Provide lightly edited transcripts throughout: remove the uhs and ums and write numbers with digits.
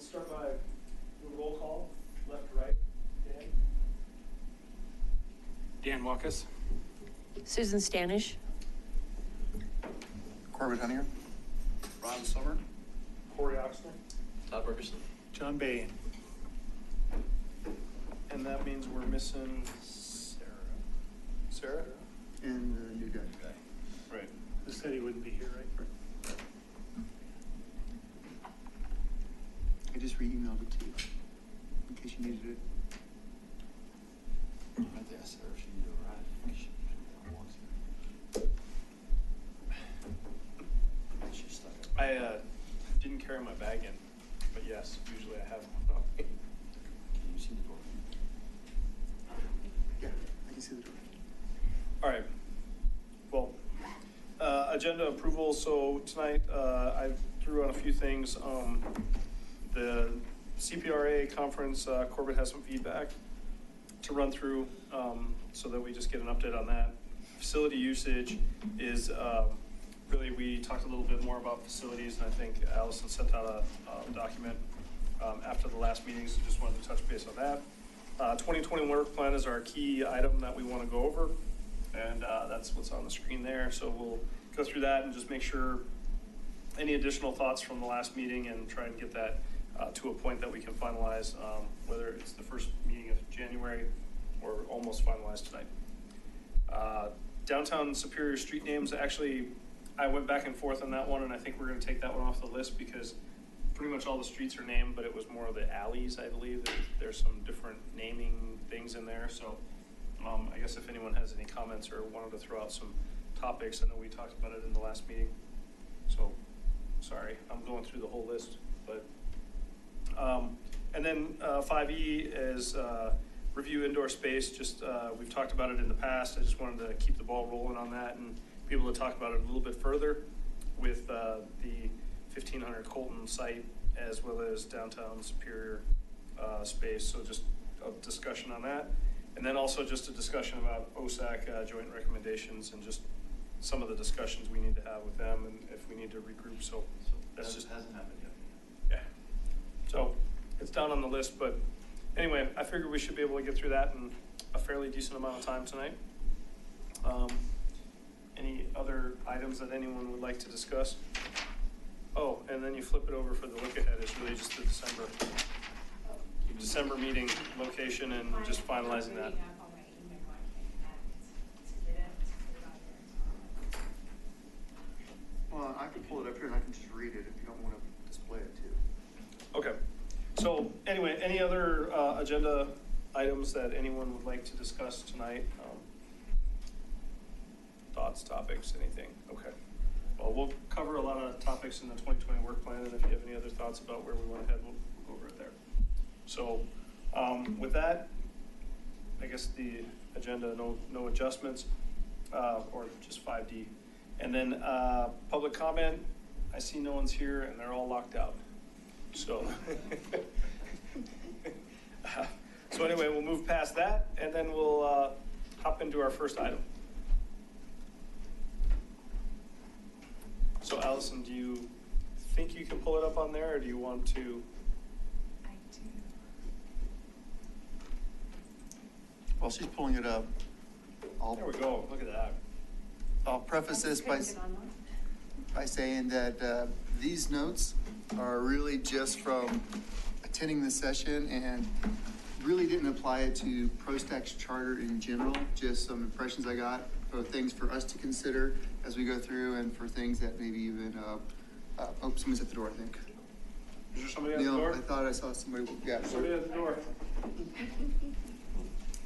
let's start by doing roll call, left to right. Dan Walkus. Susan Stanish. Corbett Hunter. Ron Summer. Corey Oxner. Todd Ferguson. John Bain. And that means we're missing Sarah. Sarah? And the new guy. Right. Who said he wouldn't be here, right? I just re-emailed it to you, in case you needed it. I think I said she needed a ride. She's stuck. I didn't carry my bag in, but yes, usually I have one on me. Can you see the door? Yeah, I can see the door. All right. Well, agenda approval. So tonight I threw out a few things. The CPRA conference, Corbett has some feedback to run through so that we just get an update on that. Facility usage is really, we talked a little bit more about facilities, and I think Allison sent out a document after the last meeting, so just wanted to touch base on that. 2020 work plan is our key item that we want to go over, and that's what's on the screen there. So we'll go through that and just make sure any additional thoughts from the last meeting and try and get that to a point that we can finalize, whether it's the first meeting of January or almost finalized tonight. Downtown Superior street names, actually, I went back and forth on that one, and I think we're going to take that one off the list because pretty much all the streets are named, but it was more of the alleys, I believe. There's some different naming things in there, so I guess if anyone has any comments or wanted to throw out some topics, I know we talked about it in the last meeting, so sorry, I'm going through the whole list, but and then 5E is review indoor space. Just we've talked about it in the past. I just wanted to keep the ball rolling on that and be able to talk about it a little bit further with the 1500 Colton site as well as downtown Superior space. So just a discussion on that. And then also just a discussion about OSAC joint recommendations and just some of the discussions we need to have with them and if we need to regroup. So that's just hasn't happened yet. yeah. So it's down on the list, but anyway, I figured we should be able to get through that in a fairly decent amount of time tonight. Any other items that anyone would like to discuss? Oh, and then you flip it over for the look ahead. It's really just the December meeting location and just finalizing that. Well, I can pull it up here and I can just read it if you don't want to display it too. Okay. So anyway, any other agenda items that anyone would like to discuss tonight? Thoughts, topics, anything? Okay. Well, we'll cover a lot of topics in the 2020 work plan, and if you have any other thoughts about where we want to head, we'll go over it there. So with that, I guess the agenda, no adjustments, or just 5D. And then public comment, I see no one's here and they're all locked out. So, so anyway, we'll move past that and then we'll hop into our first item. So Allison, do you think you can pull it up on there or do you want to? I do. While she's pulling it up, There we go, look at that. I'll preface this by saying that these notes are really just from attending the session and really didn't apply it to PROSTAC's charter in general, just some impressions I got for things for us to consider as we go through and for things that maybe even, oh, someone's at the door, I think. Is there somebody at Neil, the door? I thought I saw somebody, yeah. Somebody at the door.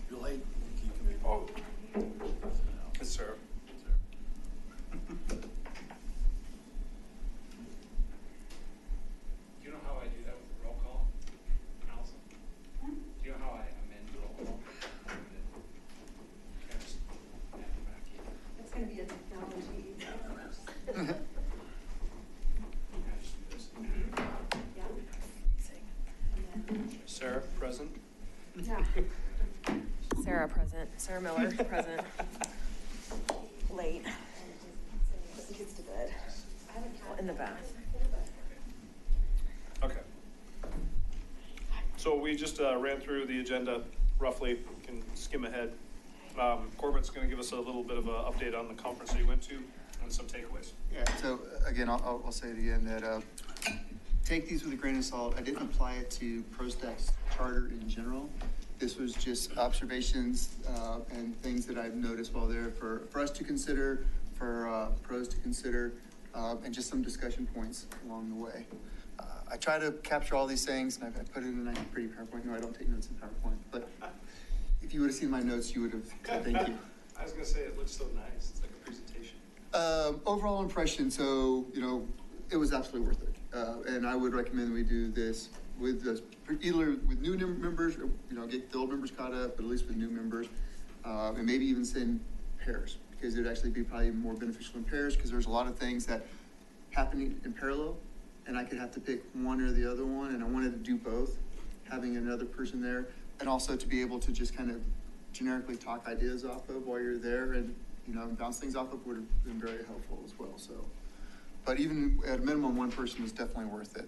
You're late. Oh. It's Sarah. Do you know how I do that with the roll call, Allison? Do you know how I amend the roll call? Can I just add it back in? It's going to be a technology. Can I just do this? Yeah. Sarah, present. Yeah. Sarah present. Sarah Miller present. Late. Putting kids to bed. Well, in the bath. Okay. So we just ran through the agenda roughly, can skim ahead. Corbett's going to give us a little bit of an update on the conference that he went to and some takeaways. Yeah, so again, I'll say it again, that take these with a grain of salt. I didn't apply it to PROSTAC's charter in general. This was just observations and things that I've noticed while there for us to consider, for pros to consider, and just some discussion points along the way. I try to capture all these things, and I put it in a nice pretty PowerPoint. No, I don't take notes in PowerPoint, but if you would have seen my notes, you would have said thank you. I was going to say, it looks so nice. It's like a presentation. Overall impression, so, it was absolutely worth it. And I would recommend we do this with either with new members, or, get the old members caught up, but at least with new members, and maybe even send pairs, because it'd actually be probably more beneficial in pairs, because there's a lot of things that happen in parallel, and I could have to pick one or the other one, and I wanted to do both, having another person there, and also to be able to just kind of generically talk ideas off of while you're there, and, bounce things off of would have been very helpful as well, so. But even at a minimum, one person was definitely worth it.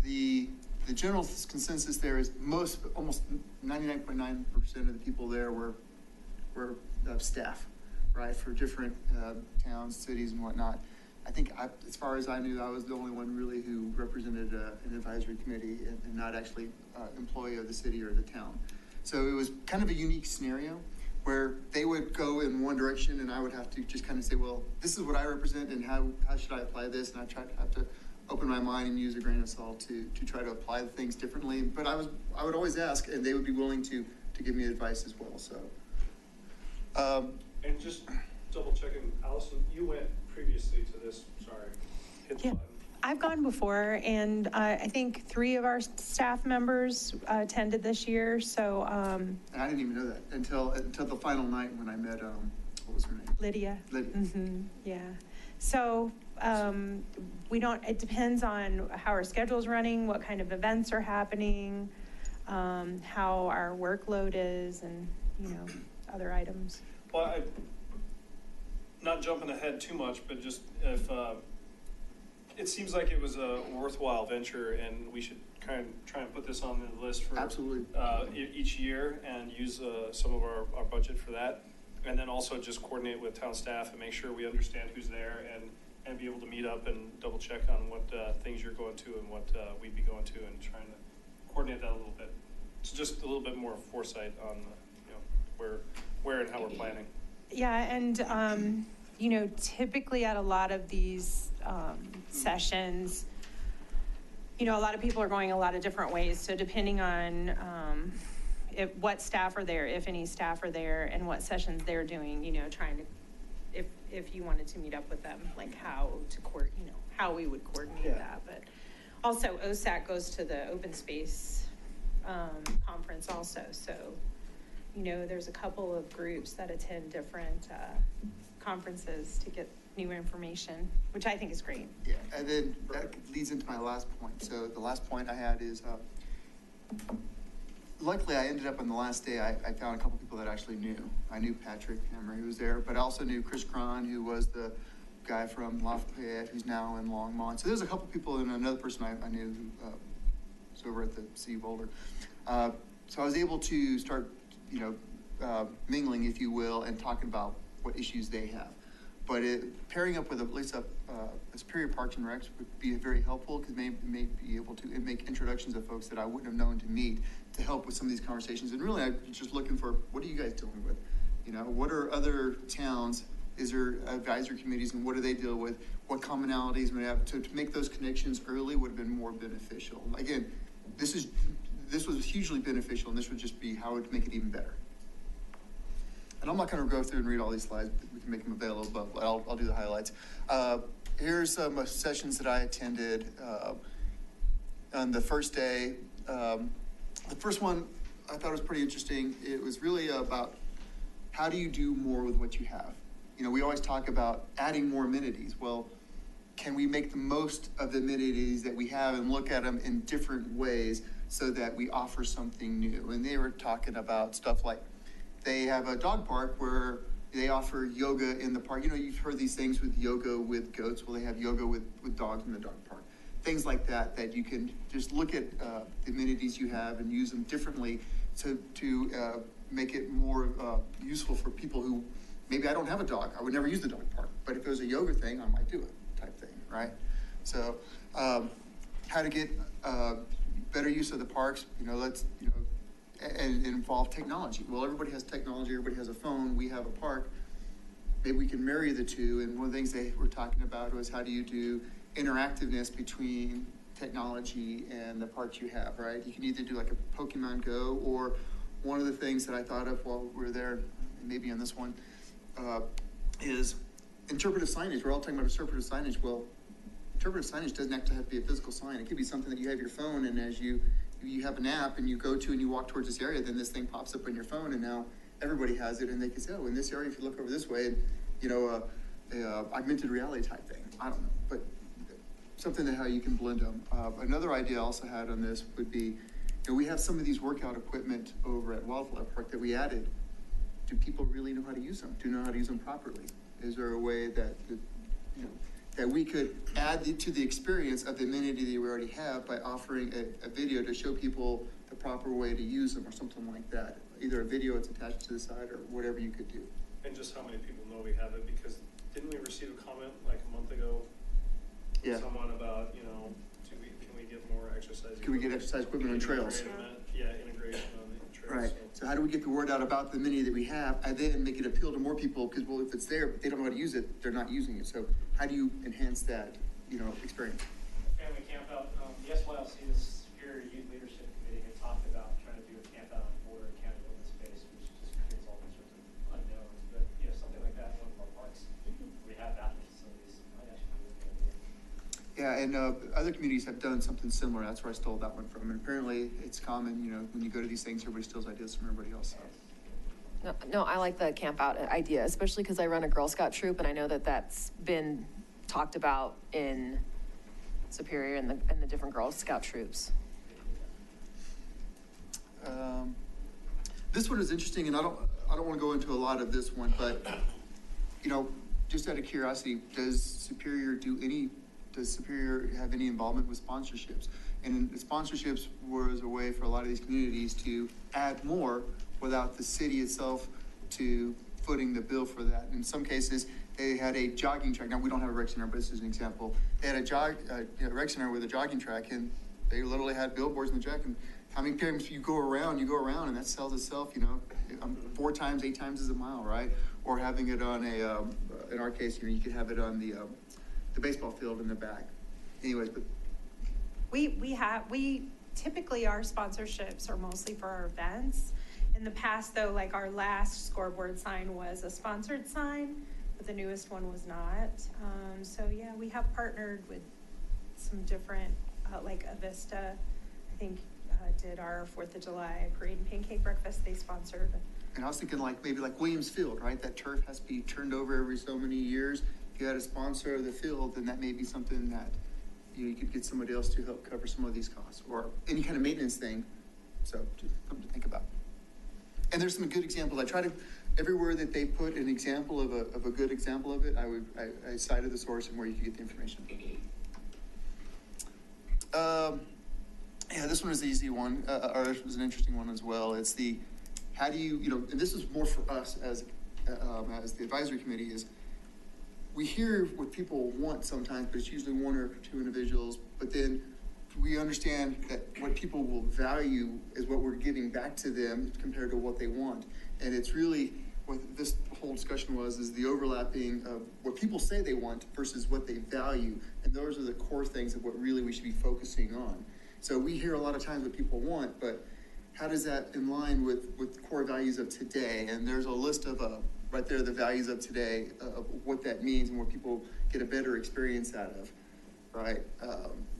The general consensus there is almost 99.9% of the people there were staff, right, for different towns, cities, and whatnot. I think, as far as I knew, I was the only one really who represented an advisory committee and not actually employee of the city or the town. So it was kind of a unique scenario where they would go in one direction and I would have to just kind of say, well, this is what I represent and how should I apply this? And I have to open my mind and use a grain of salt to try to apply the things differently. But I would always ask, and they would be willing to give me advice as well, so. And just double checking, Allison, you went previously to this, sorry. Hit the Yeah. button. I've gone before, and I think 3 of our staff members attended this year, so And I didn't even know that until the final night when I met, what was her name? Lydia. Lydia. Yeah. So it depends on how our schedule's running, what kind of events are happening, how our workload is, and, other items. Well, not jumping ahead too much, but just if, it seems like it was a worthwhile venture and we should kind of try and put this on the list for Absolutely. Each year and use some of our budget for that. And then also just coordinate with town staff and make sure we understand who's there and be able to meet up and double check on what things you're going to and what we'd be going to and trying to coordinate that a little bit. It's just a little bit more foresight on where and how we're planning. Yeah, and, typically at a lot of these sessions, a lot of people are going a lot of different ways. So depending on what staff are there, if any staff are there, and what sessions they're doing, trying to, if you wanted to meet up with them, like how we would coordinate that. But also OSAC goes to the open space conference also. So, there's a couple of groups that attend different conferences to get new information, which I think is great. Yeah, and then that leads into my last point. So the last point I had is, luckily I ended up on the last day, I found a couple people that I actually knew. I knew Patrick Hammer, who was there, but I also knew Chris Cron, who was the guy from Lafayette, who's now in Longmont. So there's a couple people and another person I knew who was over at the City of Boulder. So I was able to start, mingling, if you will, and talking about what issues they have. But pairing up with at least a Superior Parks and Recs would be very helpful, because may be able to make introductions of folks that I wouldn't have known to meet to help with some of these conversations. And really, I'm just looking for, what are you guys dealing with? What are other towns? Is there advisory committees, and what do they deal with? What commonalities we have? To make those connections early would have been more beneficial. Again, this was hugely beneficial, and this would just be how to make it even better. And I'm not going to go through and read all these slides, but we can make them available, but I'll do the highlights. Here's some sessions that I attended on the first day. The first one I thought was pretty interesting. It was really about how do you do more with what you have? We always talk about adding more amenities. Well, can we make the most of the amenities that we have and look at them in different ways so that we offer something new? And they were talking about stuff like, they have a dog park where they offer yoga in the park. You've heard these things with yoga with goats. Well, they have yoga with dogs in the dog park. things like that, that you can just look at the amenities you have and use them differently to make it more useful for people who, maybe I don't have a dog, I would never use the dog park, but if it was a yoga thing, I might do it, type thing, right? So, how to get better use of the parks, and involve technology. Well, everybody has technology, everybody has a phone, we have a park. Maybe we can marry the two, and one of the things they were talking about was how do you do interactiveness between technology and the parks you have, right? You can either do like a Pokemon Go, or one of the things that I thought of while we were there, maybe on this one, is interpretive signage. We're all talking about interpretive signage. Well, interpretive signage doesn't actually have to be a physical sign. It could be something that you have your phone, and as you have an app and you go to and you walk towards this area, then this thing pops up on your phone, and now everybody has it, and they can say, oh, in this area, if you look over this way, and augmented reality type thing. I don't know, but something that how you can blend them. Another idea I also had on this would be, we have some of these workout equipment over at Wildflower Park that we added. Do people really know how to use them? Do you know how to use them properly? Is there a way that we could add to the experience of the amenity that we already have by offering a video to show people the proper way to use them, or something like that? Either a video that's attached to the side, or whatever you could do. And just how many people know we have it, because didn't we receive a comment like a month ago? From Yeah. someone about, can we get more exercise? Can we get exercise equipment on trails? Yeah, integration on the trails. Right, so how do we get the word out about the mini that we have, and then make it appeal to more people? Because, well, if it's there, but they don't know how to use it, they're not using it. So how do you enhance that, experience? Family camp out, the SYLC, the Superior Youth Leadership Committee, had talked about trying to do a camp out on border and county open space, which just creates all sorts of unknowns, but, something like that in one of our parks. We have that in the facilities, might actually be a good idea. Yeah, and other communities have done something similar. That's where I stole that one from. And apparently, it's common, when you go to these things, everybody steals ideas from everybody else. No, I like the camp out idea, especially because I run a Girl Scout troop, and I know that that's been talked about in Superior and the different Girl Scout troops. This one is interesting, and I don't want to go into a lot of this one, but, just out of curiosity, does Superior have any involvement with sponsorships? And sponsorships was a way for a lot of these communities to add more without the city itself to footing the bill for that. In some cases, they had a jogging track. Now, we don't have a rec center, but this is an example. They had a rec center with a jogging track, and they literally had billboards in the track. And how many times you go around, and that sells itself, 4 times, 8 times as a mile, right? Or having it on in our case, you could have it on the baseball field in the back. Anyways, but We typically, our sponsorships are mostly for our events. In the past, though, like our last scoreboard sign was a sponsored sign, but the newest one was not. So yeah, we have partnered with some different, like Avista, I think, did our 4th of July parade and pancake breakfast, they sponsored. And I was thinking maybe like Williams Field, right? That turf has to be turned over every so many years. If you had a sponsor of the field, then that may be something that, you could get somebody else to help cover some of these costs, or any kind of maintenance thing. So just something to think about. And there's some good examples. I try to, everywhere that they put an example of a good example of it, I cited the source and where you could get the information. Yeah, this one is the easy one, or this was an interesting one as well. It's how do you, and this is more for us as the advisory committee, is we hear what people want sometimes, but it's usually 1 or 2 individuals. But then we understand that what people will value is what we're giving back to them compared to what they want. And it's really what this whole discussion is the overlapping of what people say they want versus what they value. And those are the core things of what really we should be focusing on. So we hear a lot of times what people want, but how does that in line with core values of today? And there's a list of right there, the values of today, of what that means and what people get a better experience out of, right?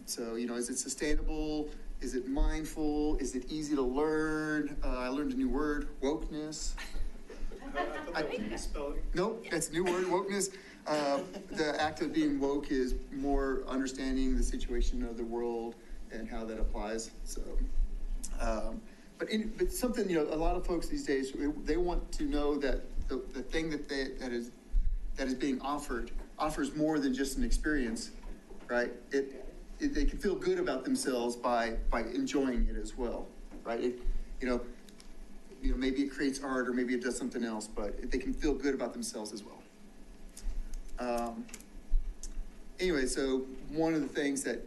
So, is it sustainable? Is it mindful? Is it easy to learn? I learned a new word, wokeness. I thought that was misspelling. Nope, that's a new word, wokeness. The act of being woke is more understanding the situation of the world and how that applies. So, but something, a lot of folks these days, they want to know that the thing that is being offered offers more than just an experience, right? they can feel good about themselves by enjoying it as well, right? Maybe it creates art or maybe it does something else, but they can feel good about themselves as well. Anyway, so one of the things that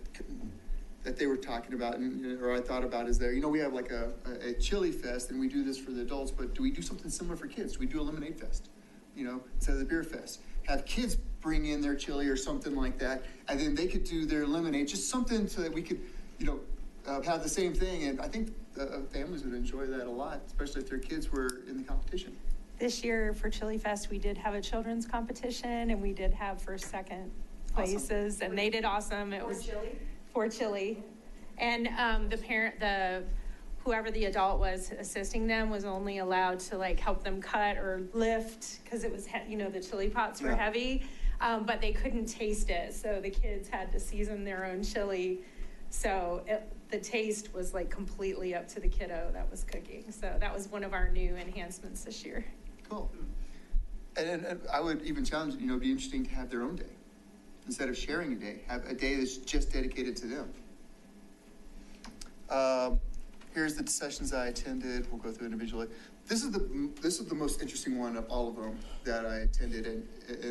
they were talking about, or I thought about, is we have like a chili fest, and we do this for the adults, but do we do something similar for kids? Do we do a lemonade fest, instead of the beer fest? Have kids bring in their chili or something like that, and then they could do their lemonade, just something so that we could, have the same thing. And I think families would enjoy that a lot, especially if their kids were in the competition. This year for Chili Fest, we did have a children's competition, and we did have first, second places, Awesome. and they did awesome. It was for chili. And whoever the adult was assisting them was only allowed to like help them cut or lift, because it was, the chili pots were heavy, but they couldn't taste it. So the kids had to season their own chili. So the taste was like completely up to the kiddo that was cooking. So that was one of our new enhancements this year. Cool. And I would even challenge, it'd be interesting to have their own day. Instead of sharing a day, have a day that's just dedicated to them. Here's the sessions I attended. We'll go through individually. This is the most interesting one of all of them that I attended, and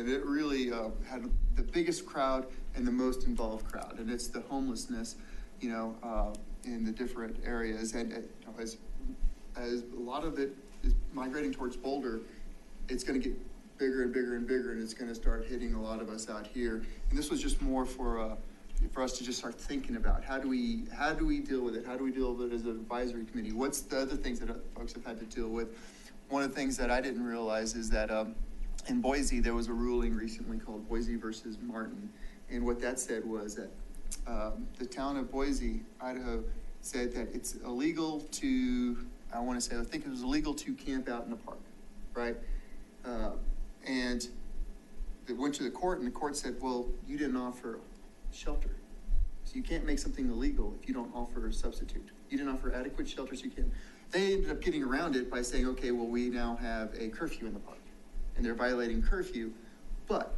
it really had the biggest crowd and the most involved crowd, and it's the homelessness, in the different areas. And as a lot of it is migrating towards Boulder, it's going to get bigger and bigger and bigger, and it's going to start hitting a lot of us out here. And this was just more for us to just start thinking about how do we deal with it? How do we deal with it as an advisory committee? What's the other things that folks have had to deal with? One of the things that I didn't realize is that in Boise, there was a ruling recently called Boise versus Martin. And what that said was that the town of Boise, Idaho, said that it's illegal to, I think it was illegal to camp out in a park, right? And it went to the court, and the court said, well, you didn't offer shelter. So you can't make something illegal if you don't offer a substitute. You didn't offer adequate shelter, so you can't. They ended up getting around it by saying, okay, well, we now have a curfew in the park, and they're violating curfew. But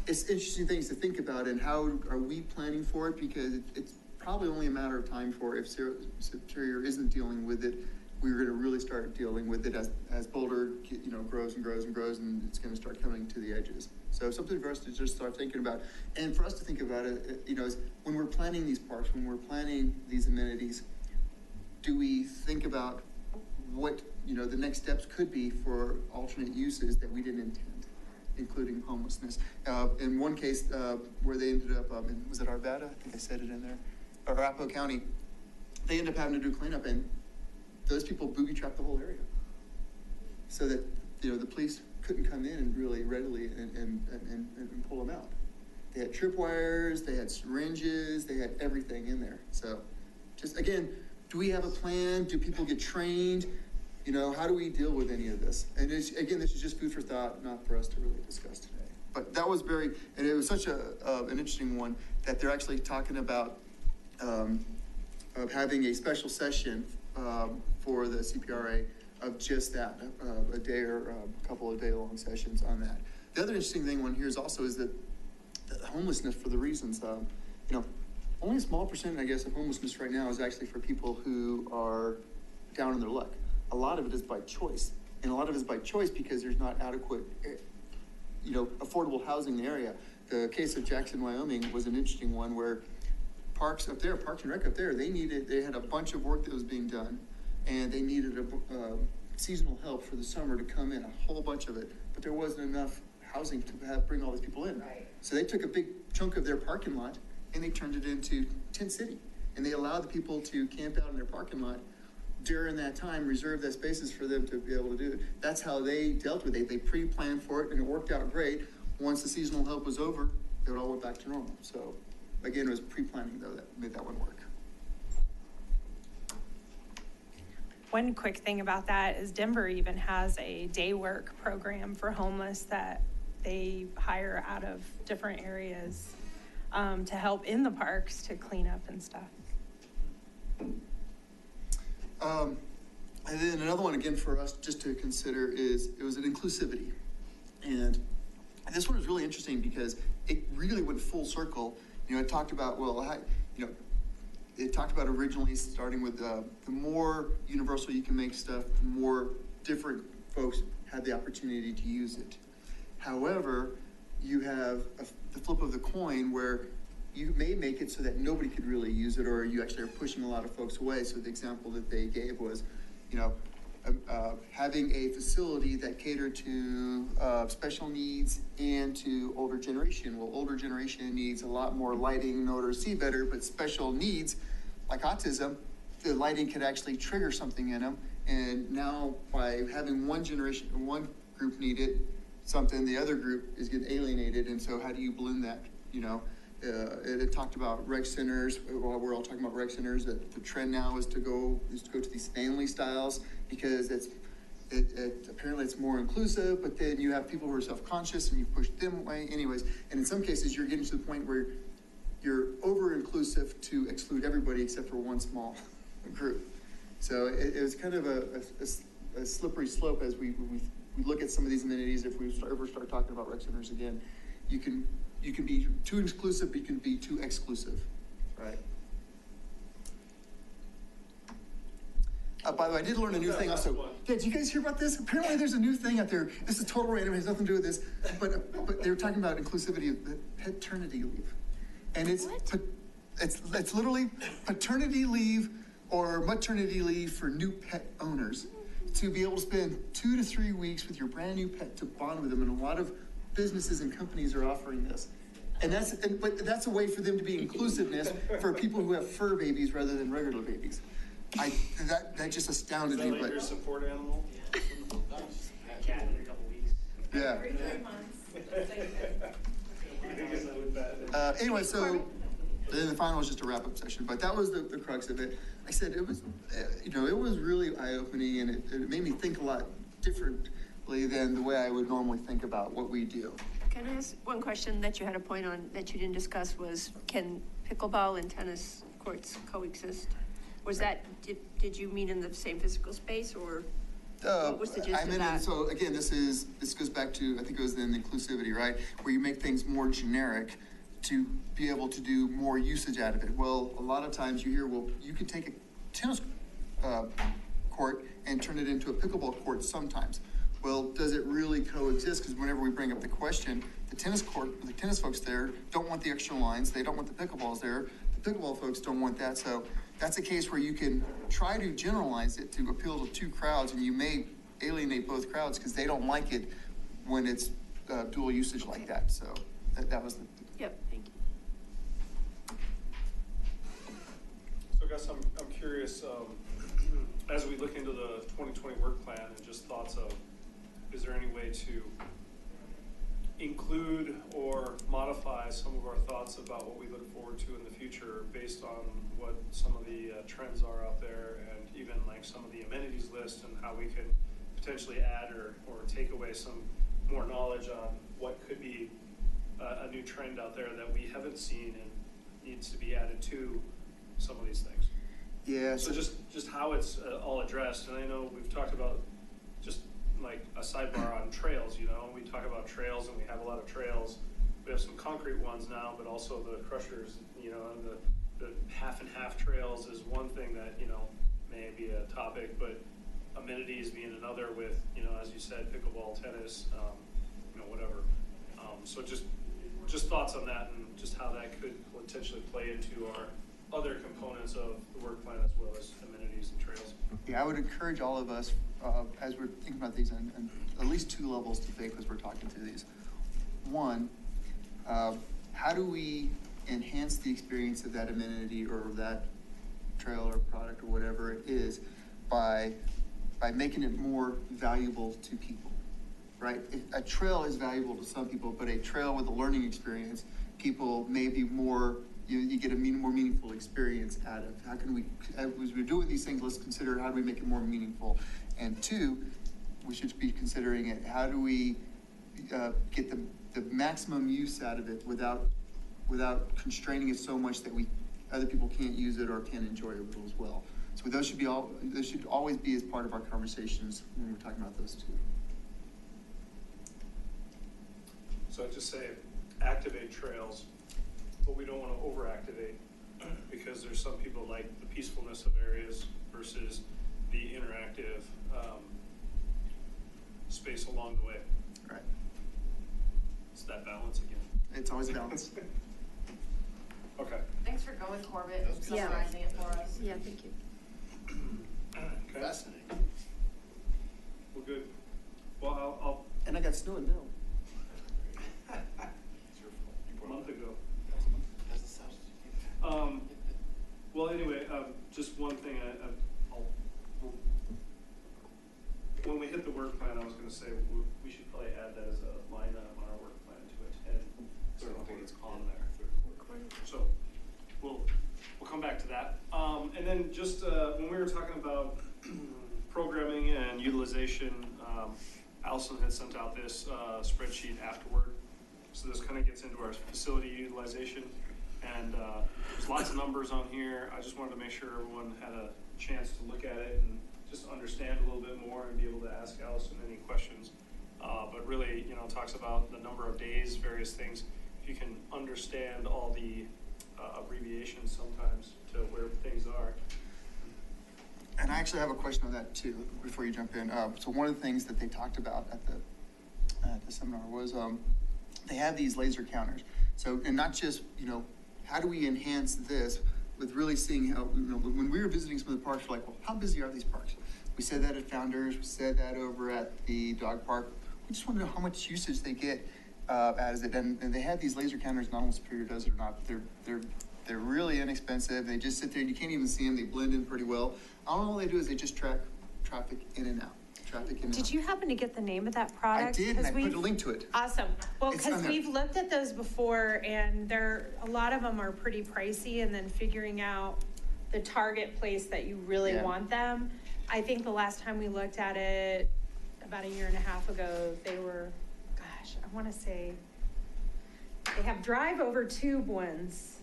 it's interesting things to think about, and how are we planning for it? Because it's probably only a matter of time for, if Superior isn't dealing with it, we're going to really start dealing with it as Boulder, grows and grows and grows, and it's going to start coming to the edges. So something for us to just start thinking about, and for us to think about it, is when we're planning these parks, when we're planning these amenities, do we think about what, the next steps could be for alternate uses that we didn't intend, including homelessness. In one case, where they ended up, was it Arvada? I think I said it in there, or Arapahoe County, they ended up having to do cleanup, and those people booby-trapped the whole area, so that the police couldn't come in and really readily and pull them out. They had tripwires, they had syringes, they had everything in there. So, just again, do we have a plan? Do people get trained? How do we deal with any of this? And this is just food for thought, not for us to really discuss today. But that was and it was such an interesting one that they're actually talking about of having a special session for the CPRA of just that, a day or a couple of day-long sessions on that. The other interesting thing one here is also is that the homelessness, for the reasons, only a small percent, I guess, of homelessness right now is actually for people who are down on their luck. A lot of it is by choice, and a lot of it is by choice because there's not adequate, affordable housing in the area. The case of Jackson, Wyoming was an interesting one where Parks and Rec up there, they had a bunch of work that was being done, and they needed a seasonal help for the summer to come in, a whole bunch of it, but there wasn't enough housing to bring all these people in. Right. So they took a big chunk of their parking lot and they turned it into tent city, and they allowed the people to camp out in their parking lot during that time, reserve that spaces for them to be able to do it. That's how they dealt with it. They pre-planned for it, and it worked out great. Once the seasonal help was over, it all went back to normal. So again, it was pre-planning though that made that one work. One quick thing about that is Denver even has a day work program for homeless that they hire out of different areas to help in the parks to clean up and stuff. And then another one again for us just to consider is it was an inclusivity. And this one is really interesting because it really went full circle It talked about, well, it talked about originally starting with the more universal you can make stuff, the more different folks have the opportunity to use it. However, you have the flip of the coin where you may make it so that nobody could really use it, or you actually are pushing a lot of folks away. So the example that they gave was, having a facility that catered to special needs and to older generation. Well, older generation needs a lot more lighting in order to see better, but special needs, like autism, the lighting could actually trigger something in them. And now by having one group need it, something, the other group is getting alienated. And so how do you blend that, it talked about rec centers. While we're all talking about rec centers, that the trend now is to go to these family styles, because apparently it's more inclusive, but then you have people who are self-conscious and you push them away anyways. And in some cases, you're getting to the point where you're over-inclusive to exclude everybody except for one small group. So it was kind of a slippery slope as we look at some of these amenities. If we ever start talking about rec centers again, you can be too inclusive, but you can be too exclusive, right? By the way, I did learn a new thing also. Yeah, did you guys hear about this? Apparently there's a new thing out there. This is total random, it has nothing to do with this. But they were talking about inclusivity of paternity leave. And it's literally paternity leave or maternity leave for new pet owners, to be able to spend 2 to 3 weeks with your brand new pet to bond with them. And a lot of businesses and companies are offering this. But that's a way for them to be inclusiveness for people who have fur babies rather than regular babies. That just astounded me. Like your support animal? Cat in a couple weeks. Yeah. Every 3 months. Anyway, so then the final was just a wrap-up session, but that was the crux of it. I said it was, it was really eye-opening, and it made me think a lot differently than the way I would normally think about what we do. Can I ask one question that you had a point on that you didn't discuss? Was, can pickleball and tennis courts coexist? Was that, did you mean in the same physical space, or what was the gist of that? So again, this goes back to, I think it was in inclusivity, right? Where you make things more generic to be able to do more usage out of it. Well, a lot of times you hear, well, you can take a tennis court and turn it into a pickleball court sometimes. Well, does it really coexist? Because whenever we bring up the question, the tennis folks there don't want the extra lines. They don't want the pickleballs there. The pickleball folks don't want that. So that's a case where you can try to generalize it to appeal to two crowds, and you may alienate both crowds because they don't like it when it's dual usage like that. So that was the... Yep, thank you. So I guess I'm curious, as we look into the 2020 work plan, and just thoughts of, is there any way to include or modify some of our thoughts about what we look forward to in the future based on what some of the trends are out there, and even like some of the amenities list, and how we can potentially add or take away some more knowledge on what could be a new trend out there that we haven't seen and needs to be added to some of these things. Yeah. So just how it's all addressed. And I know we've talked about just like a sidebar on trails, we talk about trails, and we have a lot of trails. We have some concrete ones now, but also the crushers, and the half and half trails is one thing that, may be a topic, but amenities being another with, as you said, pickleball, tennis, whatever. So just thoughts on that, and just how that could potentially play into our other components of the work plan, as well as amenities and trails. Yeah, I would encourage all of us, as we're thinking about these, on at least 2 levels to think as we're talking through these. One, how do we enhance the experience of that amenity or that trail or product or whatever it is by making it more valuable to people, right? A trail is valuable to some people, but a trail with a learning experience, people may be more, you get a more meaningful experience out of. How can we, as we're doing these things, let's consider how do we make it more meaningful? And 2, we should be considering it, how do we get the maximum use out of it without constraining it so much that other people can't use it or can't enjoy it as well. So those should always be as part of our conversations when we're talking about those 2. So I'd just say activate trails but we don't want to overactivate because there's some people like the peacefulness of areas versus the interactive space along the way. Right. It's that balance again. It's always a balance. Okay. Thanks for going, Corbett, and Yeah. summarizing it for us. Yeah, thank you. Okay. Fascinating. Well, good. Well, I'll And I got snow and now. It's your fault. You a brought month it ago. up. That's the sound. Well, anyway, just one thing, when we hit the work plan, I was gonna say, we should probably add that as a line item on our work plan to attend. So I don't think it's on there. So, we'll come back to that. And then just, when we were talking about programming and utilization, Allison had sent out this, spreadsheet afterward. So this kind of gets into our facility utilization. And, there's lots of numbers on here. I just wanted to make sure everyone had a chance to look at it and just understand a little bit more and be able to ask Allison any questions. But really, you know, it talks about the number of days, various things. If you can understand all the abbreviations sometimes to where things are. And I actually have a question on that too, before you jump in. So one of the things that they talked about at the seminar was, they have these laser counters. So, and not just, you know, how do we enhance this with really seeing how, you know, when we were visiting some of the parks, we're like, well, how busy are these parks? We said that at Founders, we said that over at the dog park. We just want to know how much usage they get as it, and they have these laser counters, not all Superior does it or not. They're really inexpensive. They just sit there and you can't even see them. They blend in pretty well. All they do is they just track traffic in and out. Traffic in and out. Did you happen to get the name of that I product? did, and I 'Cause put we've- a link to it. Awesome. Well, It's on because there. we've looked at those before and a lot of them are pretty pricey, and then figuring out the target place that you really Yeah. want them. I think the last time we looked at it, about a year and a half ago, they were, gosh, I want to say, they have drive over tube ones,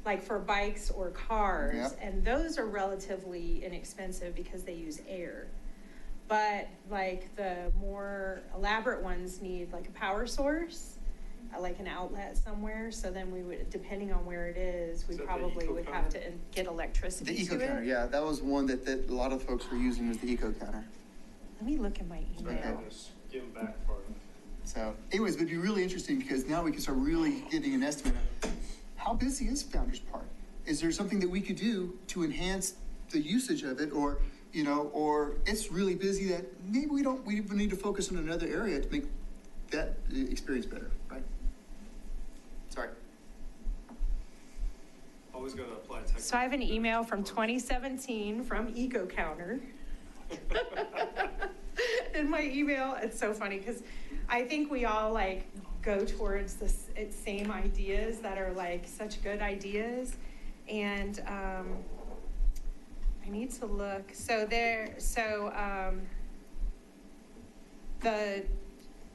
like for bikes or cars. Yep. And those are relatively inexpensive because they use air. But like the more elaborate ones need like a power source, like an outlet somewhere. So then we would, depending on where it is, we Is that the probably eco would have to counter? get electricity The to eco counter, it. yeah, that was one that a lot of folks were using, was the eco counter. Let me look at my So I email. can just give them back part of it. So anyways, it'd be really interesting because now we can start really getting an estimate of how busy is Founders Park? Is there something that we could do to enhance the usage of it, or, you know, or it's really busy that maybe we need to focus on another area to make that experience better, right? Sorry. Always gotta apply tech. So I have an email from 2017 from Eco Counter. In my email, it's so funny because I think we all like go towards this same ideas that are like such good ideas. And I need to look. So the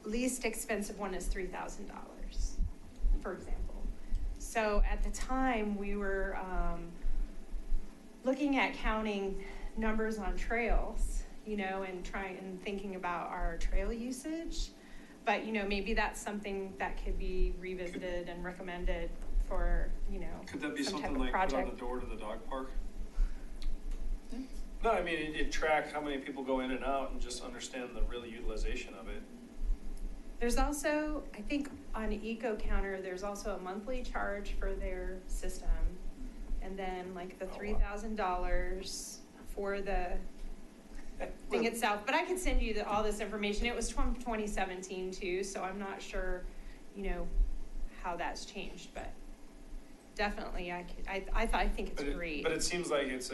least expensive one is $3,000, for example. So at the time, we were looking at counting numbers on trails, you know, and thinking about our trail usage. But, you know, maybe that's something that could be revisited and recommended for, you know, Could that be some type something of like put on project. the door to the dog park? No, I mean, it'd track how many people go in and out and just understand the real utilization of it. There's also, I think on Eco Counter, there's also a monthly charge for their system. And then like the Oh, wow. $3,000 for the thing itself. But I could send you all this information. It was from 2017 too, so I'm not sure, you know, how that's changed, but definitely I think it's great. But it seems like it's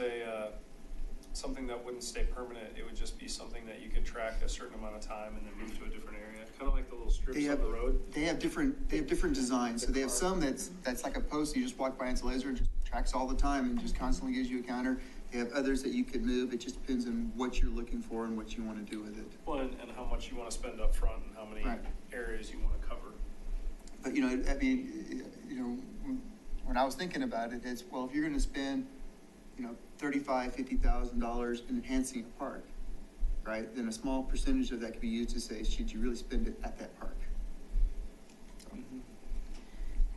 something that wouldn't stay permanent. It would just be something that you could track a certain amount of time and then move to a different area, kind of like the little strips on the road. They have different designs. So they have some that's like a post, you just walk by and it's a laser and just tracks all the time and just constantly gives you a counter. They have others that you could move. It just depends on what you're looking for and what you want to do with it. Well, and how much you want to spend up front and how many Right. areas you want to cover. But, you know, I mean, you know, when I was thinking about it, it's, well, if you're going to spend, you know, $35,000-$50,000 in enhancing a park, right, then a small percentage of that could be used to say, should you really spend it at that park?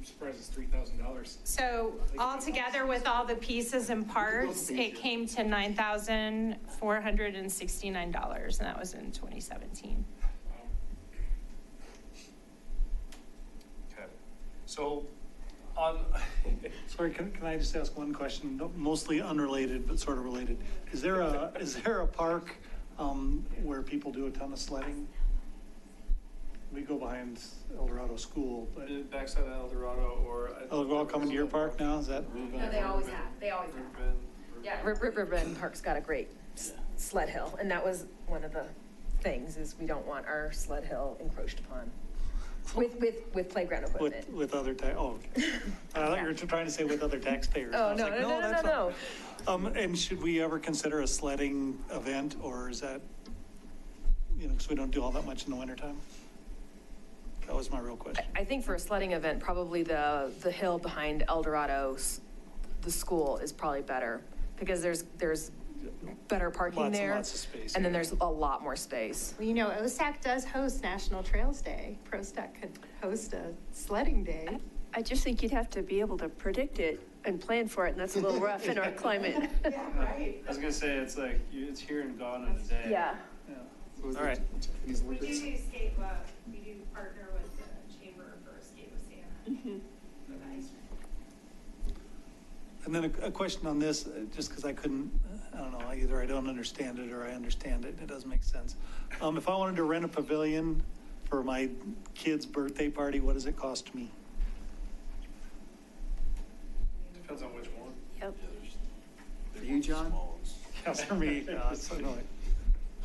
So, surprised it's $3,000. So altogether with all the pieces and parts, it came to $9,469, and that was in 2017. Okay. So on, Sorry, can I just ask one question, mostly unrelated, but sort of related? Is there a park where people do a ton of sledding? We go behind El Dorado School, but, backside of El Dorado or. oh, they're all coming to your park now, is that? No, they always have, Yeah, Riverbend Park's got a great sled hill, and that was one of the things, is we don't want our sled hill encroached upon with playground equipment. With other oh, okay. I thought you were trying to say with other taxpayers. Oh, I was no, like, no, that's no. not- And should we ever consider a sledding event, or is that, because we don't do all that much in the wintertime? That was my real question. I think for a sledding event, probably the hill behind El Dorado's, the school is probably better, because there's better parking Lots and there. lots of space, And then yeah. there's a lot more space. Well, OSAC does host National Trails Day. PROSTAC could host a sledding day. I just think you'd have to be able to predict it and plan for it, and that's a little rough in our climate. Yeah, right. I was gonna say, it's like, it's here and gone in a day. Yeah. All right. We do skate, we do partner with the Chamber for Skate with Santa for the ice rink. And then a question on this, just because I don't know, either I don't understand it or I understand it, it doesn't make sense. If I wanted to rent a pavilion for my kid's birthday party, what does it cost me? Depends on which one. Yep. For you, John? Yes, for me, it's annoying.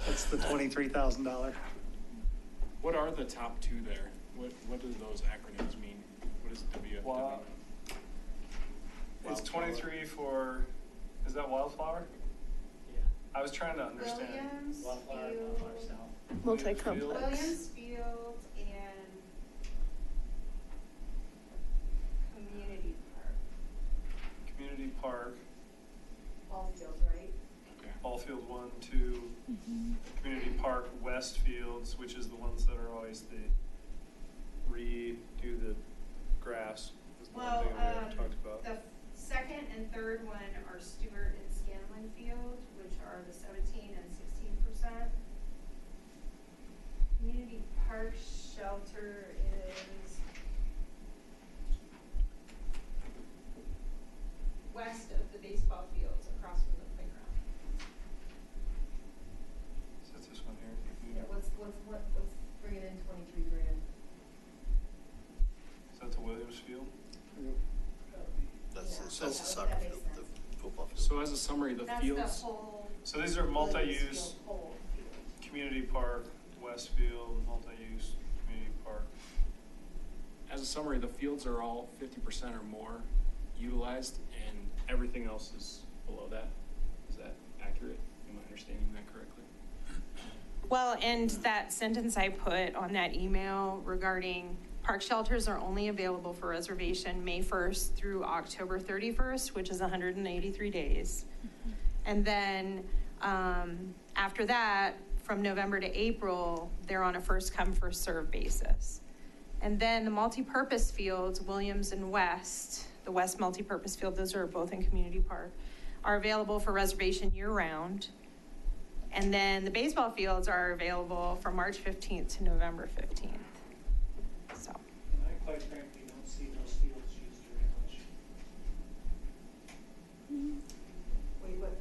That's the $23,000. What are the top two there? What do those acronyms mean? What is WFW? Wow. It's 23 for, is that Wildflower? Yeah. I was trying to understand. Williams Wildflower, Field, Wildflower South. Multi-complex. Williams Field and Community Park. Community Park, All fields, right? Ballfield 1, 2, Community Park, Westfields, which is the ones that are always redo the grass, is the one Well, thing we haven't talked about. the second and third one are Stewart and Scanlon Field, which are the 17 and 16%. Community Park Shelter is west of the baseball fields, across from the playground. So it's this one here. Yeah, what's bringing in 23 grand? Is that the Williams Field? That's Yeah. the soccer That field, makes the sense. football field. So as a summary, the That's fields, the whole. So these are Williams multi-use, Field whole field. Community Park, Westfield, multi-use, Community Park. as a summary, the fields are all 50% or more utilized, and everything else is below that. Is that accurate? Am I understanding that correctly? Well, and that sentence I put on that email regarding park shelters are only available for reservation May 1st through October 31st, which is 183 days. And then after that, from November to April, they're on a first come, first served basis. And then the multipurpose fields, Williams and West, the West multipurpose field, those are both in Community Park, are available for reservation year round. And then the baseball fields are available from March 15th to November 15th. So, And I quite frankly don't see those fields used very much.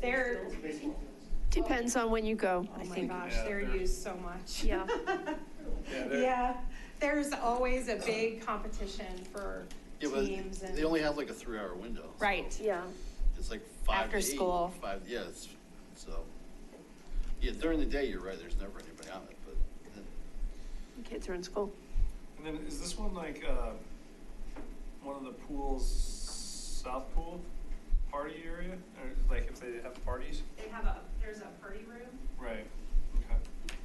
they're, Baseball fields. Depends on when you go, oh I my think. gosh, Yeah, they're they're- used so much. Yeah. Yeah, there's always a big competition for Yeah, but teams and. they only have like a 3-hour window. so Right. Yeah. It's like 5 After to 8, school. 5, yeah, so. Yeah, during the day, you're right, there's never anybody on it, but then Kids are in school. And then is this one like, one of the pools, South Pool party area? Or like if they have parties? They have there's a party room. Right, okay.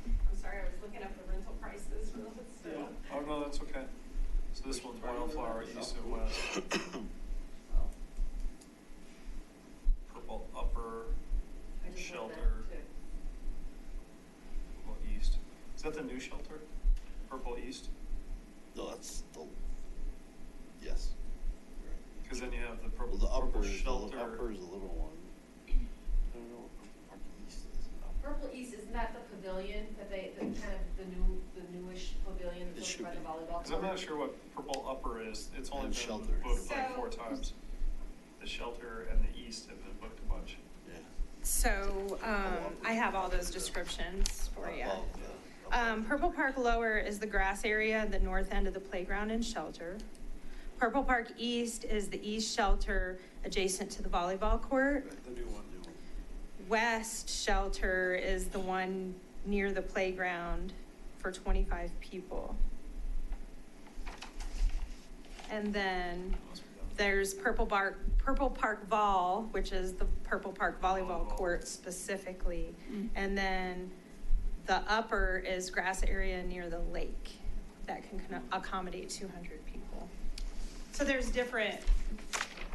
I'm sorry, I was looking up the rental prices for those, so. Oh, no, that's okay. So this one's Wildflower, east and west. Purple upper, shelter, purple east. Is that the new shelter? Purple east? no, that's have the Well, purple, the upper purple is, shelter. the upper is a little one. I don't know what Park East is. Purple East, isn't that the pavilion that the kind of the newish pavilion It that's should over by the be. volleyball Cause I'm court? not sure what purple upper is, it's only And been shelter. booked like So- 4 times. The shelter and the east have been booked a bunch. Yeah. So, I have all those descriptions for you. Above, yeah. Purple Park Lower is the grass area, the north end of the playground and shelter. Purple Park East is the east shelter adjacent to the volleyball court. The new one. West shelter is the one near the playground for 25 people. And then there's Purple Park Vol, which is the Purple Park volleyball court specifically. And then the upper is grass area near the lake that can accommodate 200 people. So there's different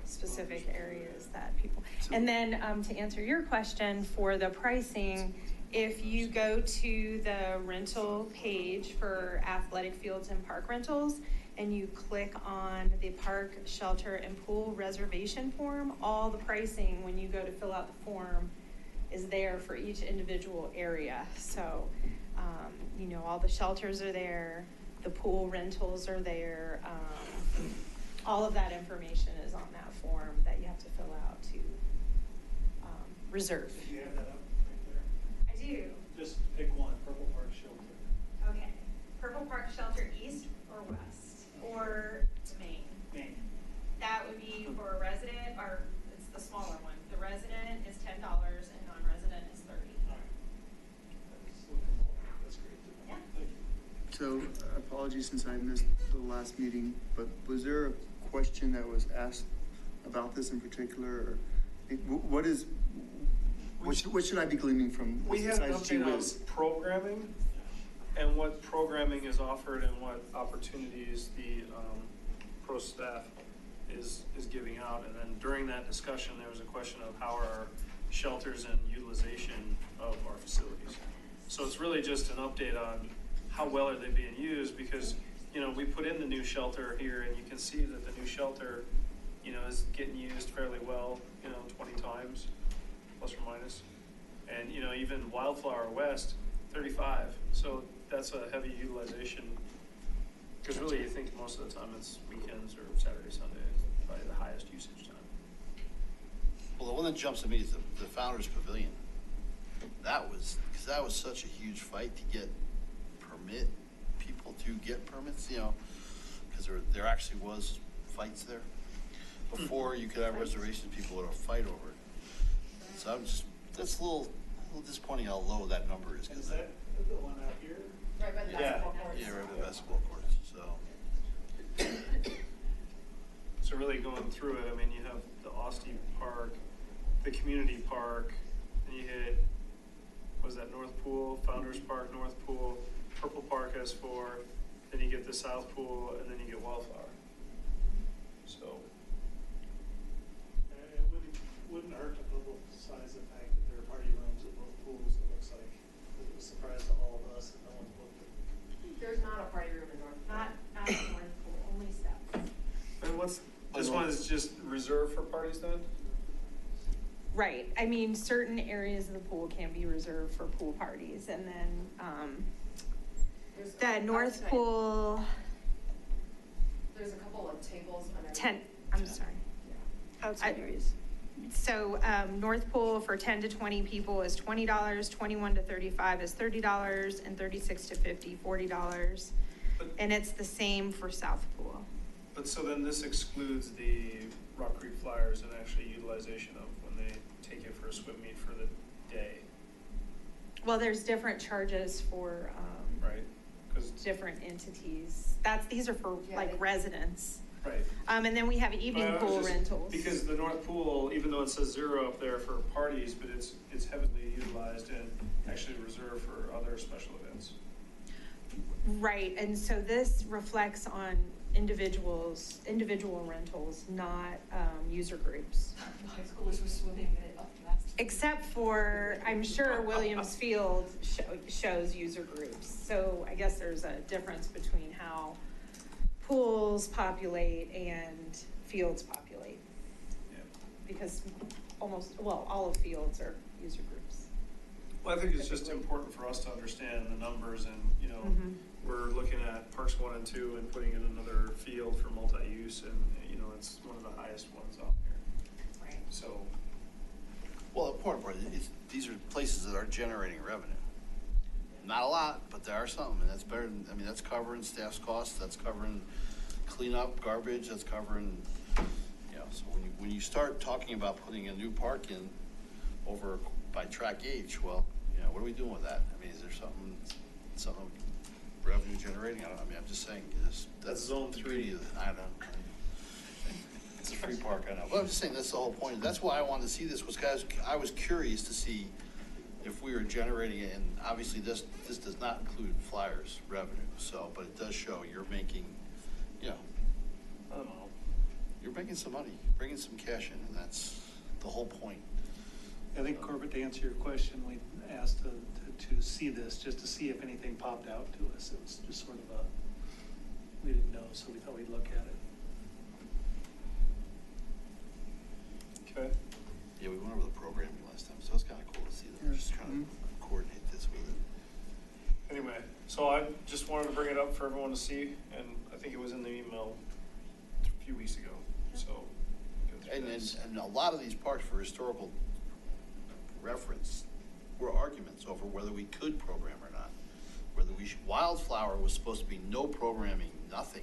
specific areas that people, and then to answer your question for the pricing, if you go to the rental page for athletic fields and park rentals, and you click on the park, shelter, and pool reservation form, all the pricing, when you go to fill out the form, is there for each individual area. So, you know, all the shelters are there, the pool rentals are there, all of that information is on that form that you have to fill out to reserve. Do you have that up right I do. there? Just pick one, Purple Park Shelter. Okay. Purple Park Shelter East or West or Main? Main. That would be for a resident, or it's the smaller one. The resident is $10 and non-resident is $30. All right. That's looking more, that's great. Yeah. Thank you. So apologies since I missed the last meeting, but was there a question that was asked about this in particular? Or what should I be gleaning from We this had an besides gee update on whiz? programming and what programming is offered and what opportunities the pro staff is giving out. And then during that discussion, there was a question of how are our shelters and utilization of our facilities. So it's really just an update on how well are they being used, because, you know, we put in the new shelter here and you can see that the new shelter, you know, is getting used fairly well, you know, 20 times, plus or minus. And, you know, even Wildflower West, 35. So that's a heavy utilization. Because really, you think most of the time it's weekends or Saturday, Sunday, is probably the highest usage time. Well, the one that jumps at me is the Founders Pavilion. That was such a huge fight to get people to get permits, you know, because there actually was fights there. Before you could have reservations, people would have fight over it. So that's a little disappointing how low that number is. And is that the one out here? Right by the basketball courts. Yeah, right by the basketball courts, so. So really going through it, I mean, you have the Austin Park, the community park, and you hit, was that North Pool, Founders Park, North Pool, Purple Park has 4, then you get the South Pool, and then you get Wildflower. So, It wouldn't hurt to publicize the fact that there are party rooms at both pools, it looks like. It was a surprise to all of us that no one's booked it. There's not a party room in North. Not in North Pool, only steps. and this one is just reserved for parties then? Right, I mean, certain areas of the pool can be reserved for pool parties, and then, the North outside. Pool, There's a couple of tables under. I'm sorry. Outside I- areas. So, North Pool for 10 to 20 people is $20, 21 to 35 is $30, and 36 to 50, $40. But- And it's the same for South Pool. But so then this excludes the Rock Creek Flyers and actually utilization of when they take you for a swim meet for the day, Well, there's different charges for, right? Because, different entities. These are for Yeah, like they- residents. right. And then we have evening But I was pool just- rentals. Because the North Pool, even though it says 0 up there for parties, but it's heavily utilized and actually reserved for other special events. Right, and so this reflects on individual rentals, not, user groups. High schoolers were swimming it up last. Except for, I'm sure Williams Field shows user groups. So I guess there's a difference between how pools populate and fields populate. because all of fields are user groups. Well, I think it's just important for us to understand the numbers and, we're looking at Parks 1 and 2 and putting in another field for multi-use and, it's one of the highest ones out there. Right. So, Well, the important part is, these are places that are generating revenue. Not a lot, but there are some, and that's better than, that's covering staff's costs, that's covering cleanup, garbage, that's covering, so when you start talking about putting a new park in over by track H, well, what are we doing with that? Is there something revenue generating? I'm just saying, that's Zone 3. I don't know. It's a free park, I know. But I'm just saying, that's the whole point. That's why I wanted to see this, was guys, I was curious to see if we were generating it, and obviously this does not include flyers revenue, so, but it does show you're making, I don't know, you're making some money, bringing some cash in, and that's the whole point. I think, Corbett, to answer your question, we asked to see this, just to see if anything popped out to us. It was just sort of we didn't know, so we thought we'd look at it. okay. Yeah, we went over the programming last time, so it's kind of cool to see them just trying to coordinate this with it. Anyway, so I just wanted to bring it up for everyone to see, and I think it was in the email a few weeks ago, so. And a lot of these parks, for historical reference, were arguments over whether we could program or not. Whether we should, Wildflower was supposed to be no programming, nothing.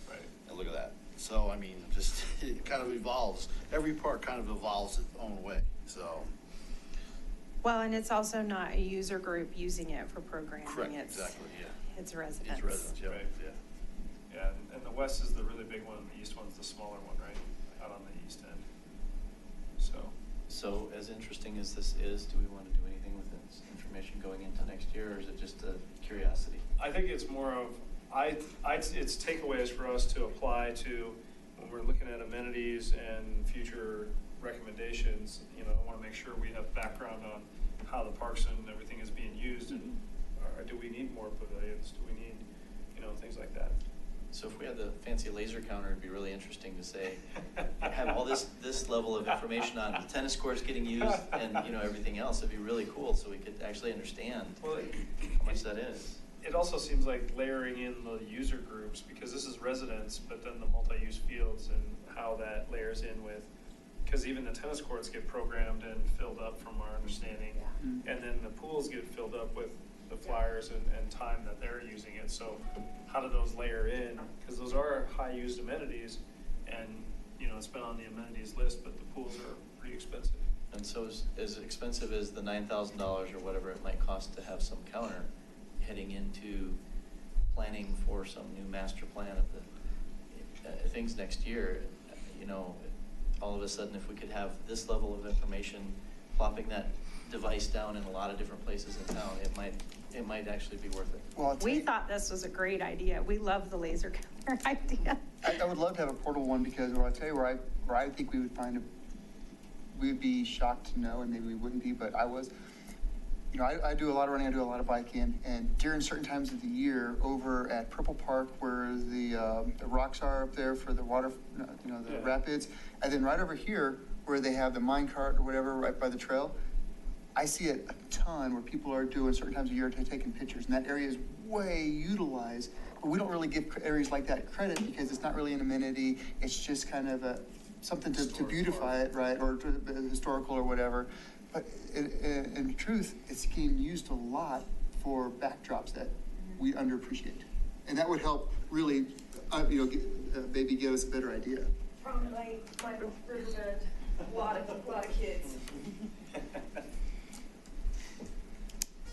Right. And look at that. So, just, it kind of evolves. Every park kind of evolves its own way, so. Well, and it's also not a user group using it for programming. Correct, It's- exactly, yeah. It's residents. It's residents, yeah, Right. yeah. Yeah, and the west is the really big one, the east one's the smaller one, right, out on the east end. So as interesting as this is, do we want to do anything with this information going into next year, or is it just a curiosity? I think it's more of, it's takeaways for us to apply to when we're looking at amenities and future recommendations. I want to make sure we have background on how the parks and everything is being used, and do we need more pavilions? Do we need, things like that? So if we had the fancy laser counter, it'd be really interesting to say, have all this level of information on the tennis courts getting used and, everything else. It'd be really cool, so we could actually understand how much that is. It also seems like layering in the user groups, because this is residents, but then the multi-use fields and how that layers in with, because even the tennis courts get programmed and filled up from our understanding. Yeah. And then the pools get filled up with the flyers and time that they're using it. So how do those layer in? Because those are high used amenities, and, it's been on the amenities list, but the pools are pretty expensive. And so as expensive as the $9,000 or whatever it might cost to have some counter, heading into planning for some new master plan of the things next year, all of a sudden, if we could have this level of information, plopping that device down in a lot of different places in town, it might actually be worth it. Well, I'll tell We you, thought this was a great idea. We love the laser counter idea. I would love to have a portable one, because I'll tell you where I think we would we'd be shocked to know, and maybe we wouldn't be, but I was, I do a lot of running, I do a lot of biking, and during certain times of the year, over at Purple Park, where the rocks are up there for the water, the rapids, and then right over here, where they have the mine cart or whatever, right by the trail, I see it a ton where people are doing certain times of year taking pictures, and that area is way utilized, but we don't really give areas like that credit, because it's not really an amenity, it's just kind of something to beautify it, right, or historical or whatever. But in truth, it's getting used a lot for backdrops that we underappreciate. And that would help really, maybe give us a better idea. From my riverbed, a lot of kids.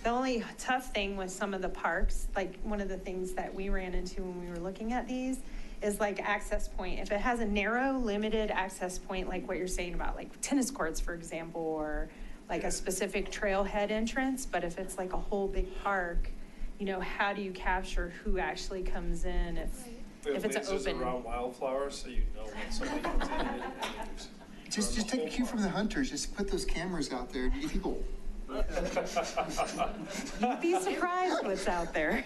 The only tough thing with some of the parks, like one of the things that we ran into when we were looking at these, is like access point. If it has a narrow, limited access point, like what you're saying about like tennis courts, for example, or like a specific trailhead entrance, but if it's like a whole big park, how do you capture who actually comes in if it's an open? Around Wildflowers, so when somebody comes in. Just take a cue from the hunters, just put those cameras out there, and people. You'd be surprised what's out there.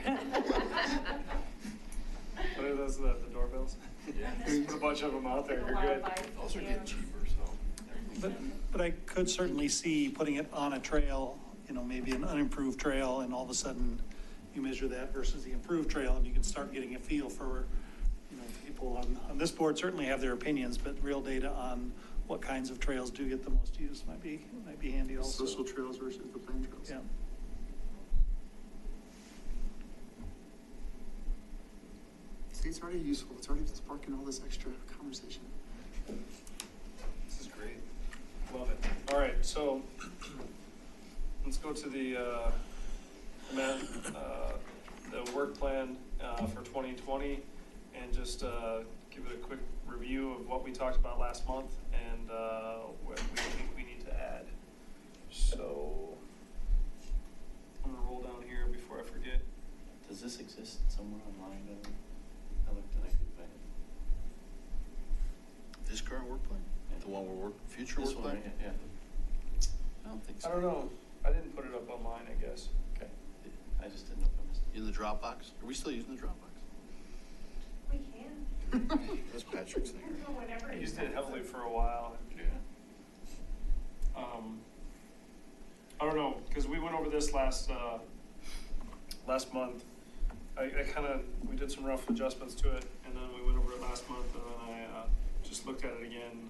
What are those, the doorbells? Just put a bunch of them out there, you're good. Those are getting cheaper, so. But I could certainly see putting it on a trail, you know, maybe an unimproved trail, and all of a sudden you measure that versus the improved trail, and you can start getting a feel for, you know, people on this board certainly have their opinions, but real data on what kinds of trails do get the most use might be handy also. Social trails versus the planned trails. Yeah. See, it's already useful. It's already sparking all this extra conversation. This is great. Love it. All right, so let's go to the work plan for 2020 and just give it a quick review of what we talked about last month and what we think we need to add. So I'm gonna roll down here before I forget. Does this exist somewhere online? I looked and I couldn't find it. This current work plan? The one we're future This work one, plan? right here, yeah. I don't think so. I don't know. I didn't put it up online, I guess. Okay. I just didn't know if I missed it. In the Dropbox? Are we still using the Dropbox? We can. That's Patrick's thing. Whatever. I used it heavily for a while. Yeah. I don't know, because we went over this last month. We did some rough adjustments to it, and then we went over it last month, and then I just looked at it again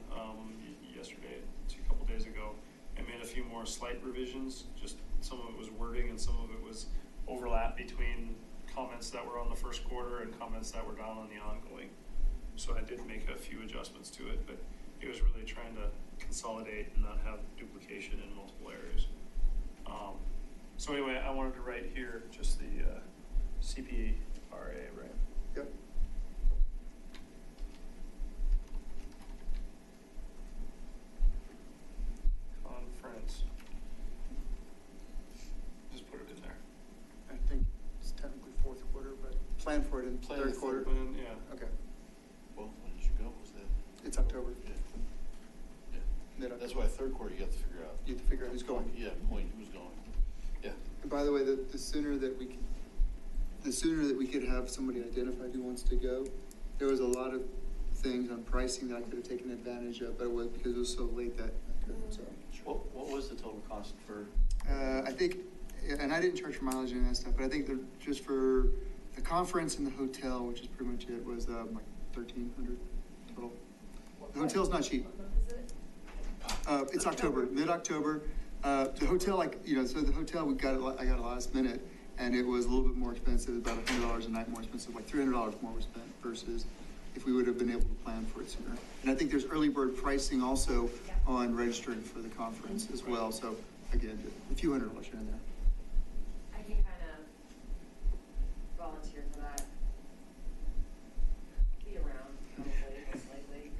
yesterday, a couple days ago, and made a few more slight revisions. Just some of it was wording, and some of it was overlap between comments that were on the first quarter and comments that were down on the ongoing. So I did make a few adjustments to it, but it was really trying to consolidate and not have duplication in multiple areas. So anyway, I wanted to write here just the CPRA, right? Yep. Conference. Just put it in there. I think it's technically fourth quarter, but plan for it in Plan third for quarter. Yeah. Okay. Well, when did you go? Was that? It's October. Yeah. Yeah. Mid-October. That's why third quarter you have to figure out. You have to figure out who's going. Yeah, point, who's going. Yeah. And by the way, the sooner that we could have somebody identified who wants to go, there was a lot of things on pricing that I could have taken advantage of, but it was because it was so late that I couldn't, so. What was the total cost for? I think, and I didn't charge for mileage and that stuff, but I think just for the conference and the hotel, which is pretty much it, was like 1,300 total. The hotel's not cheap. It's October, mid-October. The hotel, so the hotel, I got it last minute, and it was a little bit more expensive, about $100 a night more expensive, like $300 more was spent versus if we would have been able to plan for it sooner. And I think there's early bird pricing also on registering for the conference as well. So again, a few $100 here and there. I can kind of volunteer for that. Be around, probably, most likely.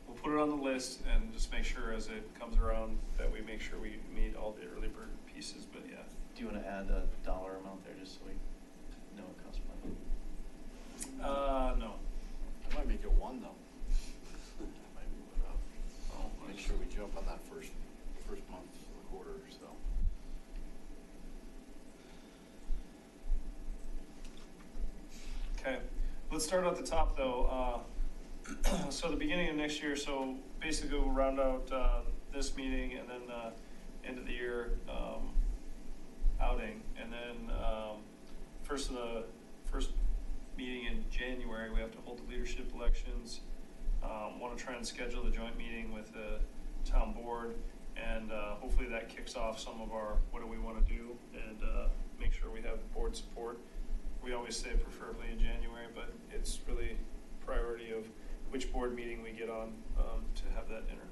We'll put it on the list and just make sure as it comes around that we make sure we meet all the early bird pieces, but yeah. Do you want to add a dollar amount there just so we know it costs money? No. I might make it one though. I might move it up. I'll make sure we jump on that first month of the quarter, so. Okay, let's start at the top though. So the beginning of next year, so basically we'll round out this meeting and then end of the year outing. And then first meeting in January, we have to hold the leadership elections. Want to try and schedule the joint meeting with the town board, and hopefully that kicks off some of our what do we want to do, and make sure we have board support. We always say preferably in January, but it's really priority of which board meeting we get on to have that dinner.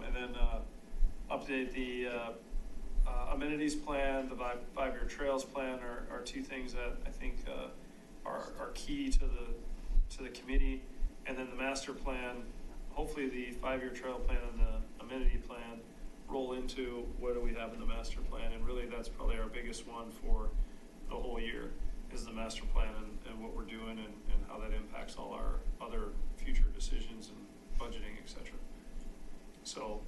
And then update the amenities plan, the five-year trails plan are two things that I think are key to the committee. And then the master plan, hopefully the five-year trail plan and the amenity plan roll into what do we have in the master plan. And really that's probably our biggest one for the whole year is the master plan and what we're doing and how that impacts all our other future decisions and budgeting, et cetera. So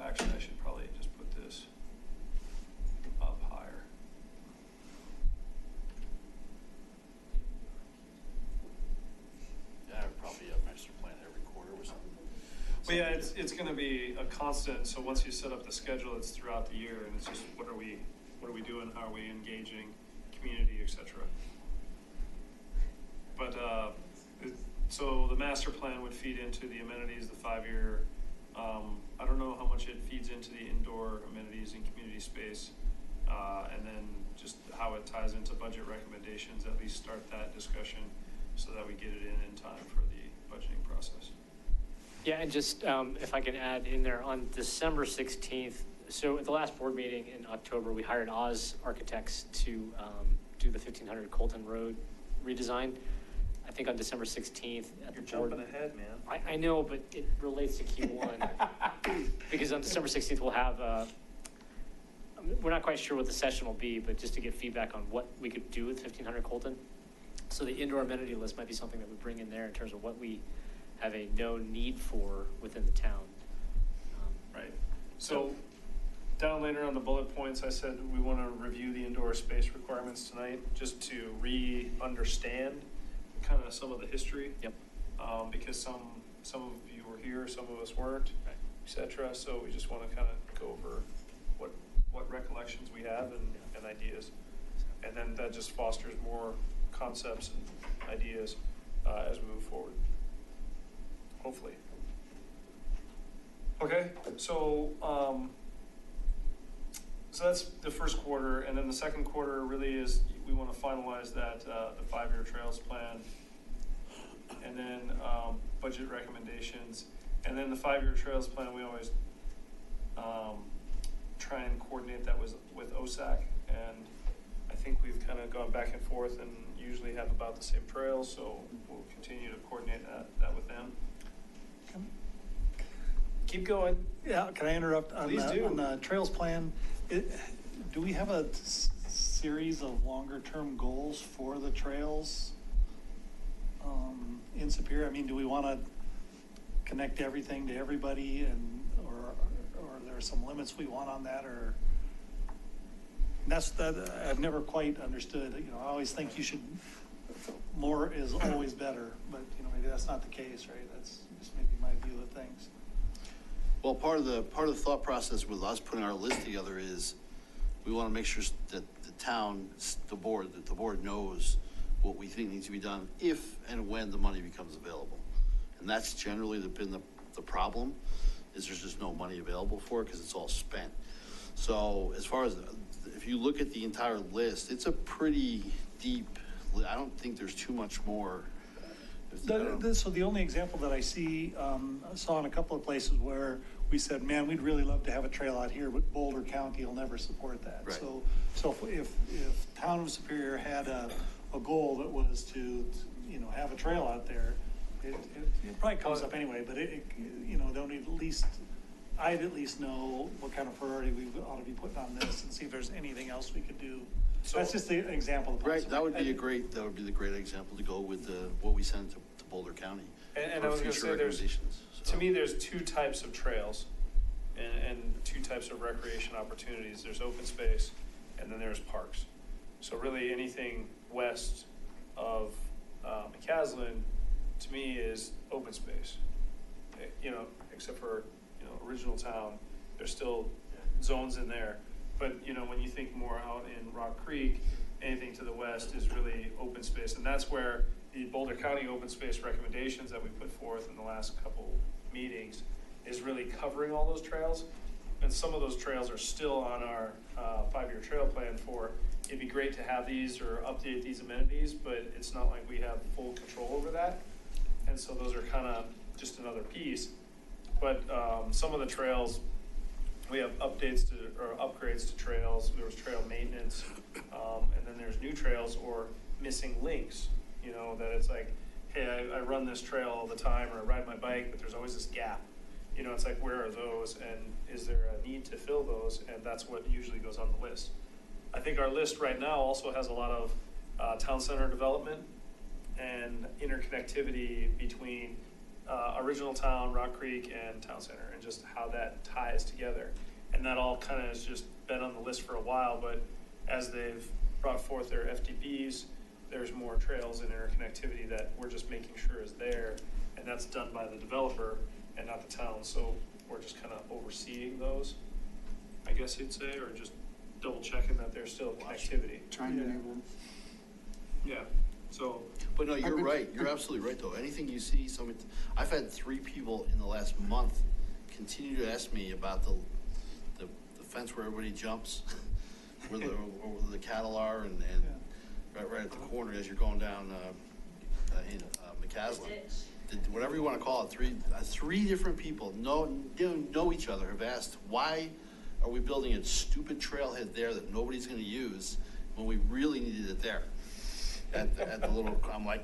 actually I should probably just put this up higher. Yeah, I would probably have master plan there But yeah, it's gonna be a constant, so once you set up the schedule, it's throughout the year, and it's just, what are we doing, how are we engaging community, et cetera. But, so the master plan would feed into the amenities, the 5-year, I don't know how much it feeds into the indoor amenities and community space, and then just how it ties into budget recommendations, at least start that discussion so that we get it in time for the budgeting process. Yeah, and just if I can add in there, on December 16th, so at the last board meeting in October, we hired Oz Architects to do the 1500 Colton Road redesign. I think on December 16th at the board. You're jumping ahead, man. I know, but it relates to Q1. Because on December 16th, we'll have, we're not quite sure what the session will be, but just to get feedback on what we could do with 1500 Colton. So the indoor amenity list might be something that we bring in there in terms of what we have a known need for within the town. Right. So down later on the bullet points, I said we want to review the indoor space requirements tonight, just to re-understand kind of some of the history. Yep. Because some of you were here, some of us weren't, Right. et cetera. So we just want to kind of go over what recollections we have and ideas. And then that just fosters more concepts and ideas as we move forward. Hopefully. Okay, so that's the first quarter, and then the second quarter really is, we want to finalize that, the 5-year trails plan, and then budget recommendations, and then the 5-year trails plan, we always try and coordinate that with OSAC, and I think we've kind of gone back and forth and usually have about the same trails, so we'll continue to coordinate that with them. Keep going. Yeah, can I interrupt on Please do. on the trails plan? Do we have a series of longer-term goals for the trails in Superior? I mean, do we want to connect everything to everybody, or there are some limits we want on that, or? That's I've never quite understood. You know, I always think you should, more is always better, but you know, maybe that's not the case, right? That's just maybe my view of things. Well, part of the thought process with us putting our list together is we want to make sure that the town, the board knows what we think needs to be done if and when the money becomes available. And that's generally been the problem, is there's just no money available for it because it's all spent. So as far as, if you look at the entire list, it's a pretty deep, I don't think there's too much more. So the only example that I saw in a couple of places where we said, man, we'd really love to have a trail out here, but Boulder County will never support that. Right. So if Town of Superior had a goal that was to have a trail out there, it probably comes up anyway, but I'd at least know what kind of priority we ought to be putting on this and see if there's anything else we could do. So that's just an example. Right, that would be the great example to go with what we sent to Boulder County. And I was going to say, to me, there's two types of trails and two types of recreation opportunities. There's open space, and then there's parks. So really anything west of McCaslin, to me, is open space. Except for, original town, there's still zones in there. But, when you think more out in Rock Creek, anything to the west is really open space. And that's where the Boulder County open space recommendations that we put forth in the last couple meetings is really covering all those trails. And some of those trails are still on our 5-year trail plan it'd be great to have these or update these amenities, but it's not like we have full control over that. And so those are kind of just another piece. But some of the trails, we have upgrades to trails. There was trail maintenance, and then there's new trails or missing links. That it's like, hey, I run this trail all the time, or I ride my bike, but there's always this gap. It's like, where are those, and is there a need to fill those? And that's what usually goes on the list. I think our list right now also has a lot of town center development and interconnectivity between original town, Rock Creek, and town center, and just how that ties together. And that all kind of has just been on the list for a while, but as they've brought forth their FDPs, there's more trails and interconnectivity that we're just making sure is there, and that's done by the developer. and not the town, so we're just kind of overseeing those, I guess you'd say, or just double checking that there's still connectivity. Trying to enable. Yeah, so, But no, you're right. You're absolutely right, though. Anything you see, I've had 3 people in the last month continue to ask me about the fence where everybody jumps, where the cattle are, and right at the corner as you're going down in McCaslin. Whatever you want to call it, 3 different people know each other, have asked, why are we building a stupid trailhead there that nobody's going to use when we really needed it there? At the little, I'm like,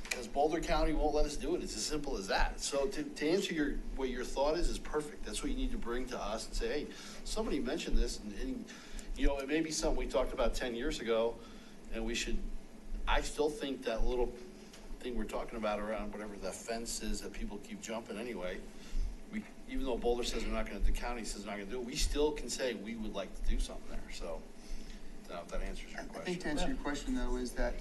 because Boulder County won't let us do it. It's as simple as that. So to answer what your thought is perfect. That's what you need to bring to us and say, hey, somebody mentioned this, and you know, it may be something we talked about 10 years ago, and I still think that little thing we're talking about around whatever that fence is that people keep jumping anyway, even though Boulder says the county says they're not gonna do it, we still can say we would like to do something there. So I don't know if that answers your question. I think to answer your question though is that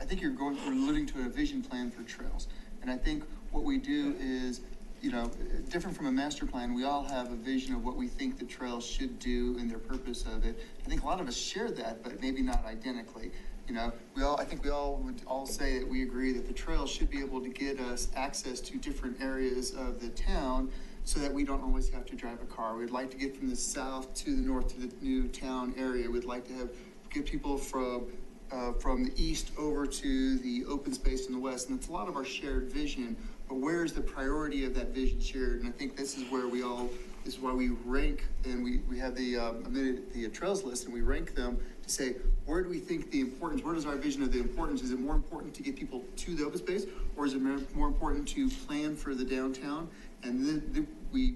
I think you're alluding to a vision plan for trails. And I think what we do is, you know, different from a master plan, we all have a vision of what we think the trails should do and their purpose of it. I think a lot of us share that, but maybe not identically. You know, I think we all would all say that we agree that the trails should be able to get us access to different areas of the town so that we don't always have to drive a car. We'd like to get from the south to the north to the new town area. We'd like to get people from the east over to the open space in the west, and it's a lot of our shared vision, but where's the priority of that vision shared? And I think this is where this is why we rank, and we have the trails list, and we rank them to say, where do we think the importance, where does our vision of the importance, is it more important to get people to the open space, or is it more important to plan for the downtown? And then we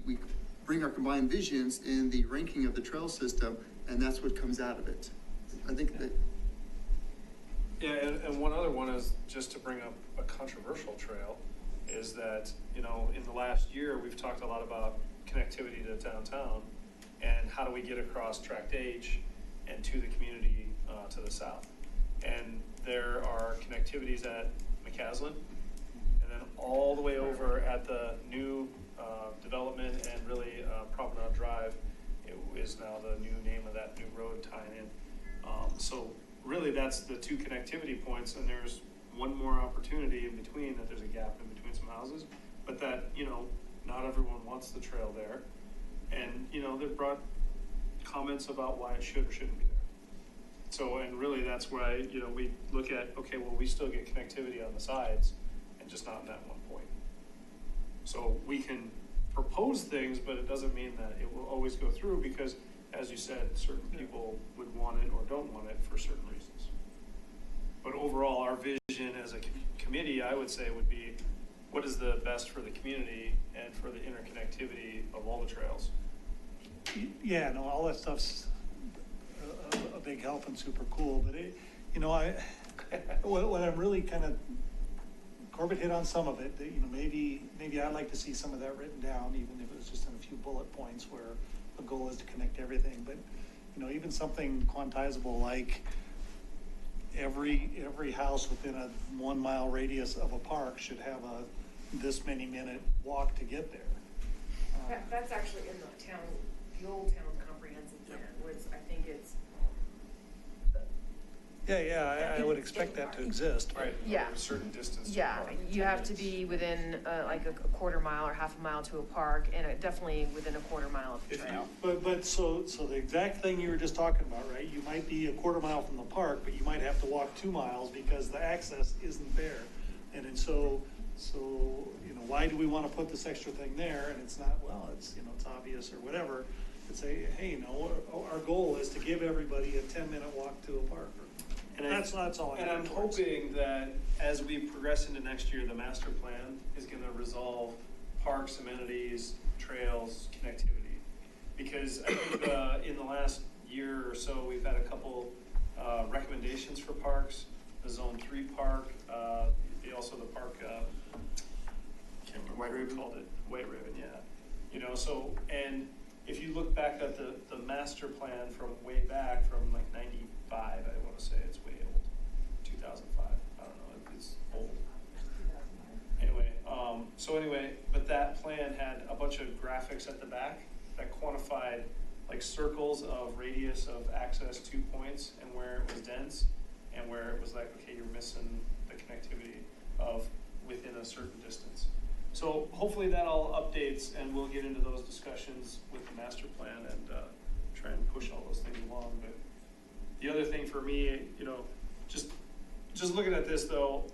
bring our combined visions in the ranking of the trail system, and that's what comes out of it. I think that. yeah, and one other one is, just to bring up a controversial trail, is that, you know, in the last year, we've talked a lot about connectivity to downtown, and how do we get across Tract H and to the community to the south. And there are connectivities at McCaslin, and then all the way over at the new development, and really Promenade Drive is now the new name of that new road tying in. So really that's the 2 connectivity points, and there's one more opportunity in between, that there's a gap in between some houses, but that, you know, not everyone wants the trail there. And, you know, they've brought comments about why it should or shouldn't be there. So, and really that's why, you know, we look at, okay, well, we still get connectivity on the sides and just not in that one point. So we can propose things, but it doesn't mean that it will always go through, because as you said, certain people would want it or don't want it for certain reasons. But overall, our vision as a committee, I would say, would be, what is the best for the community and for the interconnectivity of all the trails? Yeah, no, all that stuff's a big help and super cool, but you know, what I'm really kind of, Corbett hit on some of it, that, you know, maybe I'd like to see some of that written down, even if it was just in a few bullet points where the goal is to connect everything. But, you know, even something quantizable like every house within a 1 mile radius of a park should have this many minute walk to get there. That's actually in the old town comprehensive plan, was, I think it's. Yeah, I would expect that to exist. Right. Yeah. A certain distance. to Yeah, the park. you have to be within like a quarter mile or half a mile to a park, and definitely within a quarter mile of the trail. But so the exact thing you were just talking about, right? You might be a quarter mile from the park, but you might have to walk 2 miles because the access isn't there. And so, you know, why do we want to put this extra thing there? And it's not, well, it's, you know, it's obvious or whatever. It's hey, you know, our goal is to give everybody a 10-minute walk to a park. And that's all. And I'm hoping that as we progress into next year, the master plan is going to resolve parks, amenities, trails, connectivity. Because I think in the last year or so, we've had a couple recommendations for parks. The Zone 3 park, also the park, can't remember what we called it, White Ribbon, yeah. You know, so, and if you look back at the master plan from way back, from like 95, I want to say it's way old, 2005, I don't know, it's old. Anyway, but that bunch of graphics at the back that quantified like circles of radius of access to points and where it was dense and where it was like, okay, you're missing the connectivity of within a certain distance. So hopefully that all updates and we'll get into those discussions with the master plan and try and push all those things along. But the other thing for me, you know, just looking at this though,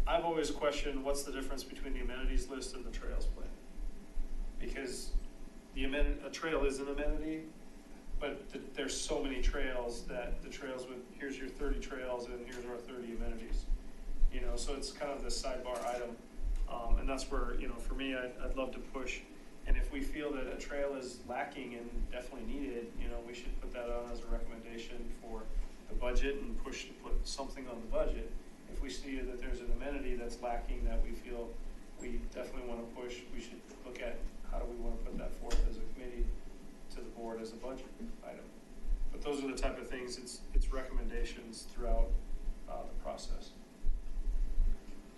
I've always questioned what's the difference between the amenities list and the trails plan. Because a trail is an amenity, but there's so many trails that the trails with, here's your 30 trails and here's our 30 amenities. You know, so it's kind of this sidebar item. And that's where, you know, for me, I'd love to push. And if we feel that a trail is lacking and definitely needed, you know, we should put that on as a recommendation for the budget and push to put something on the budget. If we see that there's an amenity that's lacking that we feel we definitely want to push, we should look at how do we want to put that forth as a committee to the board as a budget item. But those are the type of things, it's recommendations throughout the process.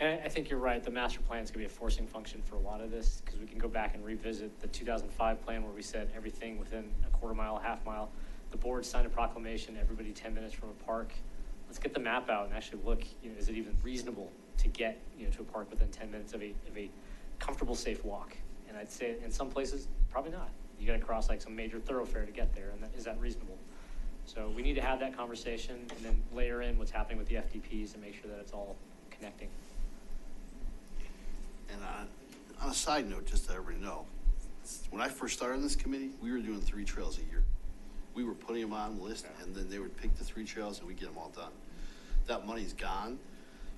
And I think you're right, the master plan is going to be a forcing function for a lot of this, because we can go back and revisit the 2005 plan where we said everything within a quarter mile, a half mile. The board signed a proclamation, everybody 10 minutes from a park. Let's get the map out and actually look, you know, is it even reasonable to get, you know, to a park within 10 minutes of a comfortable, safe walk? And I'd say in some places, probably not. You got to cross like some major thoroughfare to get there, and is that reasonable? So we need to have that conversation and then layer in what's happening with the FDPs and make sure that it's all connecting. And on a side note, just to let everybody know, when I first started on this committee, we were doing 3 trails a year. We were putting them on the list, and then they would pick the 3 trails, and we'd get them all done. That money's gone.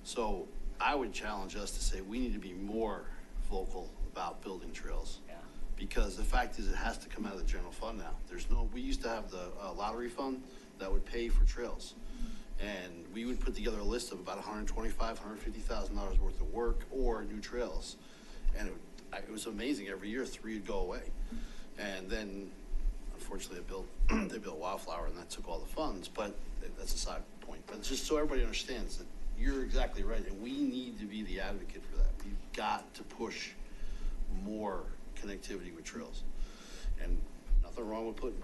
So I would challenge us to say we need to be more vocal about building trails. Yeah. Because the fact is, it has to come out of the general fund now. We used to have the lottery fund that would pay for trails. And we would put together a list of about $125,000, $150,000 worth of work or new trails. And it was amazing. Every year, 3 would go away. And then, unfortunately, they built Wildflower, and that took all the funds. But that's a side point. But just so everybody understands that you're exactly right, and we need to be the advocate for that. We've got to push more connectivity with trails. And nothing wrong with putting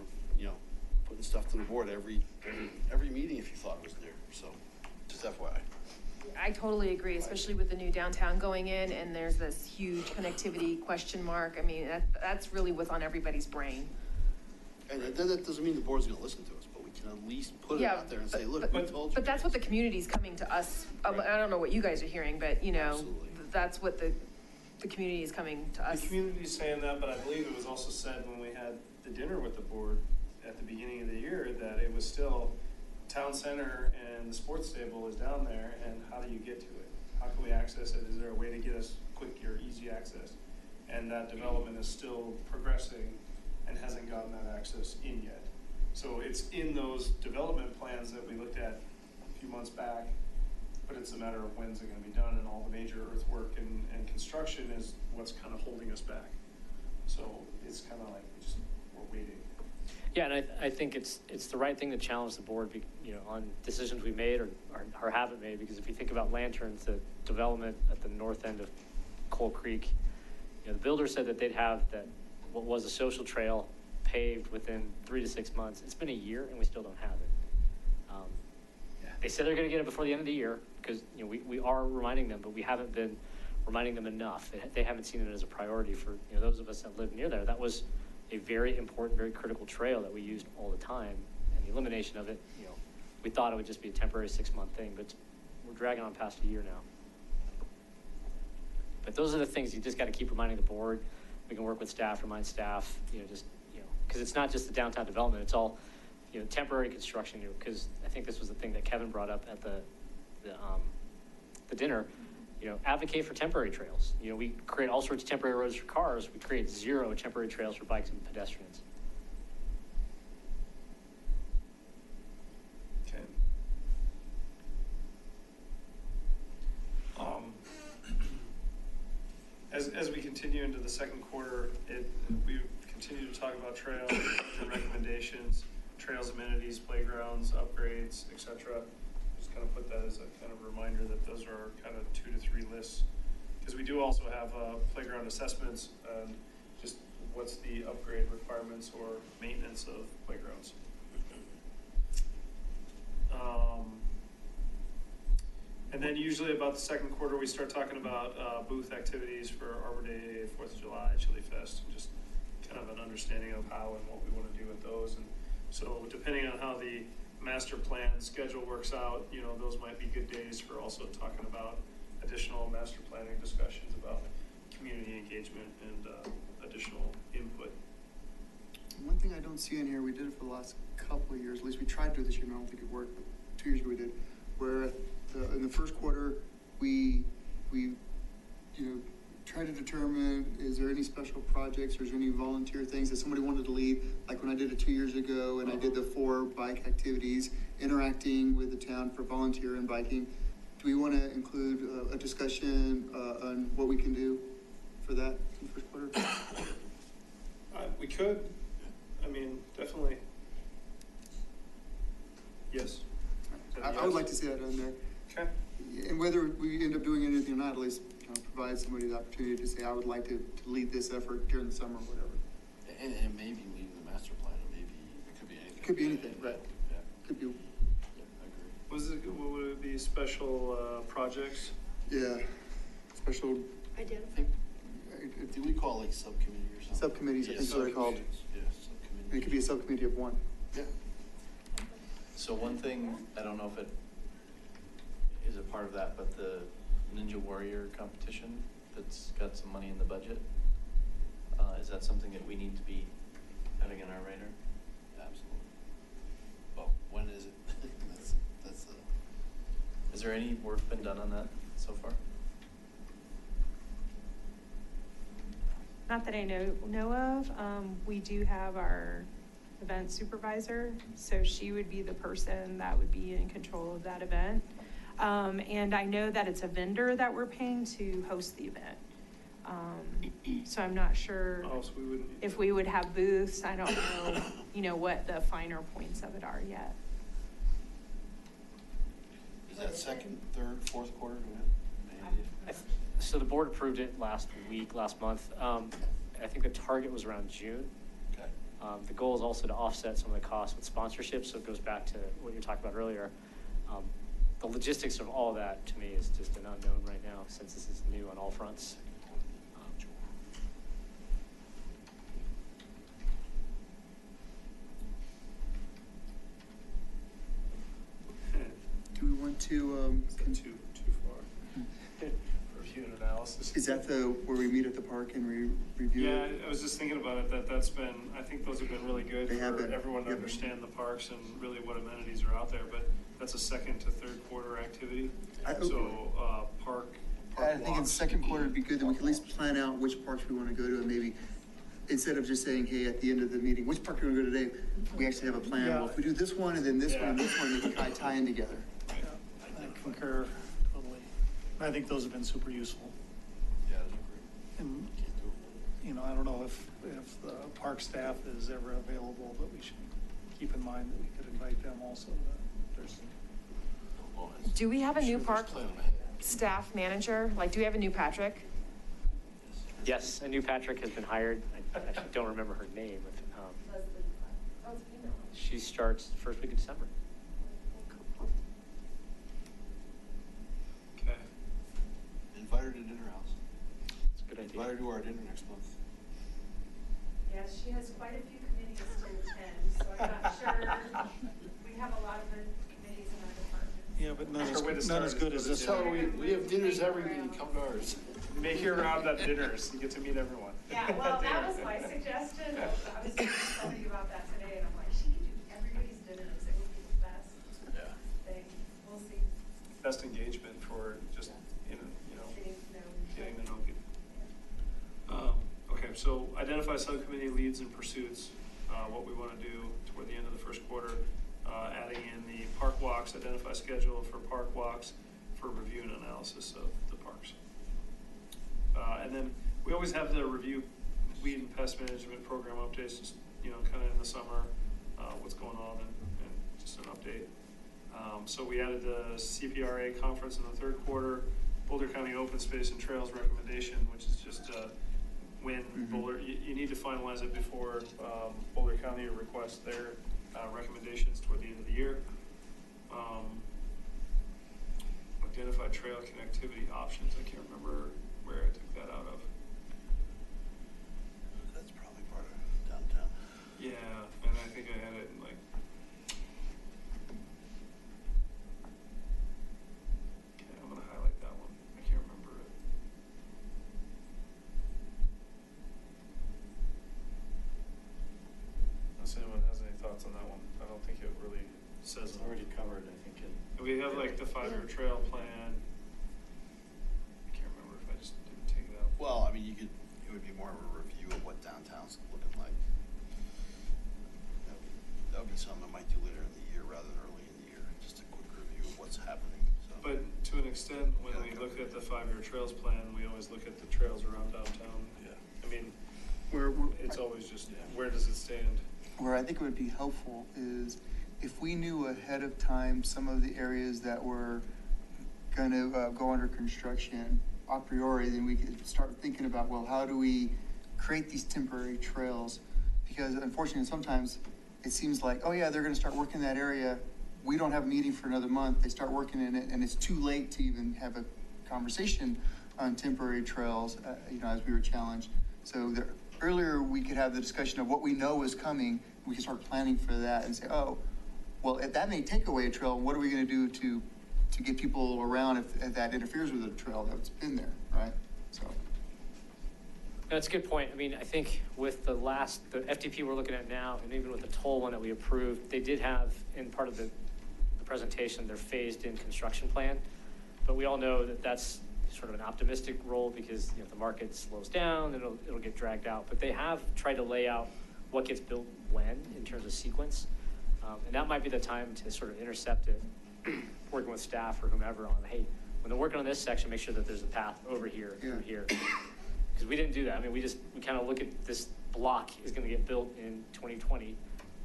stuff to the board every meeting if you thought it was there. So just FYI. I totally agree, especially with the new downtown going in and there's this huge connectivity question mark. I mean, that's really what's on everybody's brain. And that doesn't mean the board's going to listen to us, but we can at least put it out there and say, look, we told you. But that's what the community's coming to us. Right. I don't know what you guys are hearing, but you know, Absolutely. that's what the community is coming to us. The community's saying that, but I believe it was also said when we had the dinner with the board at the beginning of the year that it was still town center and the sports stable is down there, and how do you get to it? How can we access it? Is there a way to get us quick or easy access? And that development is still progressing and hasn't gotten that access in yet. So it's in those development plans that we looked at a few months back, but it's a matter of when's it gonna be done, and all the major earthwork and construction is what's kind of holding us back. So it's kind of like we're waiting. Yeah, and I think it's the right thing to challenge the board, you know, on decisions we made or haven't made, because if you think about Lanterns, the development at the north end of Coal Creek, you know, the builder said that they'd have what was a social trail paved within 3 to 6 months. It's been a year and we still don't have it. They said they're going to get it before the end of the year, because you know we are reminding them, but we haven't been reminding them enough. They haven't seen it as a priority for those of us that live near there. That was a very important, very critical trail that we used all the time, and the elimination of it, we thought it would just be a temporary 6-month thing, but we're dragging on past a year now. But those are the things you just got to keep reminding the board. We can work with staff, remind staff, because it's not just the downtown development, it's all, temporary construction, because I think this was the thing that Kevin brought up at the dinner, advocate for temporary trails. We create all sorts of temporary roads for cars, we create 0 temporary trails for bikes and pedestrians. Okay. As we continue into the second quarter, we continue to talk about trails and recommendations, trails, amenities, playgrounds, upgrades, etc. Just kind of put that as a kind of reminder that those are kind of 2 to 3 lists. Because we do also have playground assessments. what's the upgrade requirements or maintenance of playgrounds. And then usually about the second quarter, we start talking about booth activities for Arbor Day, 4th of July, Chili Fest, and just kind of an understanding of how and what we want to do with those. And so depending on how the master plan schedule works out, you know, those might be good days for also talking about additional master planning discussions about community engagement and additional input. One thing I don't see in here, we did it for the last couple of years, at least we tried to do this year, and I don't think it worked, but 2 years ago we did, where in the first quarter, we try to determine, is there any special projects or is there any volunteer things that somebody wanted to lead? Like when I did it 2 years ago and I did the 4 bike activities, interacting with the town for volunteer and biking. Do we want to include a discussion on what we can do for that in the first quarter? We could, I mean, definitely. Yes. I would like to see that on there. Okay. And whether we end up doing anything or not, at least provide somebody the opportunity to say, I would like to lead this effort during the summer or whatever. And maybe leave the master plan, or maybe it could be anything. It could be anything, right? Yeah. Could be. Yeah, I agree. What would it be, special projects? Yeah, special Identify. Do we call it like subcommittee or something? subcommittees, I think is what they're called. Yeah, subcommittee. And it could be a subcommittee of one. Yeah. So one thing, I don't know if it is a part of that, but the Ninja Warrior competition that's got some money in the budget, is that something that we need to be having on our radar? Absolutely. Well, when is it? that's Has there any work been done on that so far? Not that I know of. We do have our event supervisor, so she would be the person that would be in control of that event. And I know that it's a vendor that we're paying to host the event. So I'm not sure So we wouldn't. if we would have booths. I don't know, what the finer points of it are yet. Is that second, third, fourth quarter? So the board approved it last month. I think the target was around June. Okay. The goal is also to offset some of the costs with sponsorships, so it goes back to what you were talking about earlier. The logistics of all of that, to me, is just an unknown right now, since this is new on all fronts. Do we want to, Too far. Review and analysis. is that where we meet at the park and review? Yeah, I was just thinking about it, that's been, I think those have been really good They have for been, everyone to yep. understand the parks and really what amenities are out there, but that's a second to third quarter activity. So, park I think in walks. second quarter it'd be good that we can at least plan out which parks we want to go to, and maybe, instead of just saying, hey, at the end of the meeting, which park do we want to go today? We actually have a plan. Well, if we do this one and then this one and this one, they can kind of tie in together. I concur totally. I think those have been super useful. Yeah, that's great. And, Can't do it. I don't know if the park staff is ever available, but we should keep in mind that we could invite them also. There's Well, it's- Do we have a new sure, park let's plan ahead. staff manager? Like, do we have a new Patrick? Yes, a new Patrick has been hired. I actually don't remember her name. She starts first week of December. Okay. Invite her to dinner house. It's a good idea. Invite her to our dinner next month. Yes, she has quite a few committees to attend, so I'm not sure. We have a lot of good committees in our department. Yeah, but Our way to not as start good is as go to this dinner. one. So we have dinners every week, come to ours. Make your round at dinners, you get to meet everyone. Yeah, well, that was my suggestion. I was talking about that today, and I'm like, she could do everybody's dinners. It would be the best Yeah. thing. We'll see. Best engagement for just, getting to know people. Okay, so identify subcommittee leads and pursuits, what we want to do toward the end of the first quarter, adding in the park walks, identify schedule for park walks for review and analysis of the parks. And then we always have the review weed and pest management program updates, just, kind of in the summer, what's going on and just an update. So we added the CPRA conference in the third quarter, Boulder County Open Space and Trails recommendation, which is just, when Boulder, you need to finalize it before Boulder County requests their recommendations toward the end of the year. Identify trail connectivity options. I can't remember where I took that out of. That's probably part of downtown. Yeah, and I think I had it in like. Okay, I'm gonna highlight that one. I can't remember it. Unless anyone has any thoughts on that one. I don't think it really says It's it. already covered, I think, in. We have like the 5-year trail plan. I can't remember if I just didn't take it out. Well, I mean, it would be more of a review of what downtown's looking like. That would be something I might do later in the year rather than early in the year, just a quick review of what's happening, so. But to an extent, when we look at the 5-year trails plan, we always look at the trails around downtown. Yeah. I mean, it's always just, where does it stand? Where I think it would be helpful is if we knew ahead of time some of the areas that were going to go under construction a priori, then we could start thinking about, well, how do we create these temporary trails? Because unfortunately, sometimes it seems like, oh yeah, they're going to start working that area. We don't have a meeting for another month. They start working in it, and it's too late to even have a conversation on temporary trails, as we were challenged. So the earlier we could have the discussion of what we know is coming, we can start planning for that and say, oh, well, if that may take away a trail, what are we going to do to get people around if that interferes with the trail that's been there, right? So. That's a good point. I mean, I think with the FDP we're looking at now, and even with the toll one that we approved, they did have in part of the presentation their phased-in construction plan. But we all know that that's sort of an optimistic role because if the market slows down, then it'll get dragged out. But they have tried to lay out what gets built when in terms of sequence. And that might be the time to sort of intercept it, working with staff or whomever on, hey, when they're working on this section, make sure that there's a path over here, through here. Because we didn't do that. I mean, we kind of look at this block is going to get built in 2020,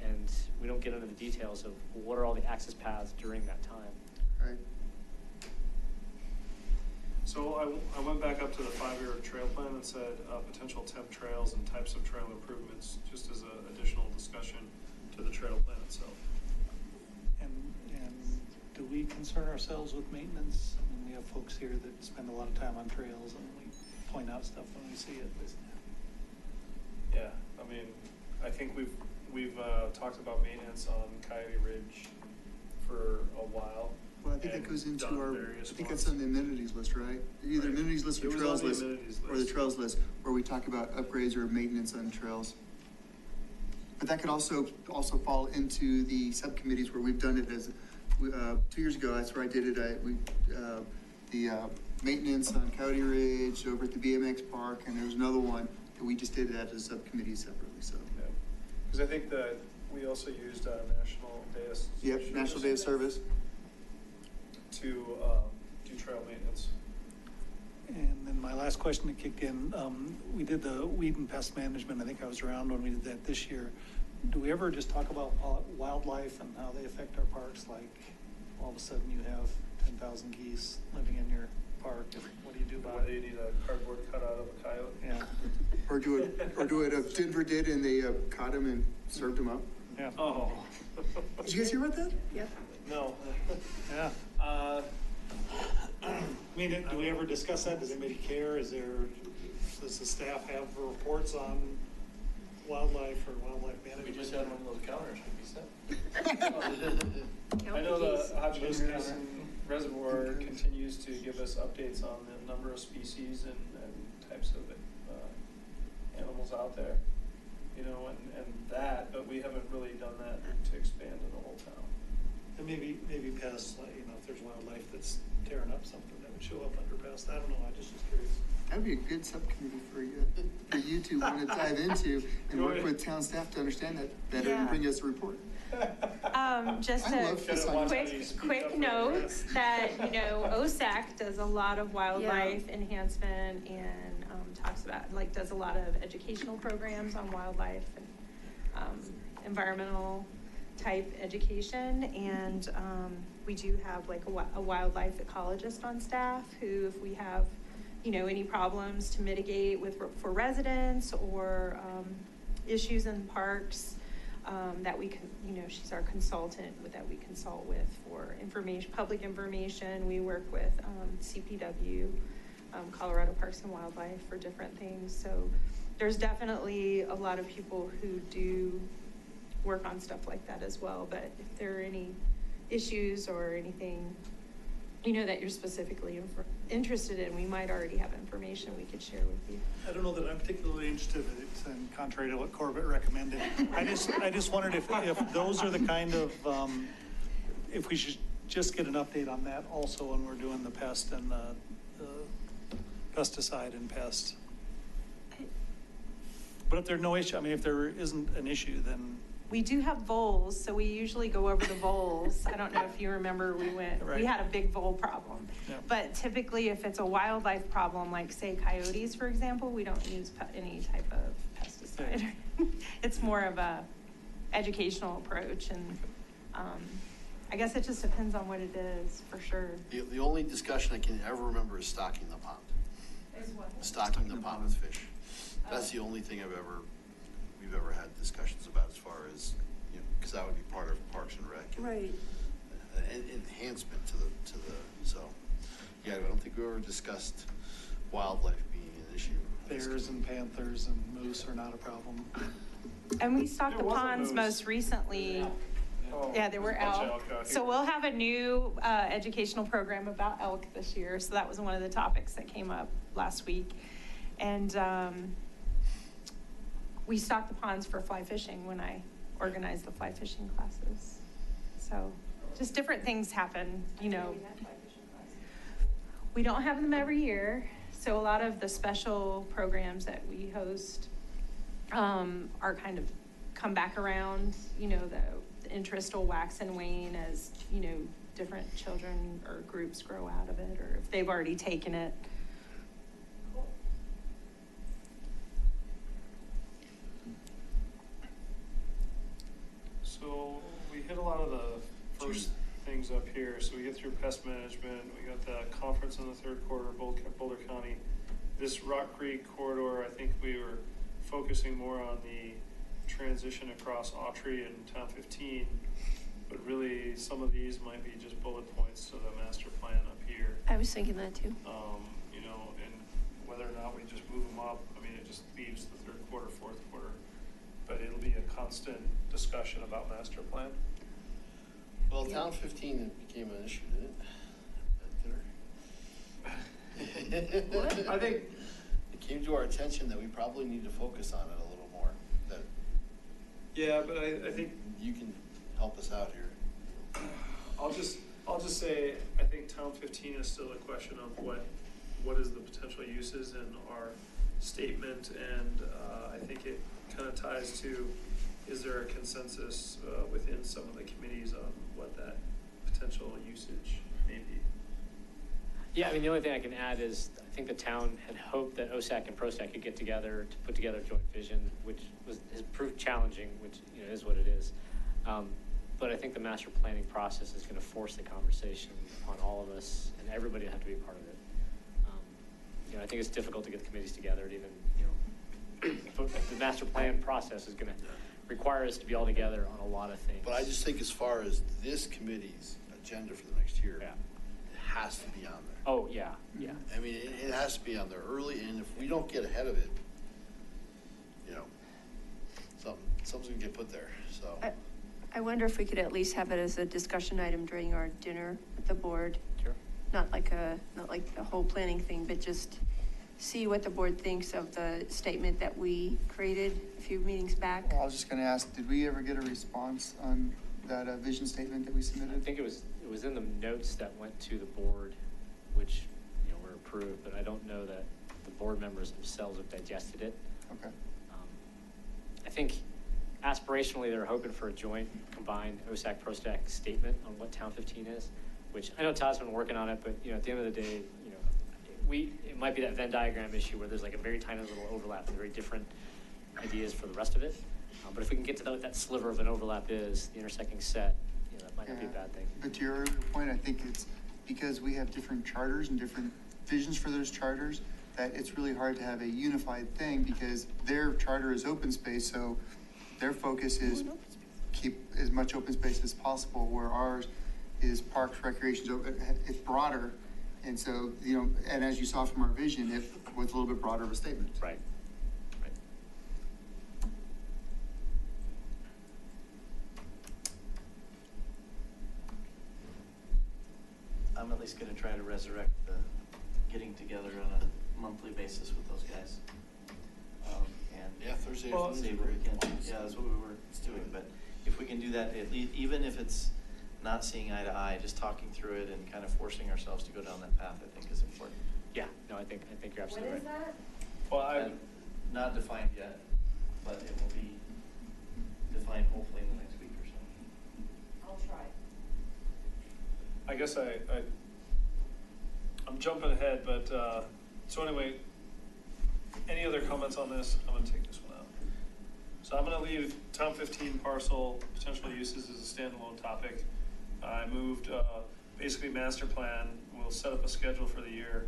and we don't get into the details of what are all the access paths during that time. Right. So I went back up to the 5-year trail plan and said potential temp trails and types of trail improvements, just as an additional discussion to the trail plan itself. And do we concern ourselves with maintenance? I mean, we have folks here that spend a lot of time on trails and we point out stuff when we see it. Yeah, I mean, I think we've talked about maintenance on Coyote Ridge for a while. Well, I think that goes into done our, I various think ones. that's on the amenities list, right? Either Right. amenities list or It was trails on the list. amenities Or the list. trails list, where we talk about upgrades or maintenance on trails. But that could also fall into the subcommittees where we've done it as, 2 years ago, that's where I did it. The maintenance on Coyote Ridge over at the BMX park, and there was another one that we just did it as a subcommittee separately, so. Because I think that we also used National Day of Yep, National Day of Service. to do trail maintenance. And then my last question to kick in, we did the weed and pest management. I think I was around when we did that this year. Do we ever just talk about wildlife and how they affect our parks? Like all of a sudden you have 10,000 geese living in your park. What do you do about Whether it? you need a cardboard cutout of a coyote. Yeah, Or do it, Denver did, and they caught him and served him up. yeah, Oh. Did you guys hear about that? Yep. No. yeah. I mean, do we ever discuss that? Does anybody care? Does the staff have reports on wildlife or wildlife We management? just had one of those counters could be set. I know the Hodgkin Basin Reservoir continues to give us updates on the number of species and types of animals out there, and that, but we haven't really done that to expand in the whole town. And maybe past, if there's wildlife that's tearing up something that would show up under pest. I don't know. I just was curious. That'd be a good subcommittee for you to want to dive into and work with town staff to understand that better and bring us a report. Just I a love this on- quick note that, OSAC does a lot of wildlife enhancement and talks about, does a lot of educational programs on wildlife and environmental type education. And we do have a wildlife ecologist on staff who, if we have any problems to mitigate for residents or issues in parks that we can, she's our consultant that we consult with for information, public information. We work with CPW, Colorado Parks and Wildlife, for different things. So there's definitely a lot of people who do work on stuff like that as well. But if there are any issues or anything, that you're specifically interested in, we might already have information we could share with you. I don't know that I'm particularly interested in it, and contrary to what Corbett recommended. I just wondered if those are the kind of, if we should just get an update on that also when we're doing the pest and the pesticide and pest. But if there's no issue, if there isn't an issue, then. We do have voles, so we usually go over the voles. I don't know if you remember, we had a big vole problem. Yeah. But typically, if it's a wildlife problem, like say coyotes, for example, we don't use any type of pesticide. It's more of a educational approach, and I guess it just depends on what it is, for sure. The only discussion I can ever remember is stocking the pond. Is what? Stocking the pond with fish. That's the only thing we've ever had discussions about, as far as, because that would be part of Parks and Rec. Right. An enhancement to the, so, yeah, I don't think we ever discussed wildlife being an issue. Bears and panthers and moose are not a problem. And we stocked the There was a ponds moose. most recently. Oh, Yeah, there were there's a bunch of elk. elk out So here. we'll have a new educational program about elk this year. So that was one of the topics that came up last week. And we stocked the ponds for fly fishing when I organized the fly fishing classes. So just different things happen, We don't have them every year. So a lot of the special programs that we host are kind of come back around. The interest will wax and wane as, different children or groups grow out of it, or if they've already taken it. So we hit a lot of the first things up here. So we get through pest management, we got the conference in the third quarter, Boulder County. This Rock Creek corridor, I think we were focusing more on the transition across Autry and Town 15, but really some of these might be just bullet points to the master plan up here. I was thinking that too. And whether or not we just move them up, it just leaves the third quarter, fourth quarter, but it'll be a constant discussion about master plan. Well, Town 15 became an issue, didn't it? What? I think, It came to our attention that we probably need to focus on it a little more, that yeah, but I think you can help us out here. I'll just say, I think Town 15 is still a question of what is the potential uses in our statement, and I think it kind of ties to, is there a consensus within some of the committees on what that potential usage may be? Yeah, the only thing I can add is, I think the town had hoped that OSAC and PROSTAC could get together to put together a joint vision, which has proved challenging, which, is what it is. But I think the master planning process is going to force the conversation on all of us, and everybody will have to be a part of it. I think it's difficult to get the committees together to even, the master plan process is going to require us to be all together on a lot of things. But I just think as far as this committee's agenda for the next year, Yeah. it has to be on there. Oh, yeah. It has to be on there early, and if we don't get ahead of it, something's gonna get put there, so. I wonder if we could at least have it as a discussion item during our dinner with the board. Sure. Not like the whole planning thing, but just see what the board thinks of the statement that we created a few meetings back. Well, I was just gonna ask, did we ever get a response on that vision statement that we I submitted? think it was in the notes that went to the board, which, were approved, but I don't know that the board members themselves have digested it. Okay. I think aspirationally, they're hoping for a joint combined OSAC PROSTAC statement on what Town 15 is, which I know Todd's been working on it, but at the end of the day, it might be that Venn diagram issue where there's like a very tiny little overlap and very different ideas for the rest of it. But if we can get to what that sliver of an overlap is, the intersecting set, that might not be a bad thing. But to your earlier point, I think it's because we have different charters and different visions for those charters, that it's really hard to have a unified thing because their charter is open space, so their focus is keep as much open space as possible, where ours is parks, recreations, it's broader. And so, you know, and as you saw from our vision, it was a little bit broader of a statement. Right. Right. I'm at least gonna try to resurrect the getting together on a monthly basis with those guys. And Yeah, Thursday Well, afternoon. see what we can, yeah, that's what we were doing, but if we can do that, at least, even if it's not seeing eye to eye, just talking through it and kind of forcing ourselves to go down that path, I think is important. Yeah, no, I think you're What absolutely is right. that? Well, I, And not defined yet, but it will be defined hopefully in the next week or so. I'll try. I guess I'm jumping ahead, but, so anyway, any other comments on this? I'm gonna take this one out. So I'm gonna leave Town 15 parcel potential uses as a standalone topic. I moved, basically master plan, we'll set up a schedule for the year.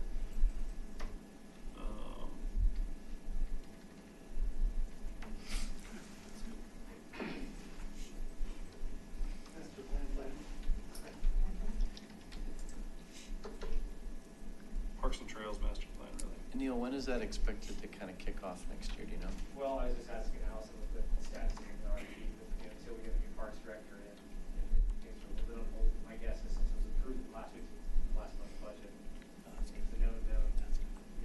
Parks and Trails master plan, really. And Neil, when is that expected to kind of kick off next year, do you know? Well, I was just asking Allison with the stats and the RFP, but, you know, until we get a new parks director in, things are a little bit on hold. My guess is since it was approved last month's budget, it's a known, the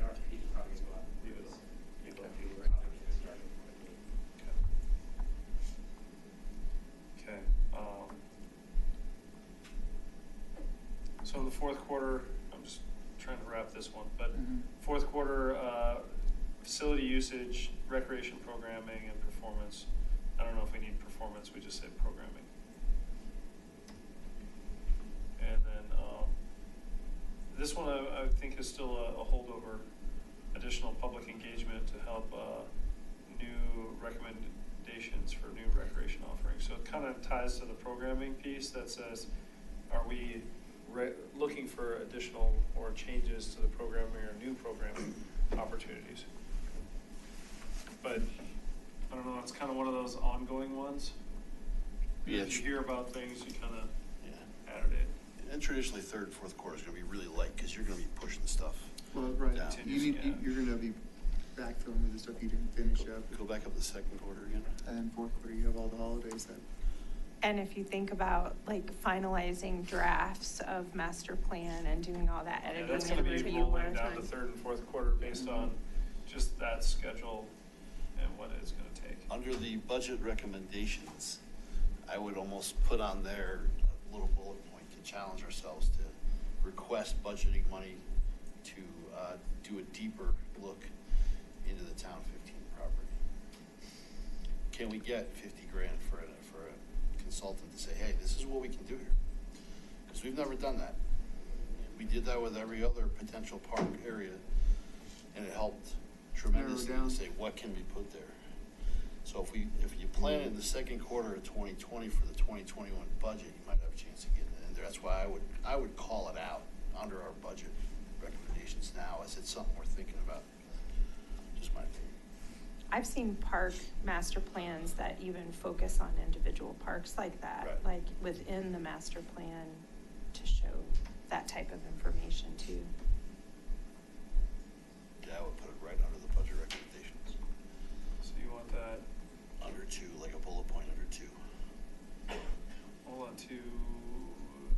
RFP is probably going to go out. Leave it on. It will be, we're probably going to start it quickly. Okay, so in the fourth quarter, I'm just trying to wrap this one, but fourth quarter, facility usage, recreation programming, and performance. I don't know if we need performance, we just said programming. And then, this one I think is still a holdover, additional public engagement to help, new recommendations for new recreation offerings. So it kind of ties to the programming piece that says, are we looking for additional or changes to the programming or new programming opportunities? But I don't know, it's kind of one of those ongoing ones. Yeah, As you hear about things, you kind of Yeah. added it. And traditionally, third and fourth quarter is gonna be really light, because you're gonna be pushing stuff. Well, right, Down. you're gonna be backfilling with the stuff you didn't finish up. Go back up the second quarter again. And then fourth quarter, you have all the holidays that. And if you think about like finalizing drafts of master plan and doing all that Yeah, editing that's and gonna be review rolling one down to time. third and fourth quarter based on just that schedule and what it's gonna take. Under the budget recommendations, I would almost put on there a little bullet point to challenge ourselves to request budgeting money to do a deeper look into the Town 15 property. Can we get 50 grand for a consultant to say, hey, this is what we can do here? Because we've never done that. We did that with every other potential park area, and it helped tremendously down. to say, what can we put there? So if you plan in the second quarter of 2020 for the 2021 budget, you might have a chance of getting it in there. That's why I would call it out under our budget recommendations now, as it's something we're thinking about. Just my opinion. I've seen park master plans that even focus on individual parks like that, Right. like within the master plan to show that type of information too. Yeah, I would put it right under the budget recommendations. So you want that, Under two, like a bullet point under two. hold on to,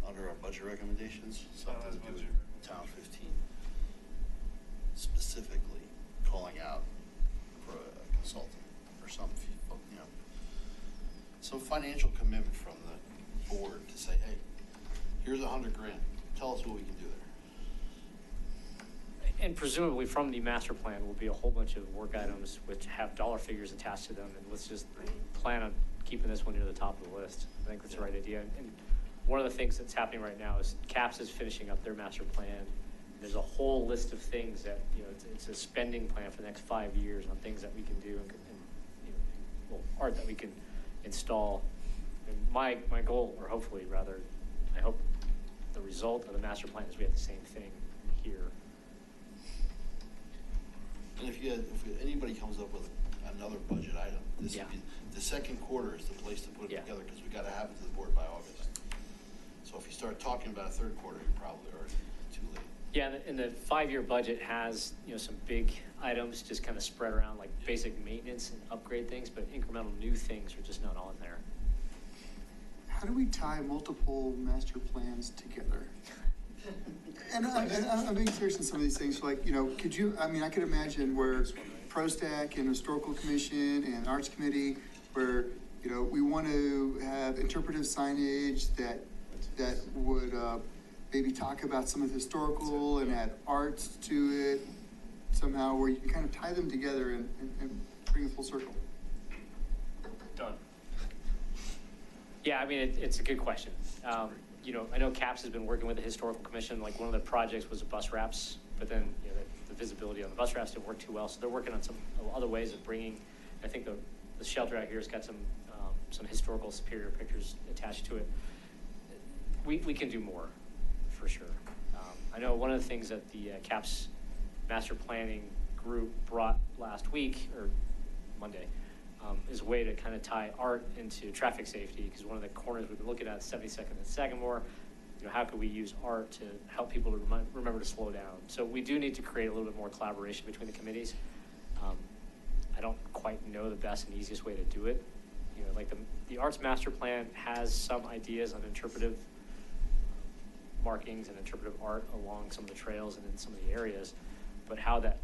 Under our budget recommendations, something Finalize to do budget with Town 15. Specifically calling out for a consultant or some, some financial commitment from the board to say, hey, here's $100 grand. Tell us what we can do there. And presumably from the master plan will be a whole bunch of work items which have dollar figures attached to them, and let's just plan on keeping this one near the top of the list. I think that's the right idea. And one of the things that's happening right now is CAPS is finishing up their master plan. There's a whole list of things that, it's a spending plan for the next 5 years on things that we can do and art that we can install. And my goal, or hopefully rather, I hope the result of the master plan is we have the same thing here. And if anybody comes up with another budget item, this would be, the second quarter is the place to put it together, because we gotta have it to the board by August. So if you start talking about a third quarter, you're probably already too late. Yeah, and the 5-year budget has, some big items just kind of spread around, like basic maintenance and upgrade things, but incremental new things are just not on there. How do we tie multiple master plans together? And I'm being serious in some of these things, like, could you, I could imagine where PROSTAC and Historical Commission and Arts Committee, where, we want to have interpretive signage that would maybe talk about some of the historical and add arts to it somehow, where you can kind of tie them together and bring it full circle. Done. Yeah, it's a good question. I know CAPS has been working with the Historical Commission, like one of the projects was the bus wraps, but then, the visibility on the bus wraps didn't work too well, so they're working on some other ways of bringing, I think the shelter out here has got some historical superior pictures attached to it. We can do more, for sure. I know one of the things that the CAPS Master Planning Group brought last week, or Monday, is a way to kind of tie art into traffic safety, because one of the corners we've been looking at is 72nd and Sagamore. How can we use art to help people to remember to slow down? So we do need to create a little bit more collaboration between the committees. I don't quite know the best and easiest way to do it. Like the Arts Master Plan has some ideas on interpretive markings and interpretive art along some of the trails and in some of the areas, but how that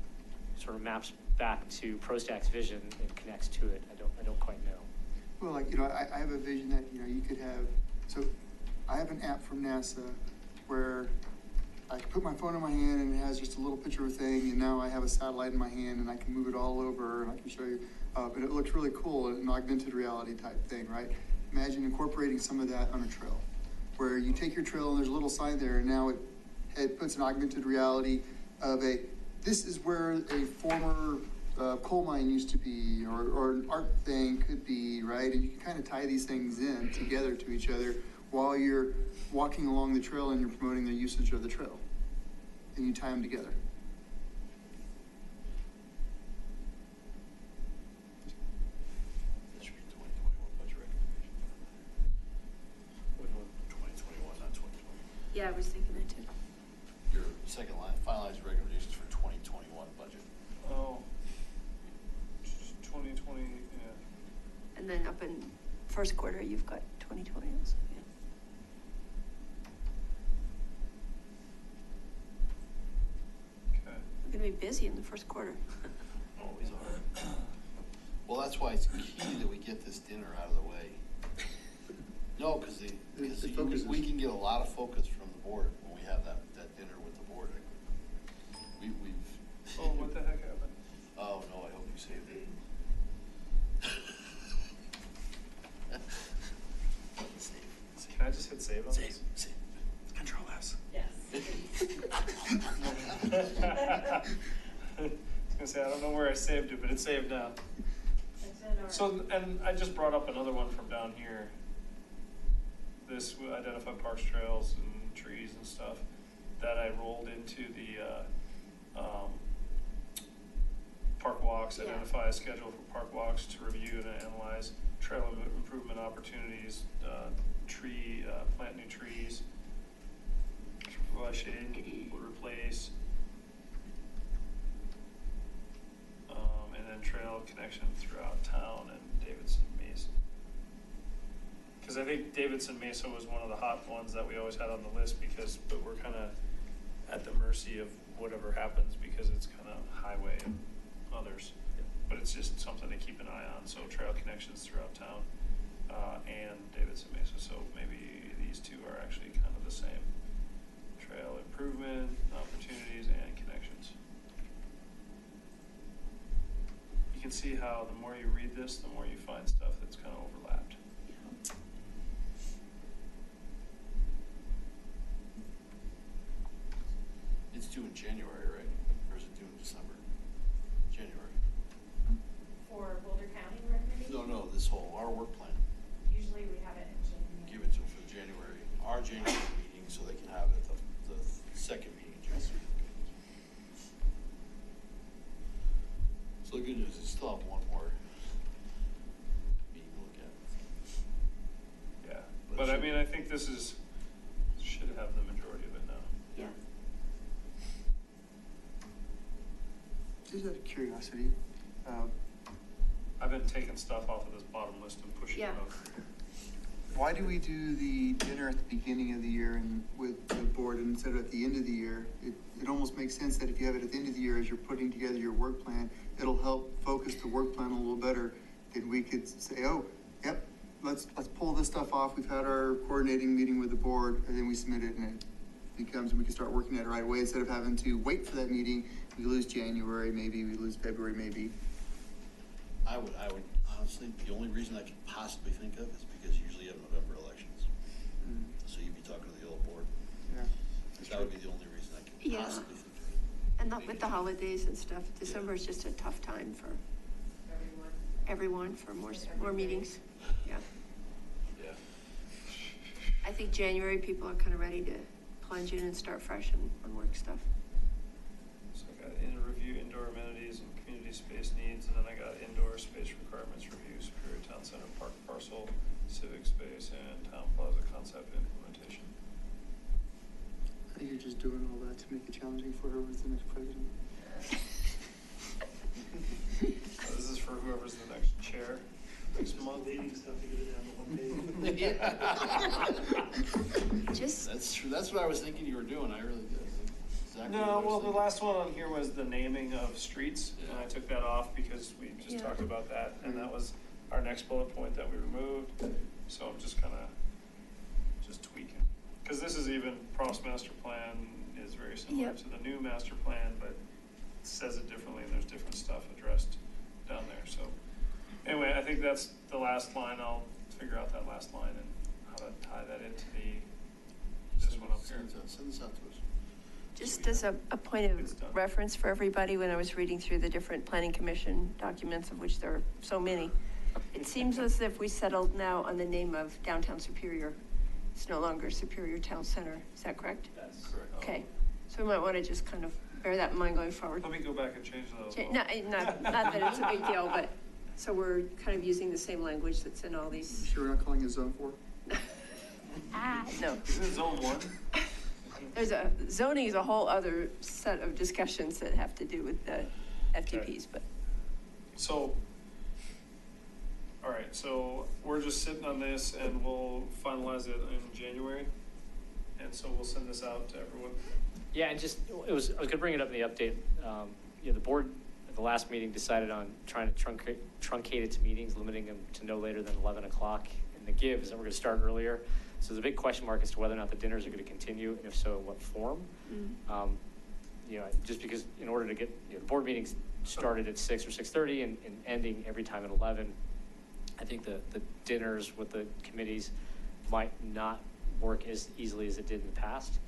sort of maps back to PROSTAC's vision and connects to it, I don't quite know. Well, I have a vision that, you could have, so I have an app from NASA where I can put my phone in my hand and it has just a little picture of a thing, and now I have a satellite in my hand and I can move it all over and I can show you, and it looks really cool, an augmented reality type thing, right? Imagine incorporating some of that on a trail, where you take your trail and there's a little sign there, and now it puts an augmented reality of this is where a former coal mine used to be, or an art thing could be, right? And you can kind of tie these things in together to each other while you're walking along the trail and you're promoting the usage of the trail. And you tie them together. That should be 2021 budget recommendation. Which one? 2021, not 2020. Yeah, I was thinking that too. Your second line, finalized recommendations for 2021 budget. Oh, 2020, yeah. And then up in first quarter, you've got 2020 also, yeah. Okay. We're gonna be busy in the first quarter. Always are. Well, that's why it's key that we get this dinner out of the way. No, because we can get a lot of focus from the board when we have that dinner with the board. We've. Oh, what the heck happened? Oh, no, I hope you saved it. Can I just hit save on this? Save. Control S. Yes. I was gonna say, I don't know where I saved it, but it's saved now. So, and I just brought up another one from down here. This will identify parks, trails, and trees and stuff that I rolled into the, park walks, identify a schedule for park walks to review and analyze trail improvement opportunities, plant new trees, provide shade, would replace, and then trail connection throughout town and Davidson Mesa. Because I think Davidson Mesa was one of the hot ones that we always had on the list but we're kind of at the mercy of whatever happens because it's kind of highway and others. But it's just something to keep an eye on. So trail connections throughout town and Davidson Mesa. So maybe these two are actually kind of the same. Trail improvement, opportunities, and connections. You can see how the more you read this, the more you find stuff that's kind of overlapped. It's due in January, right? Or is it due in December? January. For Boulder County recommendation? No, our work plan. Usually we have it in January. Give it to them for January, our January meeting, so they can have it at the second meeting in January. The good news is you still have one more meeting to look at. Yeah, but I mean, I think this should have the majority of it now. Yeah. Just out of curiosity, I've been taking stuff off of this bottom list and pushing it Yeah. up. why do we do the dinner at the beginning of the year and with the board instead of at the end of the year? It almost makes sense that if you have it at the end of the year as you're putting together your work plan, it'll help focus the work plan a little better. Then we could say, oh, yep, let's pull this stuff off. We've had our coordinating meeting with the board, and then we submit it, and it becomes, we can start working at it right away instead of having to wait for that meeting. We lose January, maybe, we lose February, maybe. I would honestly, the only reason I could possibly think of is because usually you have November elections. So you'd be talking to the old board. Yeah. That would be the only reason I could Yeah. possibly think of. And with the holidays and stuff, December is just a tough time for everyone for more meetings. Yeah. Yeah. I think January, people are kind of ready to plunge in and start fresh on work stuff. So I got review indoor amenities and community space needs, and then I got indoor space requirements review, Superior Town Center, park parcel, civic space, and town plaza concept implementation. I think you're just doing all that to make it challenging for whoever's the next president. So this is for whoever's the next chair next month. Leading stuff to get it down to one page. Just, That's true. That's what I was thinking you were doing. I really did. Exactly No, what I was well, the thinking. last one on here was the naming of streets, and I took that off because we just Yeah. talked about that, and that was our next bullet point that we removed. So I'm just kind of tweaking. Because this is even Prost master plan is very similar Yep. to the new master plan, but it says it differently, and there's different stuff addressed down there. So anyway, I think that's the last line. I'll figure out that last line and how to tie that into this one up here. Send this out to us. just as a point It's of done. reference for everybody, when I was reading through the different planning commission documents, of which there are so many, it seems as if we settled now on the name of Downtown Superior. It's no longer Superior Town Center. Is that correct? That's correct. Okay. So we might want to just kind of bear that in mind going forward. Let me go back and change those. Not that it's a big deal, but, so we're kind of using the same language that's in all You these. sure we're not calling it zone 4? No. Isn't it zone 1? Zoning is a whole other set of discussions that have to do with the FTPs, but. So, all right, so we're just sitting on this and we'll finalize it in January. And so we'll send this out to everyone. Yeah, and just, I was gonna bring it up in the update. The board at the last meeting decided on trying to truncate its meetings, limiting them to no later than 11 o'clock. And the give is that we're gonna start earlier. So there's a big question mark as to whether or not the dinners are gonna continue, and if so, in what form. Just because in order to get, the board meetings started at 6 or 6:30 and ending every time at 11, I think the dinners with the committees might not work as easily as it did in the past.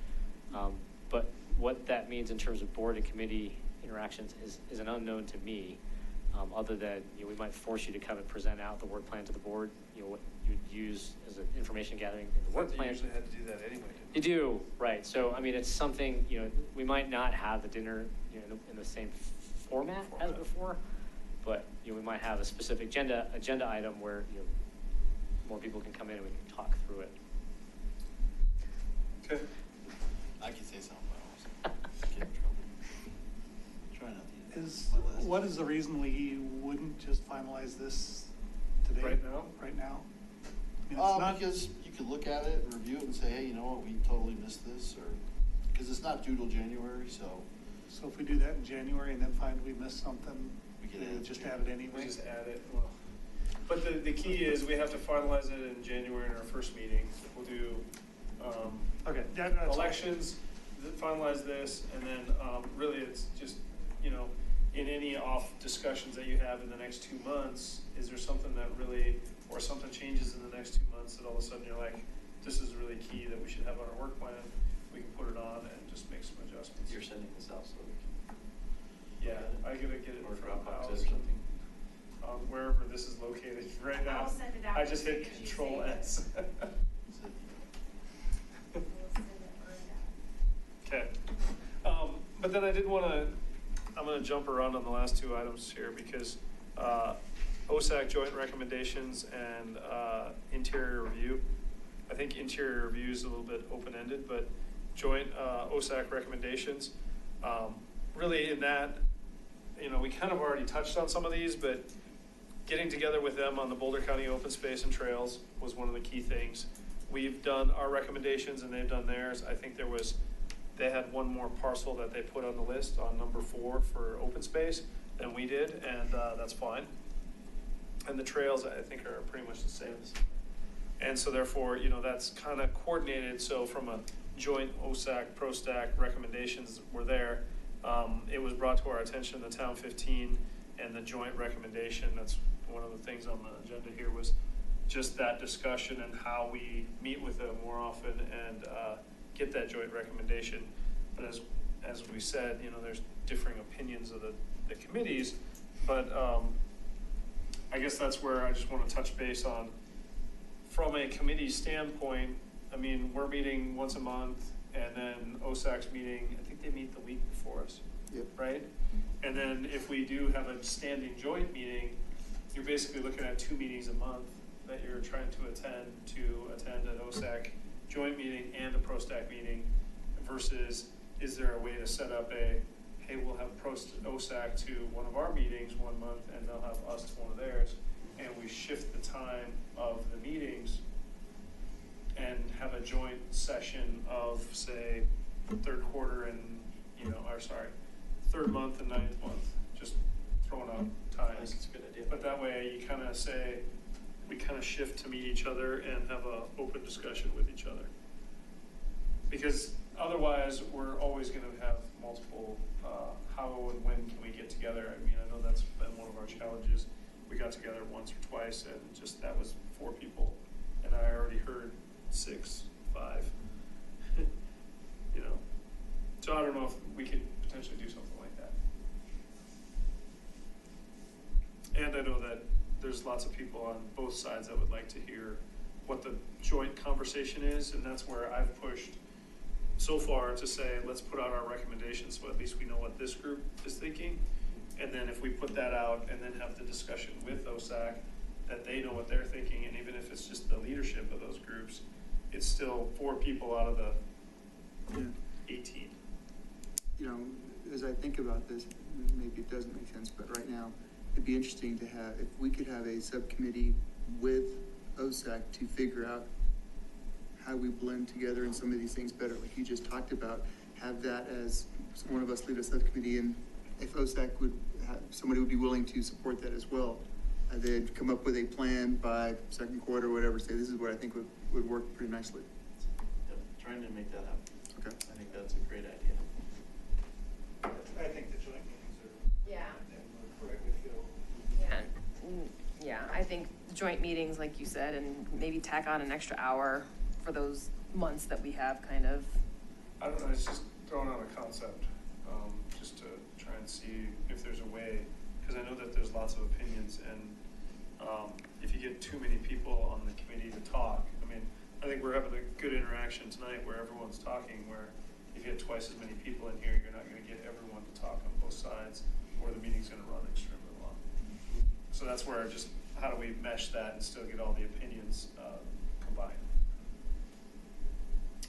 But what that means in terms of board and committee interactions is an unknown to me, other than, we might force you to come and present out the work plan to the board, what you'd use as an information gathering in the work You plan. usually had to do that anyway, You do, right. So, I mean, it's something, we might not have the dinner, in the same format as before, but, we might have a specific agenda item where, more people can come in and we can talk through it. Okay. I can say something, but I always get in trouble. Try not to. What is the reason we wouldn't just finalize this today? Right now? Right now? I mean, it's not- Because you could look at it and review it and say, hey, you know what, we totally missed this, or, because it's not due till January, so. So if we do that in January and then find we missed something, We can we add would it just to add it We anyway? just add it, well. But the key is we have to finalize it in January in our first meeting. We'll do, Okay. Yeah, that's all. elections, finalize this, and then, really it's just, in any off discussions that you have in the next 2 months, is there something that really, or something changes in the next 2 months that all of a sudden you're like, this is really key that we should have on our work plan, we can put it on and just make some adjustments. You're sending this out so we Yeah, I gotta get it or from Dropbox House, or something. Wherever this is located right now. I'll send it out I just hit as you Control save it. S. We'll send it right out. Okay. But then I did want to I'm gonna jump around on the last two items here because, OSAC joint recommendations and, interior review. I think interior review is a little bit open-ended, but joint, OSAC recommendations, really in that, you know, we kind of already touched on some of these, but getting together with them on the Boulder County Open Space and Trails was one of the key things. We've done our recommendations and they've done theirs. I think they had one more parcel that they put on the list on number 4 for open space than we did, and that's fine. And the trails, I think, are pretty much the same. And so therefore, you know, that's kind of coordinated. So from a joint OSAC, PROSTAC recommendations were there. It was brought to our attention, the Town 15 and the joint recommendation. That's one of the things on the agenda here, was just that discussion and how we meet with them more often and get that joint recommendation. But as we said, you know, there's differing opinions of the committees, but I guess that's where I just want to touch base on. From a committee standpoint, I mean, we're meeting once a month, and then OSAC's meeting, I think they meet the week before us. Yep. Right? And then if we do have a standing joint meeting, you're basically looking at 2 meetings a month that you're trying to attend an OSAC joint meeting and a PROSTAC meeting, versus is there a way to set up hey, we'll have OSAC to one of our meetings one month and they'll have us to one of theirs, and we shift the time of the meetings and have a joint session of, say, third quarter and, third month and 9th month, just throwing out times. I think it's a good idea. But that way you kind of say, we kind of shift to meet each other and have a open discussion with each other. Because otherwise, we're always going to have multiple, how and when can we get together? I mean, I know that's been one of our challenges. We got together once or twice, and just that was 4 people, and I already heard 6, 5, you know. So I don't know if we could potentially do something like that. And I know that there's lots of people on both sides that would like to hear what the joint conversation is, and that's where I've pushed so far to say, let's put out our recommendations so at least we know what this group is thinking. And then if we put that out and then have the discussion with OSAC, that they know what they're thinking, and even if it's just the leadership of those groups, it's still 4 people out of the 18. You know, as I think about this, maybe it doesn't make sense, but right now, it'd be interesting to have, if we could have a subcommittee with OSAC to figure out how we blend together in some of these things better, like you just talked about, have that as one of us lead a subcommittee, and if OSAC would have, somebody would be willing to support that as well. They'd come up with a plan by second quarter or whatever, say this is what I think would work pretty nicely. Yep, trying to make that happen. Okay. I think that's a great idea. I think the joint meetings are. Yeah. Correct with Phil. Yeah, I think joint meetings, like you said, and maybe tack on an extra hour for those months that we have kind of. I don't know, it's just throwing out a concept, just to try and see if there's a way, because I know that there's lots of opinions, and if you get too many people on the committee to talk, I mean, I think we're having a good interaction tonight where everyone's talking, where if you get twice as many people in here, you're not gonna get everyone to talk on both sides, or the meeting's gonna run extremely long. So that's where how do we mesh that and still get all the opinions combined?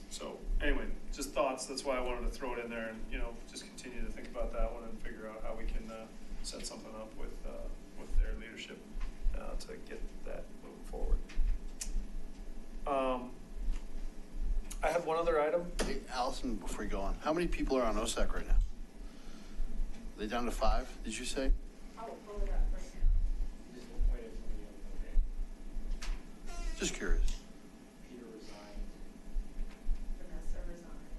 So anyway, just thoughts. That's why I wanted to throw it in there and, you know, just continue to think about that one and figure out how we can set something up with their leadership to get that moving forward. I have one other item. Hey, Allison, before you go on, how many people are on OSAC right now? Are they down to 5, did you say? I will pull it up right now. Just appointed somebody on the okay. Just curious. Peter resigned. Vanessa resigned.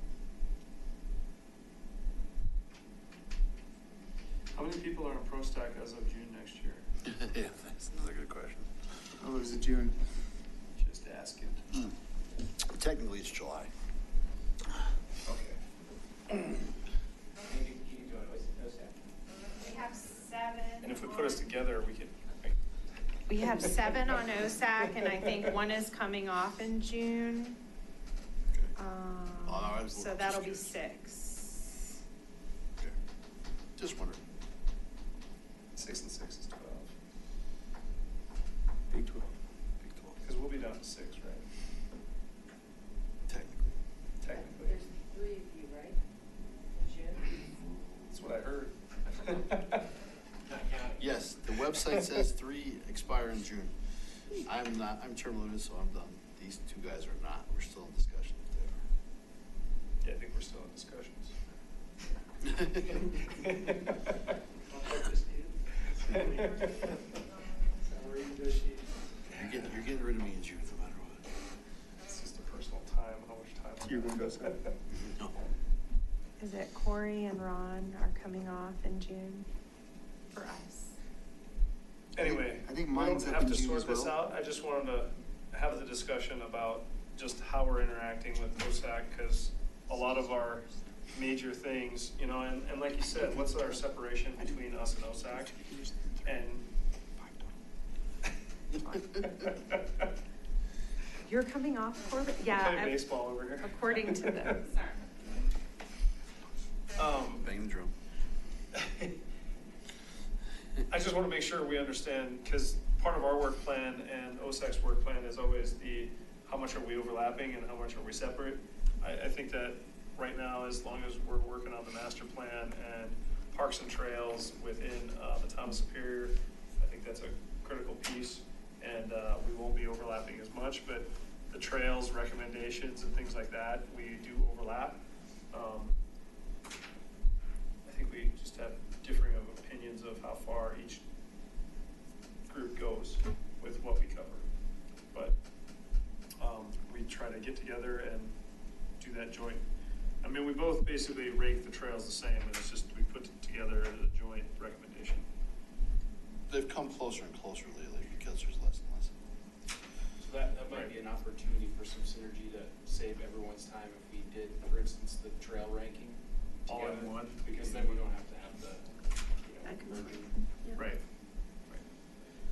How many people are on PROSTAC as of June next year? Yeah, that's another good question. Oh, it was June. Just asking. Technically, it's July. Okay. You can do it, OSAC. We have 7. And if we put us together, we could. We have 7 on OSAC, and I think 1 is coming off in June. Oh, no, I was So just that'll be curious. 6. Okay. Just wondering. 6 and 6 is 12. Big 12. Big 12. Because we'll be down to 6, right? Technically. Technically. There's 3 of you, right? Jim? That's what I heard. Yes, the website says 3 expire in June. I'm not, I'm term limited, so I'm done. These 2 guys are not. We're still in discussion if they are. Yeah, I think we're still in discussions. You're getting rid of me in June, no matter what. It's just a personal time, how much time. You're going to go, No. Is it Corey and Ron are coming off in June for us? Anyway, I think we mine's don't up have in to June sort as this well. out. I just wanted to have the discussion about just how we're interacting with PROSTAC, because a lot of our major things, you know, and like you said, what's our separation between us and OSAC? And You're coming off for the, play yeah, baseball over here. according to the, Bang the drum. I just want to make sure we understand, because part of our work plan and OSAC's work plan is always the, how much are we overlapping and how much are we separate? I think that right now, as long as we're working on the master plan and parks and trails within the town of Superior, I think that's a critical piece. And we won't be overlapping as much, but the trails, recommendations and things like that, we do overlap. I think we just have differing of opinions of how far each group goes with what we cover. But we try to get together and do that joint. I mean, we both basically rate the trails the same, and it's just we put together a joint recommendation. They've come closer and closer lately because there's less and less. So that might be an opportunity for some synergy to save everyone's time if we did, for instance, the trail ranking All in together, one? because then we don't have to have the, merging. Right.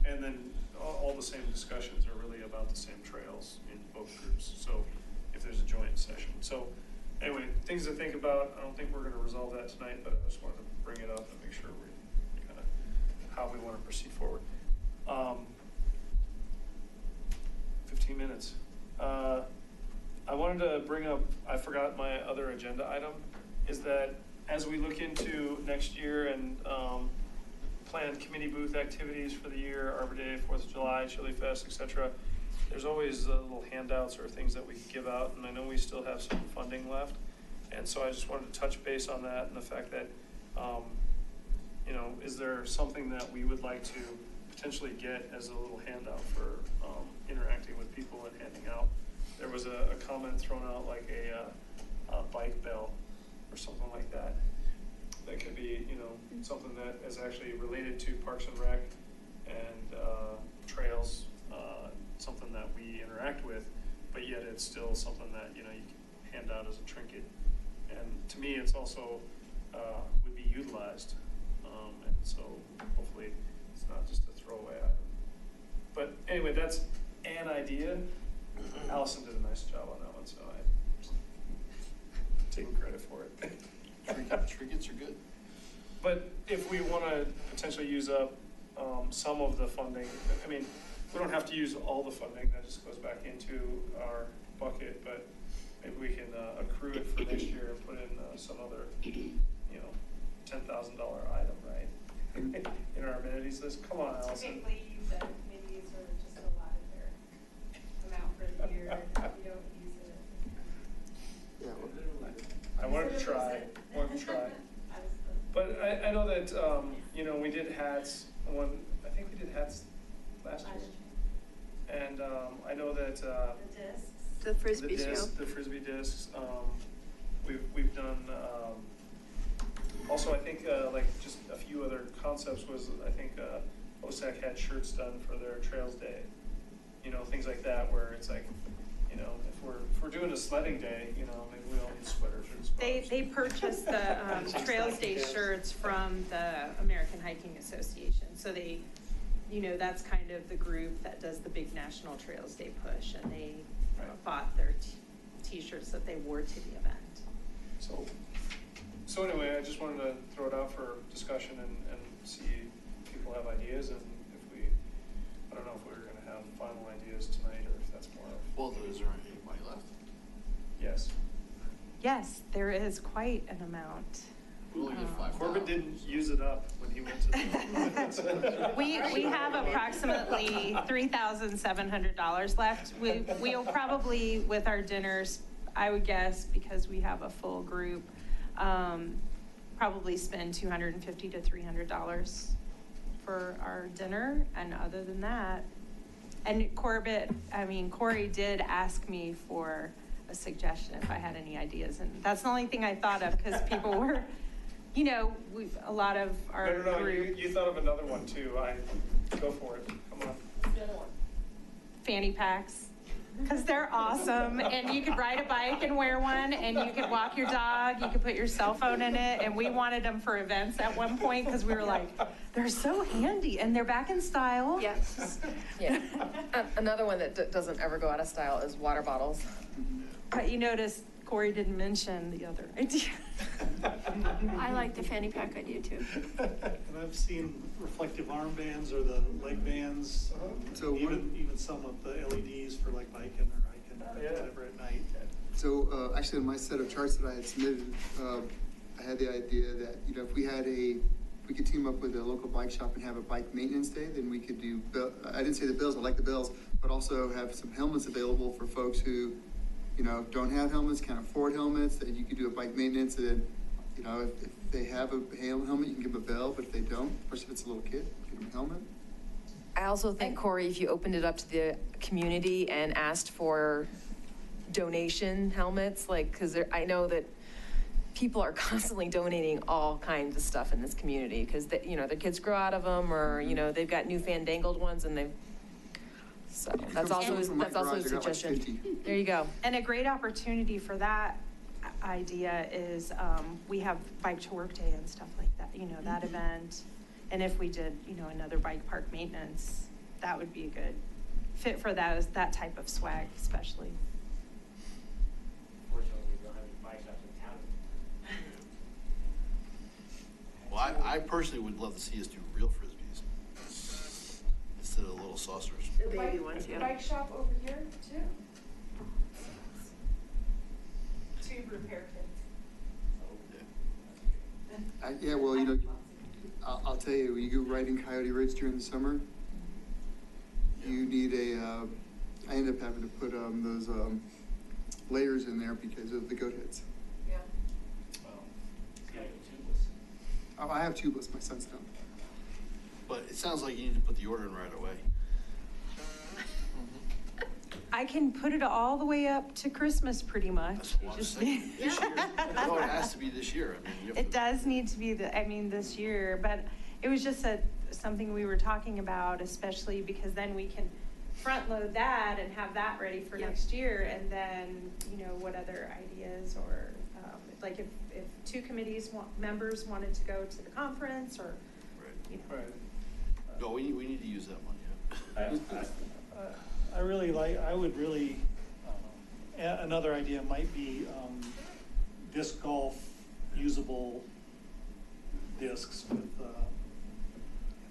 And then all the same discussions are really about the same trails in both groups, so if there's a joint session. So anyway, things to think about. I don't think we're gonna resolve that tonight, but I just wanted to bring it up and make sure we kind of, how we want to proceed forward. 15 minutes. I wanted to bring up, I forgot my other agenda item, is that as we look into next year and planned committee booth activities for the year, Arbor Day, 4th of July, Chili Fest, etc., there's always little handouts or things that we can give out, and I know we still have some funding left. And so I just wanted to touch base on that and the fact that, you know, is there something that we would like to potentially get as a little handout for interacting with people and handing out? There was a comment thrown out like a bike bell or something like that. That could be, you know, something that is actually related to Parks and Rec and trails, something that we interact with, but yet it's still something that, you know, you can hand out as a trinket. And to me, it's also would be utilized. And so hopefully it's not just a throwaway item. But anyway, that's an idea. Allison did a nice job on that one, so I'm taking credit for it. Trinkets are good. But if we want to potentially use up some of the funding, I mean, we don't have to use all the funding, that just goes back into our bucket, but maybe we can accrue it for next year and put in some other, you know, $10,000 item, right? In our amenities list. Come on, Allison. Typically, the committees are just allotted their amount for the year, and if you don't use it. Yeah, I wanted to try, But I know that, you know, we did hats, I think we did hats last year. And I know that The discs. The Frisbee show. The Frisbee discs, we've done, also I think like just a few other concepts was, I think OSAC had shirts done for their Trails Day. You know, things like that where it's like, you know, if we're doing a sledding day, you know, maybe we all need sweaters or scarves. they purchased the Trails Day shirts from the American Hiking Association. So they, you know, that's kind of the group that does the big National Trails Day push, and they Right. bought their t-shirts that they wore to the event. So anyway, I just wanted to throw it out for discussion and see if people have ideas, and if we, I don't know if we're gonna have final ideas tonight, or if that's more of. Well, is there anybody left? Yes. Yes, there is quite an amount. We only get 5,000. Corbett didn't use it up when he went to the. We have approximately $3,700 left. We'll probably, with our dinners, I would guess, because we have a full group, probably spend $250 to $300 for our dinner. And other than that, and Corey did ask me for a suggestion if I had any ideas. And that's the only thing I thought of, because people were, a lot of our No, group. you thought of another one too. Go for it. Come on. Fanny packs, because they're awesome, and you could ride a bike and wear one, and you could walk your dog, you could put your cell phone in it, and we wanted them for events at one point, because we were like, they're so handy, and they're back in style. Yes. Yeah. Another one that doesn't ever go out of style is water bottles. But you notice Corey didn't mention the other idea. I like the fanny pack idea too. And I've seen reflective armbands or the leg bands, So even some of the LEDs for like biking or hiking or Yeah. whatever at night. So actually, in my set of charts that I had submitted, I had the idea that, if we could team up with a local bike shop and have a bike maintenance day, then we could do, I didn't say the bells, I like the bells, but also have some helmets available for folks who, don't have helmets, can't afford helmets, that you could do a bike maintenance, and then, if they have a helmet, you can give them a bell, but if they don't, especially if it's a little kid, give them a helmet. I also think, Corey, if you opened it up to the community and asked for donation helmets, because I know that people are constantly donating all kinds of stuff in this community, because their kids grow out of them, or they've got new fandangled ones, and so that's also a suggestion. There you go. And a great opportunity for that idea is we have bike to work day and stuff like that, that event. And if we did, another bike park maintenance, that would be a good fit for that type of swag, especially. Fortunately, we don't have any bike shops in town. Well, I personally would love to see us do real frisbees instead of little saucers. The baby ones, yeah. Bike shop over here too. Tube repair kits. Yeah, well, I'll tell you, when you go riding Coyote Ridge during the summer, you need I end up having to put those layers in there because of the goat heads. Yeah. Yeah, tubeless. Oh, I have tubeless, my son's don't. But it sounds like you need to put the order in right away. I can put it all the way up to Christmas, pretty much. That's what I'm saying. This year. No, it has to be this year. You have It to- does need to be this year, but it was just something we were talking about, especially because then we can front load that and have that ready for Yep. next year. And then, what other ideas, or like if two committees members wanted to go to the conference, or, Right. Right. No, we need to use that one, yeah. I would really, another idea might be disc golf usable discs with,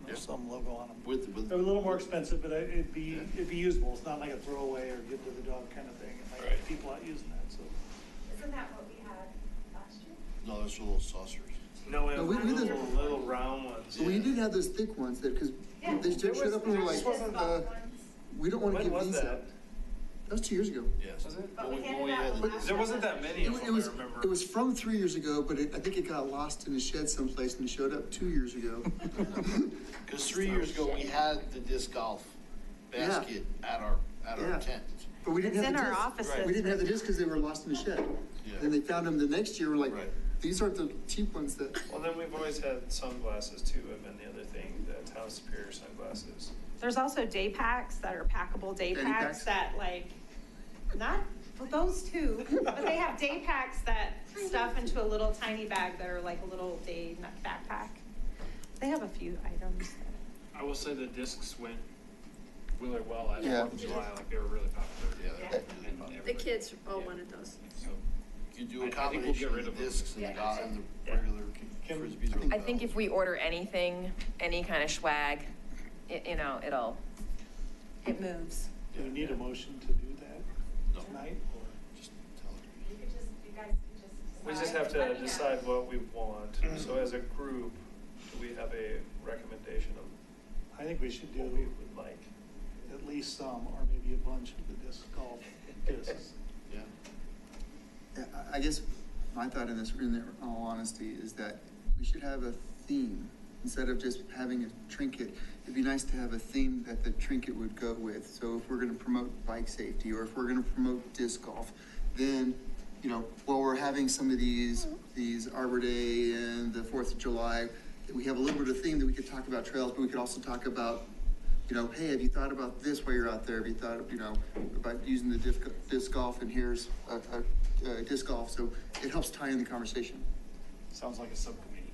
Yeah. some logo on them. With They're a little more expensive, but it'd be usable. It's not like a throwaway or give to the dog kind of thing. It might have people out using that, so. Isn't that what we had last year? no, those are little saucers. No, we have No, we did- little round ones. So we did have those thick ones because Yeah. they showed up and we were like, This wasn't we don't want to When give was these that? up. That was 2 years ago. Yes. Was it? But we When handed we out had the the- last There wasn't that many of them, I remember. It was from 3 years ago, but I think it got lost in the shed someplace and it showed up 2 years ago. Because 3 years ago, we had the disc golf basket at our Yeah. tent. But we didn't It's have the in our discs. offices. We didn't have the discs because they were lost in the shed. Yeah. Then they found them the next year, we're like, Right. these aren't the cheap ones that. Well, then we've always had sunglasses too, have been the other thing, the Town Superior sunglasses. There's also day packs that are packable day Fanny packs packs? that not those two, but they have day packs that stuff into a little tiny bag that are like a little day backpack. They have a few items. I will say the discs went really well at Yeah. 4th of July, like they were really popular. Yeah. And The everybody- kids all yeah. wanted those. So You do I a think we'll combination get rid of of the them. discs and the Yeah. and the Yeah. regular frisbees. or the I think if we order anything, any kind of swag, you know, it moves. Do we need a motion to do that No. tonight, or? Just tell her. You could just, you guys could just decide. We just have Let to me know. decide what we want. So as a group, do we have a recommendation of I think we should what we do would like? at least some, or maybe a bunch of the disc golf discs. Yeah. Yeah, I guess my thought in this, in all honesty, is that we should have a theme. Instead of just having a trinket, it'd be nice to have a theme that the trinket would go with. So if we're gonna promote bike safety, or if we're gonna promote disc golf, then, you know, while we're having some of these Arbor Day and the 4th of July, that we have a little bit of theme that we could talk about trails, but we could also talk about, you know, hey, have you thought about this while you're out there? Have you thought, you know, about using the disc golf, and here's a disc golf, so it helps tie in the conversation. Sounds like a subcommittee.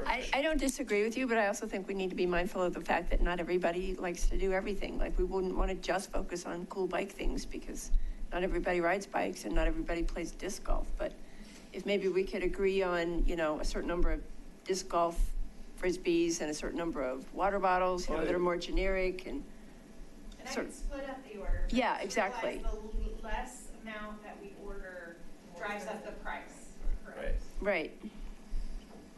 I don't disagree with you, but I also think we need to be mindful of the fact that not everybody likes to do everything. Like, we wouldn't want to just focus on cool bike things, because not everybody rides bikes and not everybody plays disc golf. But if maybe we could agree on, you know, a certain number of disc golf frisbees and a certain number of water bottles, you know, that are more generic and. And I sort can of- split up the order. but Yeah, just exactly. realize the less amount that we order drives up the price. Right. Right.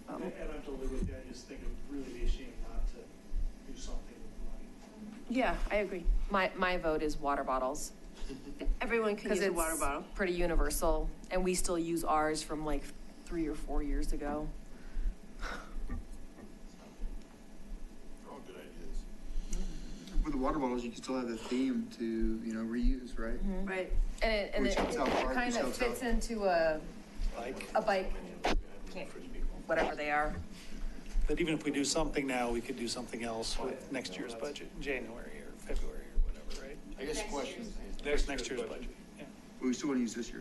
And I'm totally with you, I just think it would really be a shame not to do something with money. Yeah, I agree. My vote is water bottles. Everyone can Because use a water bottle. it's pretty universal, and we still use ours from like 3 or 4 years ago. They're all good ideas. With the water bottles, you can still have the theme to, you know, reuse, right? Right. And Which it helps out park, kind which of helps fits out- into a Like, bike, whatever they are. but even if we do something now, we could do something else with next year's budget, in January or February or whatever, right? I guess the question is. Next year's budget, yeah. But we still want to use this year.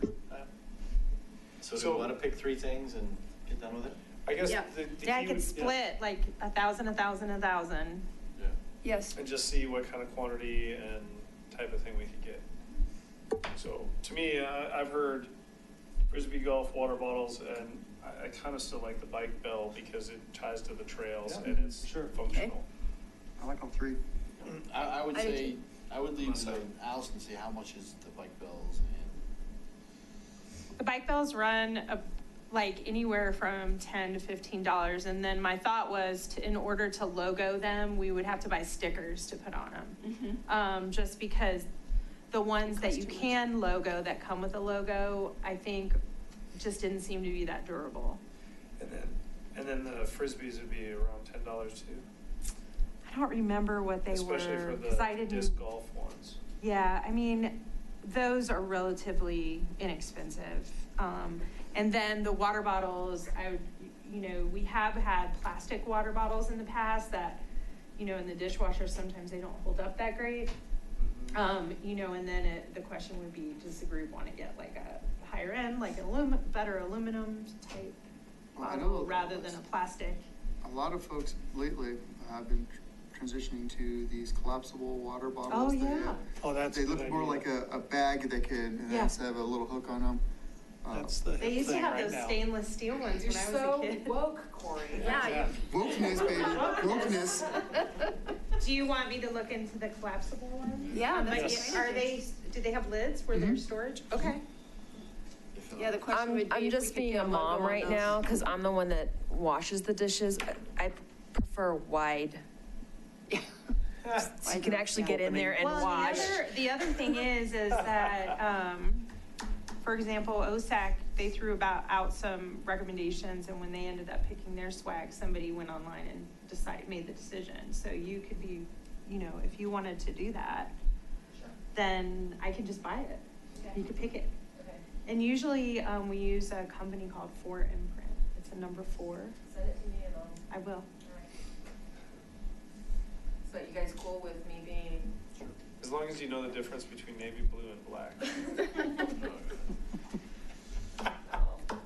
So do So- we want to pick 3 things and get done with it? I guess Yeah. the Yeah, I key could would- split like 1,000, 1,000, 1,000. Yeah. Yes. and just see what kind of quantity and type of thing we could get. So, to me, I've heard frisbee golf, water bottles, and I kind of still like the bike bell because it ties to the trails Yeah, and it's sure. functional. I like all three. I would I do say, I would leave it Sorry. to Allison to say how much is the bike bells and. The bike bells run like anywhere from $10 to $15. And then my thought was in order to logo them, we would have to buy stickers to put on them. Just because the ones that you can logo that come with a logo, I think just didn't seem to be that durable. And then the frisbees would be around $10 too, I don't remember what they especially were. for 'Cause I the didn't. disc golf ones. Yeah, I mean, those are relatively inexpensive. And then the water bottles, we have had plastic water bottles in the past that, in the dishwasher, sometimes they don't hold up that great. And then the question would be, does the group want to get like a higher end, like better aluminum type Well, I bottle know rather than a plastic? a lot of folks lately have been transitioning to these collapsible water bottles. Oh, that yeah. have- Oh, that's a They good look more idea. like a bag that can, and Yeah. have a little hook on them. That's the They hip used to thing have right those now. stainless steel ones when I was a kid. woke, Corey. Yeah. Wokeness, baby, wokeness. Do you want me to look into the collapsible ones? Yeah, that's Yes. a great idea. Do they have lids where there's storage? Okay. Yeah, the question would be. I'm if we just could being get a logo mom on right those. now, because I'm the one that washes the dishes. I prefer wide, so you can actually get in there and Well, wash. the other thing is that, for example, OSAC, they threw out some recommendations, and when they ended up picking their swag, somebody went online and made the decision. So you could be, if you wanted to do that, then I could just buy it. You could pick it. And usually, we use a company called 4 Imprint. It's a number 4. Send it to me and I will. So you guys cool with me being? As long as you know the difference between navy blue and black.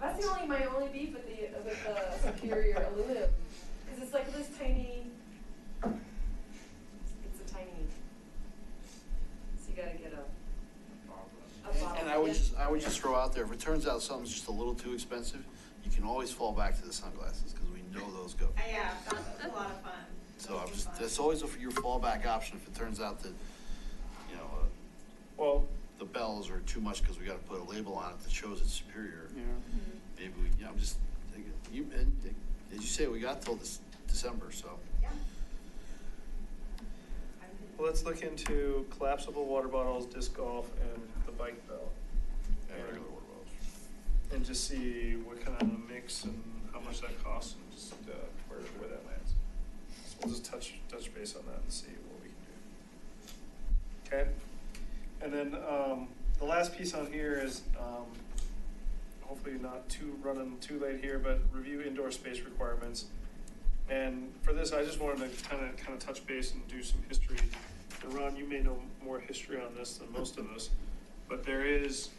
That's my only beef with the Superior aluminum, because it's like this tiny. It's a tiny. So you gotta get a bottle. And I throw out there, if it turns out something's just a little too expensive, you can always fall back to the sunglasses, because we know those go. Yeah, that's a lot of fun. So I'm just, that's always your fallback option if it turns out that, you know, Well, the bells are too much because we gotta put a label on it that shows it's superior. Yeah. Maybe we, I'm just thinking, and as you say, we got till this December, so. Yeah. well, let's look into collapsible water bottles, disc golf, and the bike belt. Yeah, regular water bottles. And just see what kind of mix and how much that costs, and just where that lands. So we'll just touch base on that and see what we can do. Okay? And then the last piece on here is, hopefully not running too late here, but review indoor space requirements. And for this, I just wanted to kind of touch base and do some history. And Ron, you may know more history on this than most of us, but there is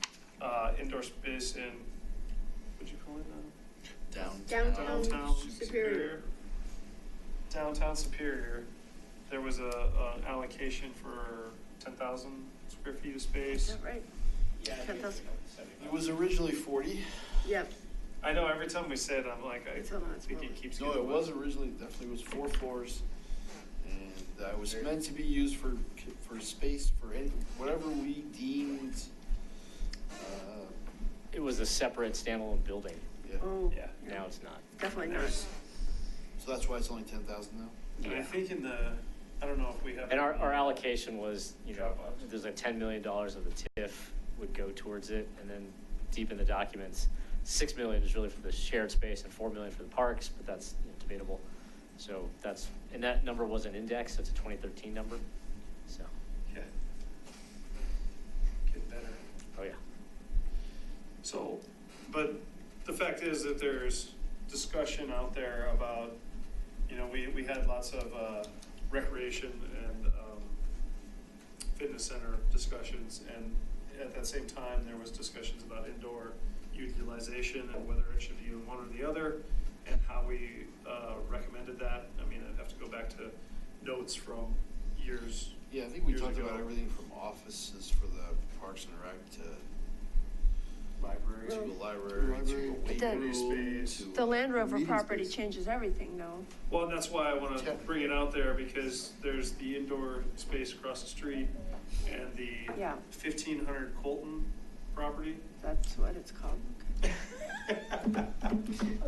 indoor space in, what'd you call it now? Downtown Superior. Downtown Superior. There was an allocation for 10,000 square feet of space. Is that right? Yeah, 10,000. It was originally 40. Yep. I know every time we say it, I'm like, I It's a lot think smaller. it keeps No, getting it was originally, definitely was 4 floors. And it was meant to be used for space for any, whatever we deemed, It was a separate standalone building. yeah. Oh, Yeah. Now it's not. definitely not. There's, So that's why it's only 10,000 now? and I think in the, I don't know if we have. And our allocation was, you know, there's like $10 million of the TIF would go towards it, and then deep in the documents, $6 million is really for the shared space and $4 million for the parks, but that's, you know, debatable. So that's, and that number wasn't indexed, it's a 2013 number, so, Yeah. Get better. oh yeah. So, but the fact is that there's discussion out there about, you know, we had lots of recreation and fitness center discussions, and at that same time, there was discussions about indoor utilization and whether it should be in one or the other, and how we recommended that. I mean, I'd have to go back to notes from years. Yeah, I think we years talked ago. about everything from offices for the Parks and Rec to Library. to a library, to a weight The- room, to. The Land Rover Meeting property space. changes everything, though. Well, and that's why I want to bring it out there, because there's the indoor space across the street and the Yeah. 1500 Colton property. That's what it's called.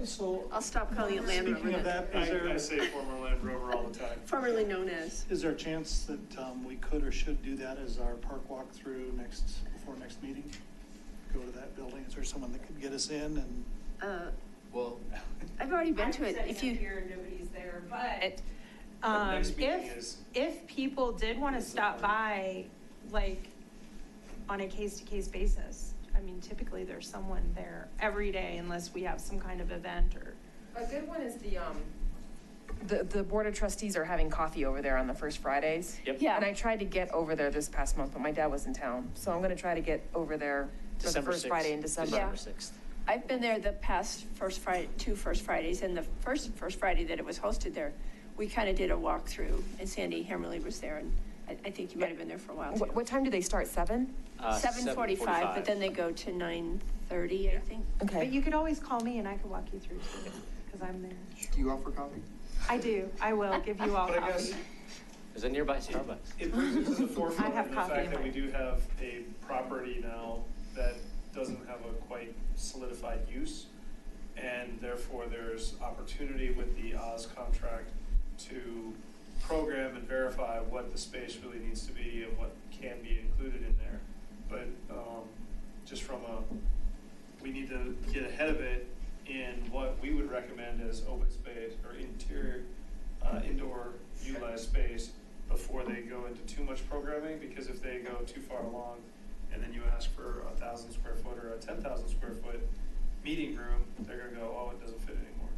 So, I'll stop calling it Land Rover speaking of then. that, is I there, say former Land Rover all the time. Formerly known as. is there a chance that we could or should do that as our park walkthrough before next meeting? Go to that building, is there someone that could get us in and? Well, I've already been to it. If you, here, nobody's there, but. The next meeting is, If people did want to stop by, like, on a case-to-case basis, I mean, typically there's someone there every day unless we have some kind of event or. A good one is the Board of Trustees are having coffee over there on the first Fridays. Yep. Yeah. And I tried to get over there this past month, but my dad was in town, so I'm gonna try to get over there for the December first 6th. Friday in December. Yeah. December 6th. I've been there the past two first Fridays, and the first Friday that it was hosted there, we kind of did a walkthrough, and Sandy Hammerly was there, and I think you might have been there for a while too. What time do they start, 7? 7:45, but then they go to 9:30, I think. But Okay. you could always call me and I could walk you through too, because I'm there. Do you offer coffee? I do. I will give you all but I guess coffee. There's a nearby Starbucks. it brings it to the I forefront have of the coffee fact in that we mine. do have a property now that doesn't have a quite solidified use. And therefore, there's opportunity with the Oz contract to program and verify what the space really needs to be and what can be included in there. But just from we need to get ahead of it in what we would recommend as open space or interior, indoor utilized space before they go into too much programming, because if they go too far along and then you ask for 1,000 square foot or a 10,000 square foot meeting room, they're gonna go, oh, it doesn't fit anymore.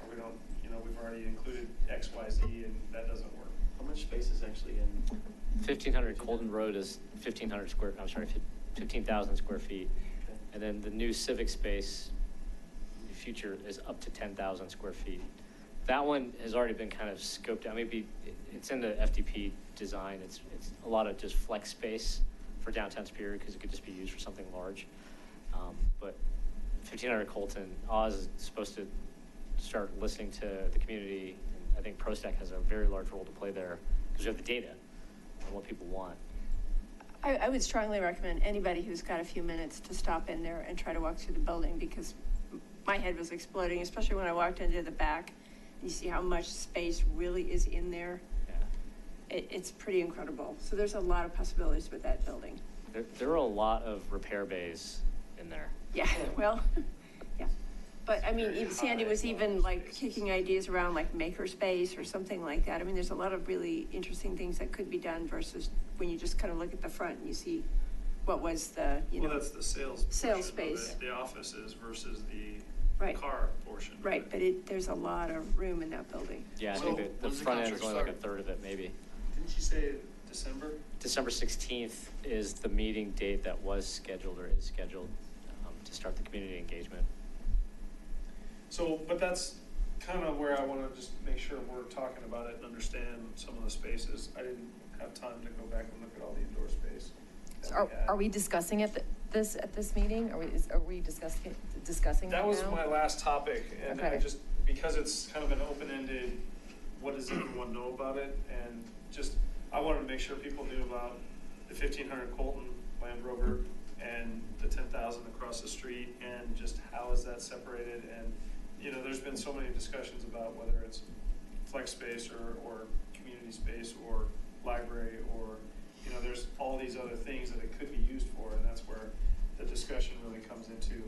Or we don't, you know, we've already included X, Y, Z, and that doesn't work. How much space is actually in? 1500 Colton Road is 15,000 square feet. And then the new civic space, the future, is up to 10,000 square feet. That one has already been kind of scoped out. Maybe it's in the FDP design. It's a lot of just flex space for downtown Superior because it could just be used for something large. 1500 Colton, Oz is supposed to start listening to the community. And I think PROSTAC has a very large role to play there because we have the data and what people want. I would strongly recommend anybody who's got a few minutes to stop in there and try to walk through the building, because my head was exploding, especially when I walked into the back. You see how much space really is in there. Yeah. It's pretty incredible. So there's a lot of possibilities with that building. There are a lot of repair bays in there. Yeah, well, yeah. But I mean, Sandy was even like kicking ideas around like makerspace or something like that. I mean, there's a lot of really interesting things that could be done versus when you just kind of look at the front and you see what was the, you know. Well, that's the sales. Sales portion of space. it, the offices versus the Right. car portion. of Right, it. but there's a lot of room in that building. Yeah, I So, think that the when's the front end is contract only like a start? third of it, maybe. Didn't you say December? December 16th is the meeting date that was scheduled or is scheduled to start the community engagement. So, but that's kind of where I want to just make sure we're talking about it and understand some of the spaces. I didn't have time to go back and look at all the indoor space. that So we had. are we discussing it at this meeting? Are we discussing That it was now? my last topic, and I Okay. just, because it's kind of an open-ended, what does everyone know about it? And just, I wanted to make sure people knew about the 1500 Colton Land Rover and the 10,000 across the street, and just how is that separated? And, you know, there's been so many discussions about whether it's flex space or community space or library, or, you know, there's all these other things that it could be used for, and that's where the discussion really comes into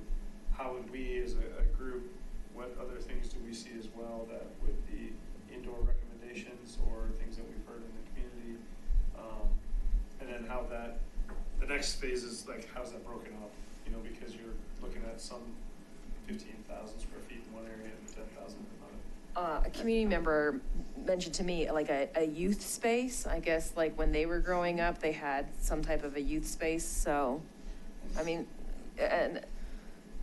how would we as a group, what other things do we see as well that would be indoor recommendations or things that we've heard in the community? And then how that, the next phase is like, how's that broken up? You know, because you're looking at some 15,000 square feet in one area and 10,000 in another. A community member mentioned to me like a youth space. I guess like when they were growing up, they had some type of a youth space. So, I mean, and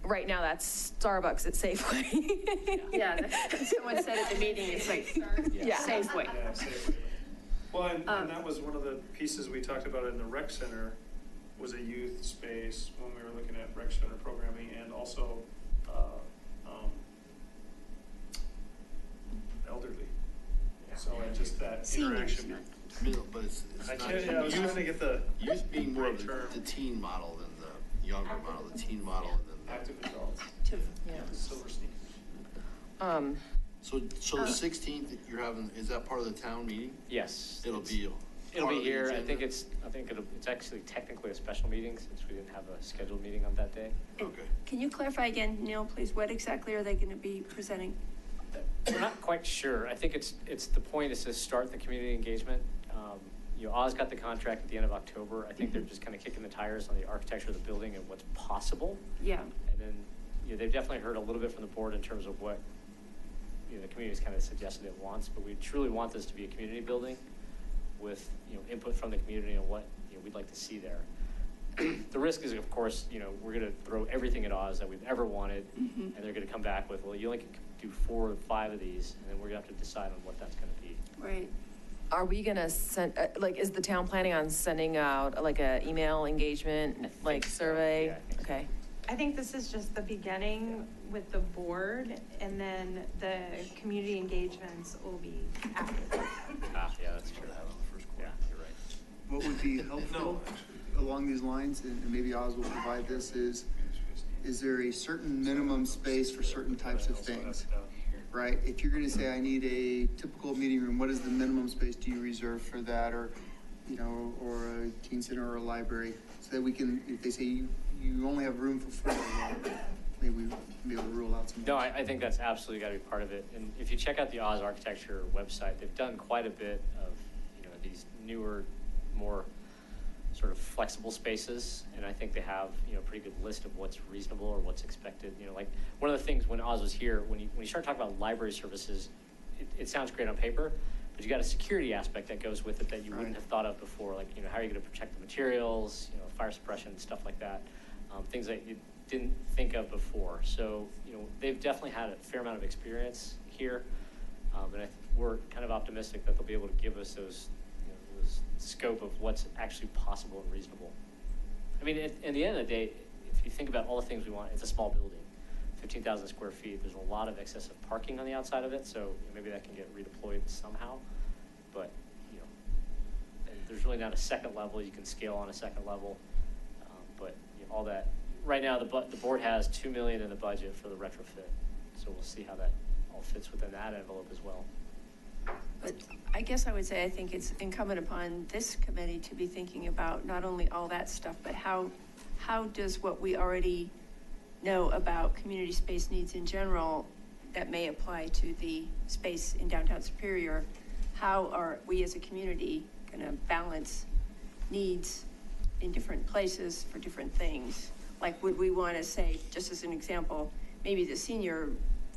right now that's Starbucks at Safeway. Yeah, someone said at the meeting, it's like, Yeah. Safeway. Yeah, safely. Well, and that was one of the pieces we talked about in the rec center, was a youth space when we were looking at rec center programming, and also elderly. So and just that interaction. Middle, but it's I not. can't, yeah, I was trying to get the Youth being more of right term. the teen model than the younger model, the teen model and then the. Active adults, Yeah. silver sneakers. So the 16th, you're having, is that part of the town meeting? Yes. It'll it's- be. It'll part be of the here. I agenda? think it's actually technically a special meeting since we didn't have a scheduled meeting on that day. Okay. Can you clarify again, Neil, please, what exactly are they going to be presenting? We're not quite sure. I think it's the point is to start the community engagement. You know, Oz got the contract at the end of October. I think they're just kind of kicking the tires on the architecture of the building and what's possible. Yeah, And then, you know, they've definitely heard a little bit from the board in terms of what, you know, the community's kind of suggested it wants, but we truly want this to be a community building with, you know, input from the community and what, you know, we'd like to see there. The risk is, of course, you know, we're going to throw everything at Oz that we've ever wanted, and they're going to come back with, well, you only can do 4 or 5 of these, and then we're going to have to decide on what that's going to be. right. Are we gonna send, like, is the town planning on sending out like a email engagement, like survey? Yeah, I think so. Okay. I think this is just the beginning with the board, and then the community engagements will be after that. Yeah, that's true. Have on the first Yeah, quarter. you're right. What would be helpful along these lines, and maybe Oz will provide this, is there a certain minimum space for certain types of things? Right? If you're gonna say, I need a typical meeting room, what is the minimum space do you reserve for that? Or, you know, or a teen center or a library? So that we can, if they say you only have room for 4, well, maybe we'll be able to rule out some. No, I think that's absolutely got to be part of it. And if you check out the Oz Architecture website, they've done quite a bit of, you know, these newer, more sort of flexible spaces. And I think they have, you know, a pretty good list of what's reasonable or what's expected. You know, like one of the things when Oz was here, when you start talking about library services, it sounds great on paper, but you got a security aspect that goes with it that you wouldn't have thought of before. Like, you know, how are you going to protect the materials, you know, fire suppression, stuff like that. Things that you didn't think of before. So, you know, they've definitely had a fair amount of experience here. And we're kind of optimistic that they'll be able to give us those, you know, those scope of what's actually possible and reasonable. I mean, at the end of the day, if you think about all the things we want, it's a small building. 15,000 square feet. There's a lot of excessive parking on the outside of it, so maybe that can get redeployed somehow. But, and there's really not a second level. You can scale on a second level. But all that, right now, the board has $2 million in the budget for the retrofit. So we'll see how that all fits within that envelope as well. But I guess I would say, I think it's incumbent upon this committee to be thinking about not only all that stuff, but how does what we already know about community space needs in general that may apply to the space in downtown Superior, how are we as a community going to balance needs in different places for different things? Like, would we want to say, just as an example, maybe the senior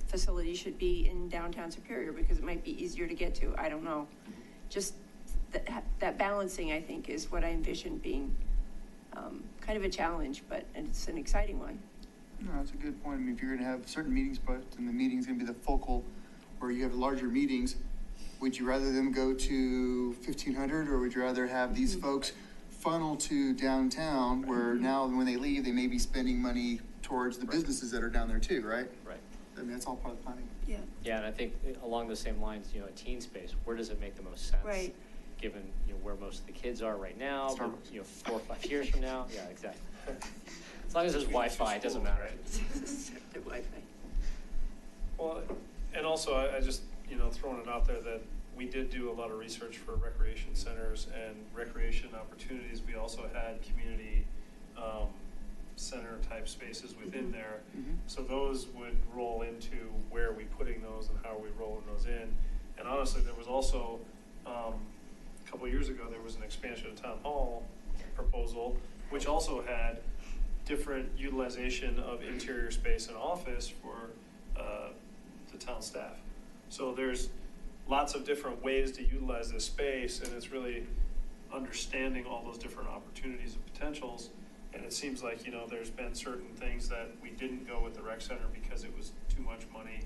facility should be in downtown Superior because it might be easier to get to? I don't know. Just that balancing, I think, is what I envision being kind of a challenge, but it's an exciting one. No, that's a good point. I mean, if you're gonna have certain meetings, but and the meeting's gonna be the focal, where you have larger meetings, would you rather them go to 1,500, or would you rather have these folks funnel to downtown, where now when they leave, they may be spending money towards the businesses that are down there too, right? Right. I mean, that's all part of the planning. Yeah. Yeah, and I think along the same lines, a teen space, where does it make the most sense? Right. Given, where most of the kids are right now, but, 4 or 5 years from now. Yeah, exactly. As long as there's Wi-Fi, it doesn't matter. The Wi-Fi. Well, and also, I just, throwing it out there that we did do a lot of research for recreation centers and recreation opportunities. We also had community center type spaces within there. So those would roll into where are we putting those and how are we rolling those in. And honestly, there was also, a couple of years ago, there was an expansion of town hall proposal, which also had different utilization of interior space and office for the town staff. So there's lots of different ways to utilize this space, and it's really understanding all those different opportunities and potentials. And it seems like, there's been certain things that we didn't go with the rec center because it was too much money.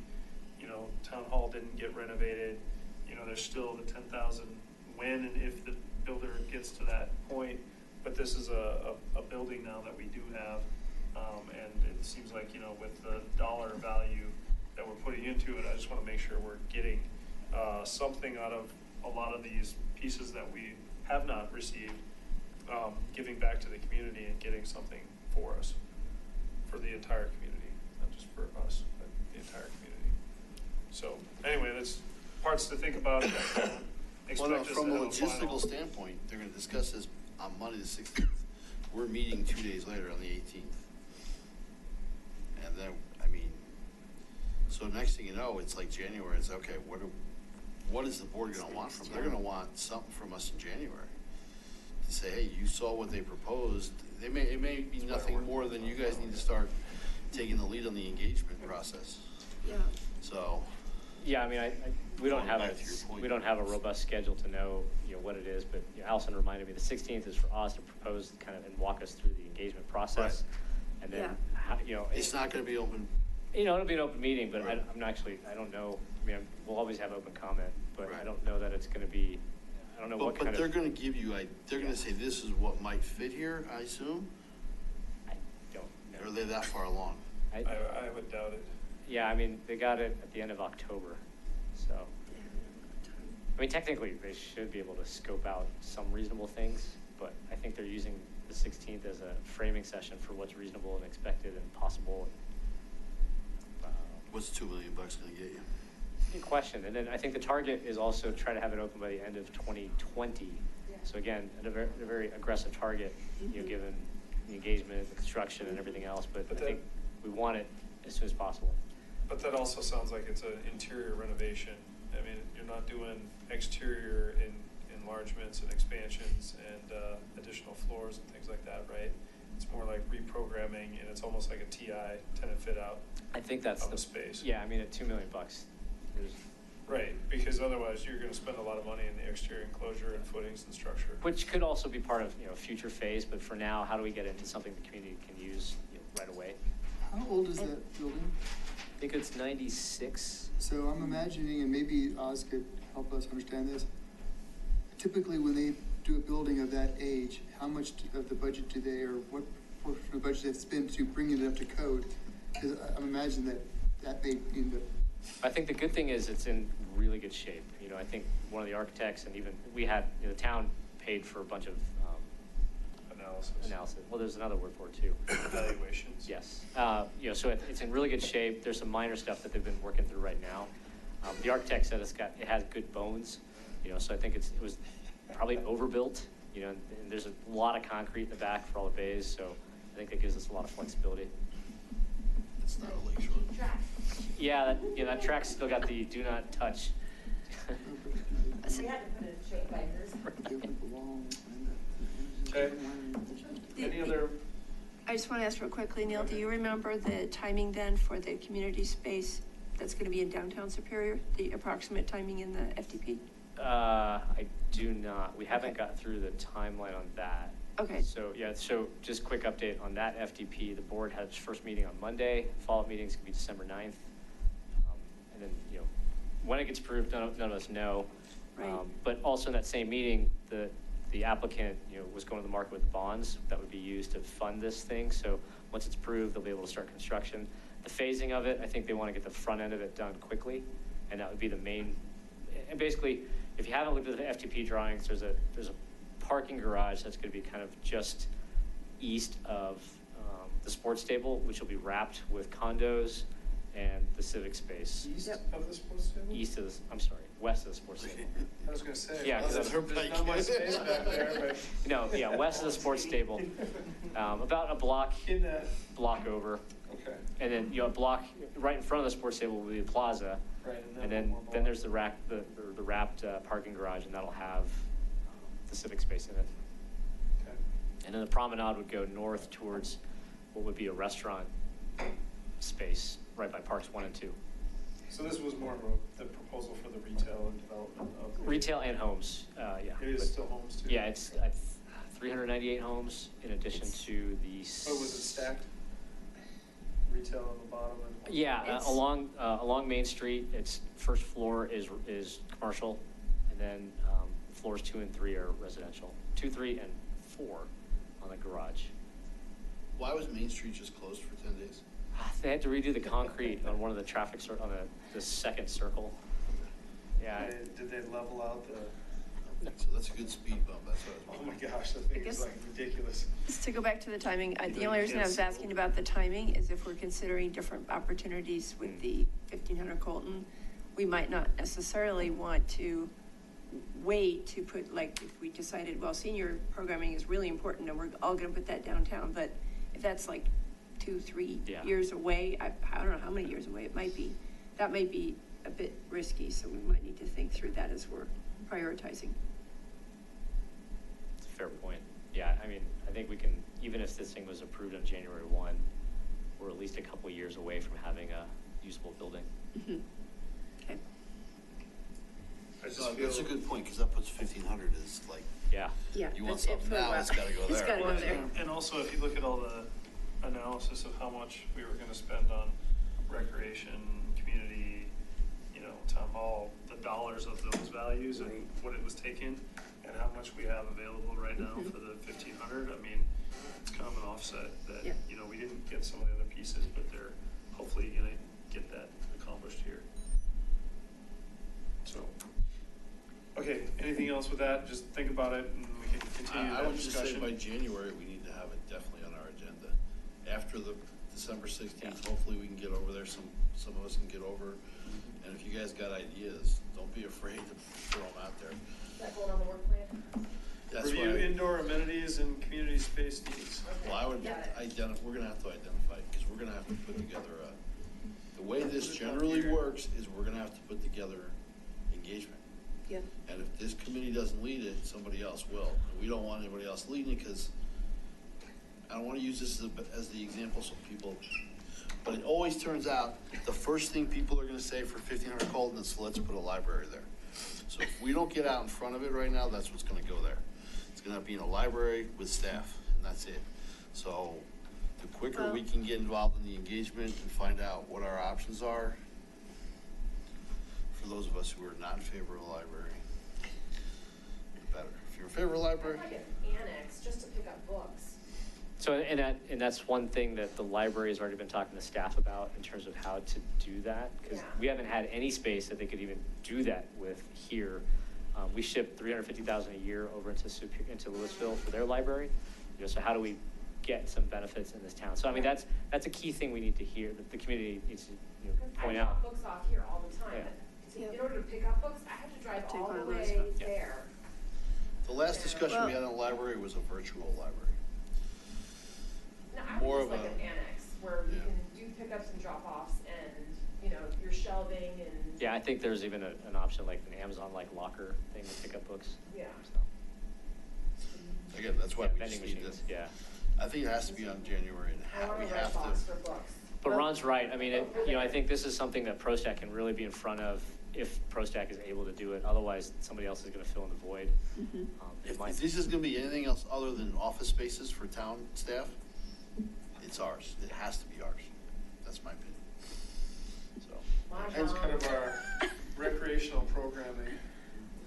Town hall didn't get renovated. There's still the 10,000 when and if the builder gets to that point. But this is a building now that we do have. And it seems like, with the dollar value that we're putting into it, I just want to make sure we're getting something out of a lot of these pieces that we have not received, giving back to the community and getting something for us, for the entire community, not just for us, but the entire community. So anyway, that's parts to think about. Well, no, from a logistical standpoint, they're gonna discuss this on Monday the 16th. We're meeting 2 days later on the 18th. And then, so next thing you know, it's like January, it's okay, what is the board gonna want from them? They're gonna want something from us in January. To say, hey, you saw what they proposed. It may be nothing more than you guys need to start taking the lead on the engagement process. Yeah. So. Yeah, we don't have Back to your point. we don't have a robust schedule to know, what it is, but Allison reminded me the 16th is for us to propose kind of and walk us through the engagement process. Right. And then, It's not gonna be open. It'll be an open meeting, but Right. I don't know, we'll always have open comment, but Right. I don't know that it's gonna be, I don't know what kind But of. they're gonna give you, they're gonna say, this is what might fit here, I assume? I don't know. Or are they that far along? I would doubt it. Yeah, they got it at the end of October, so. Technically, they should be able to scope out some reasonable things, but I think they're using the 16th as a framing session for what's reasonable and expected and possible. What's $2 million gonna get you? Good question. And then I think the target is also try to have it open by the end of 2020. So again, a very aggressive target, given the engagement, the construction and everything else, but I think we want it as soon as possible. But that also sounds like it's an interior renovation. You're not doing exterior enlargements and expansions and additional floors and things like that, right? It's more like reprogramming, and it's almost like a TI, tenant fit out. I think that's the space. Yeah, at $2 million, there's. Right, because otherwise you're going to spend a lot of money in the exterior enclosure and footings and structure. Which could also be part of, a future phase, but for now, how do we get into something the community can use right away? How old is that building? I think it's 96. So I'm imagining, and maybe Oz could help us understand this. Typically, when they do a building of that age, how much of the budget do they, or what portion of the budget they spend to bring it up to code? Because I'm imagining that may end up. I think the good thing is it's in really good shape. You know, I think one of the architects and even we had, you know, the town paid for a bunch of analysis. Well, there's another word for it too. Evaluations. Yes. You know, so it's in really good shape. There's some minor stuff that they've been working through right now. The architect said it has good bones, you know, so I think it was probably overbuilt, you know, and there's a lot of concrete in the back for all the bays, so I think that gives us a lot of flexibility. It's not a lakeshore. Yeah, that track's still got the do not touch. We had to put in shake binders. Okay. Any other? I just want to ask real quickly, Neil, do you remember the timing then for the community space that's going to be in downtown Superior, the approximate timing in the FDP? I do not. We haven't got through the timeline on that. Okay. So, yeah, so just quick update on that FDP. The board had its first meeting on Monday. Follow-up meeting's gonna be December 9th. And then, you know, when it gets approved, none of us know. Right. But also in that same meeting, the applicant, you know, was going to the market with bonds that would be used to fund this thing. So once it's approved, they'll be able to start construction. The phasing of it, I think they want to get the front end of it done quickly, and that would be the main. And basically, if you haven't looked at the FTP drawings, there's a parking garage that's going to be kind of just east of the sports stable, which will be wrapped with condos and the civic space. East of the sports stable? West of the sports stable. I was gonna say. Yeah, because there's not much space back there, but. No, yeah, west of the sports stable, about a block In that. over. Okay. And then, you know, a block right in front of the sports stable will be the plaza. Right. And then there's the wrapped parking garage, and that'll have the civic space in it. Okay. And then the promenade would go north towards what would be a restaurant space right by Parks 1 and 2. So this was more of the proposal for the retail and development of. Retail and homes, yeah. It is still homes too? Yeah, it's 398 homes in addition to the. Oh, was it stacked? Retail on the bottom and. Yeah, along Main Street, its first floor is commercial, and then floors 2 and 3 are residential. 2, 3, and 4 on the garage. Why was Main Street just closed for 10 days? They had to redo the concrete on one of the on the second circle. Yeah. Did they level out the? So that's a good speed bump, that's what I was Oh my wondering. gosh, that thing is like ridiculous. Just to go back to the timing, the You only reason I can't was see asking over. about the timing is if we're considering different opportunities with the 1500 Colton, we might not necessarily want to wait to put, like, if we decided, well, senior programming is really important and we're all going to put that downtown, but if that's like 2-3 Yeah. years away, I don't know how many years away it might be, that might be a bit risky, so we might need to think through that as we're prioritizing. It's a fair point. Yeah, I mean, I think we can, even if this thing was approved on January 1, we're at least a couple years away from having a usable building. Mhm. Okay. I just No, feel. that's a good point, because that puts 1,500 as like, Yeah. Yeah. you want that's it something for a now, while. it's gotta go It's there. gotta go Well, there. and also, if you look at all the analysis of how much we were gonna spend on recreation, community, you know, town hall, the dollars of those values and what it was taking, and how much we have available right now for the 1,500, I mean, it's kind of an offset that, Yeah. you know, we didn't get some of the other pieces, but they're hopefully gonna get that accomplished here. So, okay, anything else with that? Just think about it and we can continue I that would just say discussion. by January, we need to have it definitely on our agenda. After the December 16th, hopefully we can get over there, some of us can get over. And if you guys got ideas, don't be afraid to throw them out there. Is that going on the work plan? That's Review why, indoor amenities and community space needs. well, I would Got it. we're gonna have to identify, because we're gonna have to put together the way this generally works is we're gonna have to put together engagement. Yeah. And if this committee doesn't lead it, somebody else will. And we don't want anybody else leading it, because I don't want to use this as the example so people, but it always turns out the first thing people are going to say for 1,500 Colton is, let's put a library there. So if we don't get out in front of it right now, that's what's going to go there. It's going to be in a library with staff, and that's it. So the quicker we can get involved in the engagement and find out what our options are, for those of us who are not in favor of a library, the better. If you're in favor of a library, Like an annex, just to pick up books. So, and that's one thing that the library has already been talking to staff about in terms of how to do that. Because Yeah. we haven't had any space that they could even do that with here. We ship $350,000 a year over into Louisville for their library. You know, so how do we get some benefits in this town? So I mean, that's a key thing we need to hear, that the community needs to point I out. drop books off here all the time. Yeah. But in order to pick up books, I have to drive Take all one the of those. way Yeah. there. The last discussion we Well- had in the library was a virtual library. No, I More would just of like a- an annex where you Yeah. can do pickups and drop-offs and, you know, your shelving and. Yeah, I think there's even an option like an Amazon-like locker thing to pick up books. Yeah. So, Again, that's why yeah, we vending just need machines, to, yeah. I think it has to be on January and I want we a red have box to. for books. But Ron's right. I mean, I think this is something that PROSTAC can really be in front of if PROSTAC is able to do it. Otherwise, somebody else is going to fill in the void. It If might- this is gonna be anything else other than office spaces for town staff, it's ours. It has to be ours. That's my opinion. So. That's kind of our recreational programming.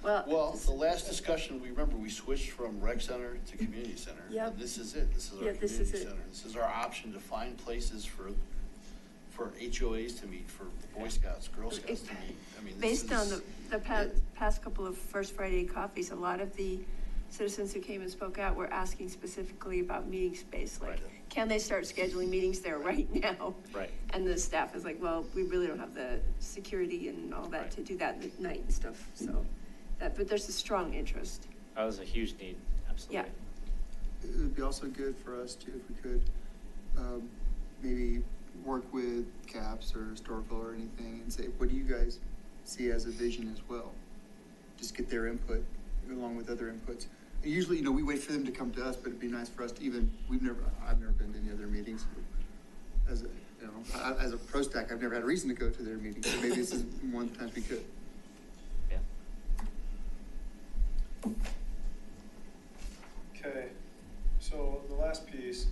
Well, the last discussion, we switched from rec center to community center. Yep. And this is it. This is our Yeah, this community is it. center. This is our option to find places for HOAs to meet, for Boy Scouts, Girl Scouts to meet. I mean, this Based on is- the past couple of First Friday coffees, a lot of the citizens who came and spoke out were asking specifically about meeting space, like, Right. can they start scheduling meetings there right now? Right. And the staff is like, well, we really don't have the security and all that Right. to do that at night and stuff, so, but there's a strong interest. That was a huge need, absolutely. Yeah. It would be also good for us to, if we could, maybe work with CAPS or historical or anything and say, what do you guys see as a vision as well? Just get their input along with other inputs. And usually, you know, we wait for them to come to us, but it'd be nice for us to even, I've never been to any other meetings. As a, you know, as a PROSTAC, I've never had a reason to go to their meetings, so maybe this is one of the times we could. Yeah. Okay, so the last piece,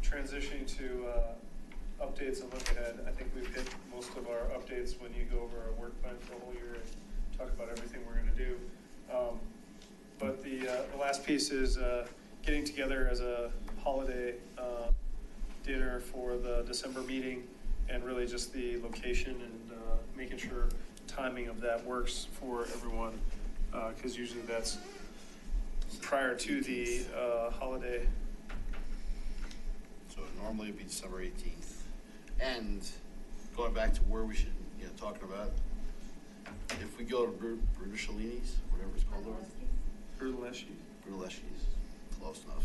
transitioning to updates and look ahead. I think we've hit most of our updates when you go over our work plan for the whole year and talk about everything we're gonna do. But the last piece is getting together as a holiday dinner for the December meeting, and really just the location and making sure timing of that works for everyone, because usually that's prior to the holiday. So normally it'd be December 18th. And going back to where we should, talking about, if we go to Brunellini's, whatever it's called over there. Brunellini's, close enough.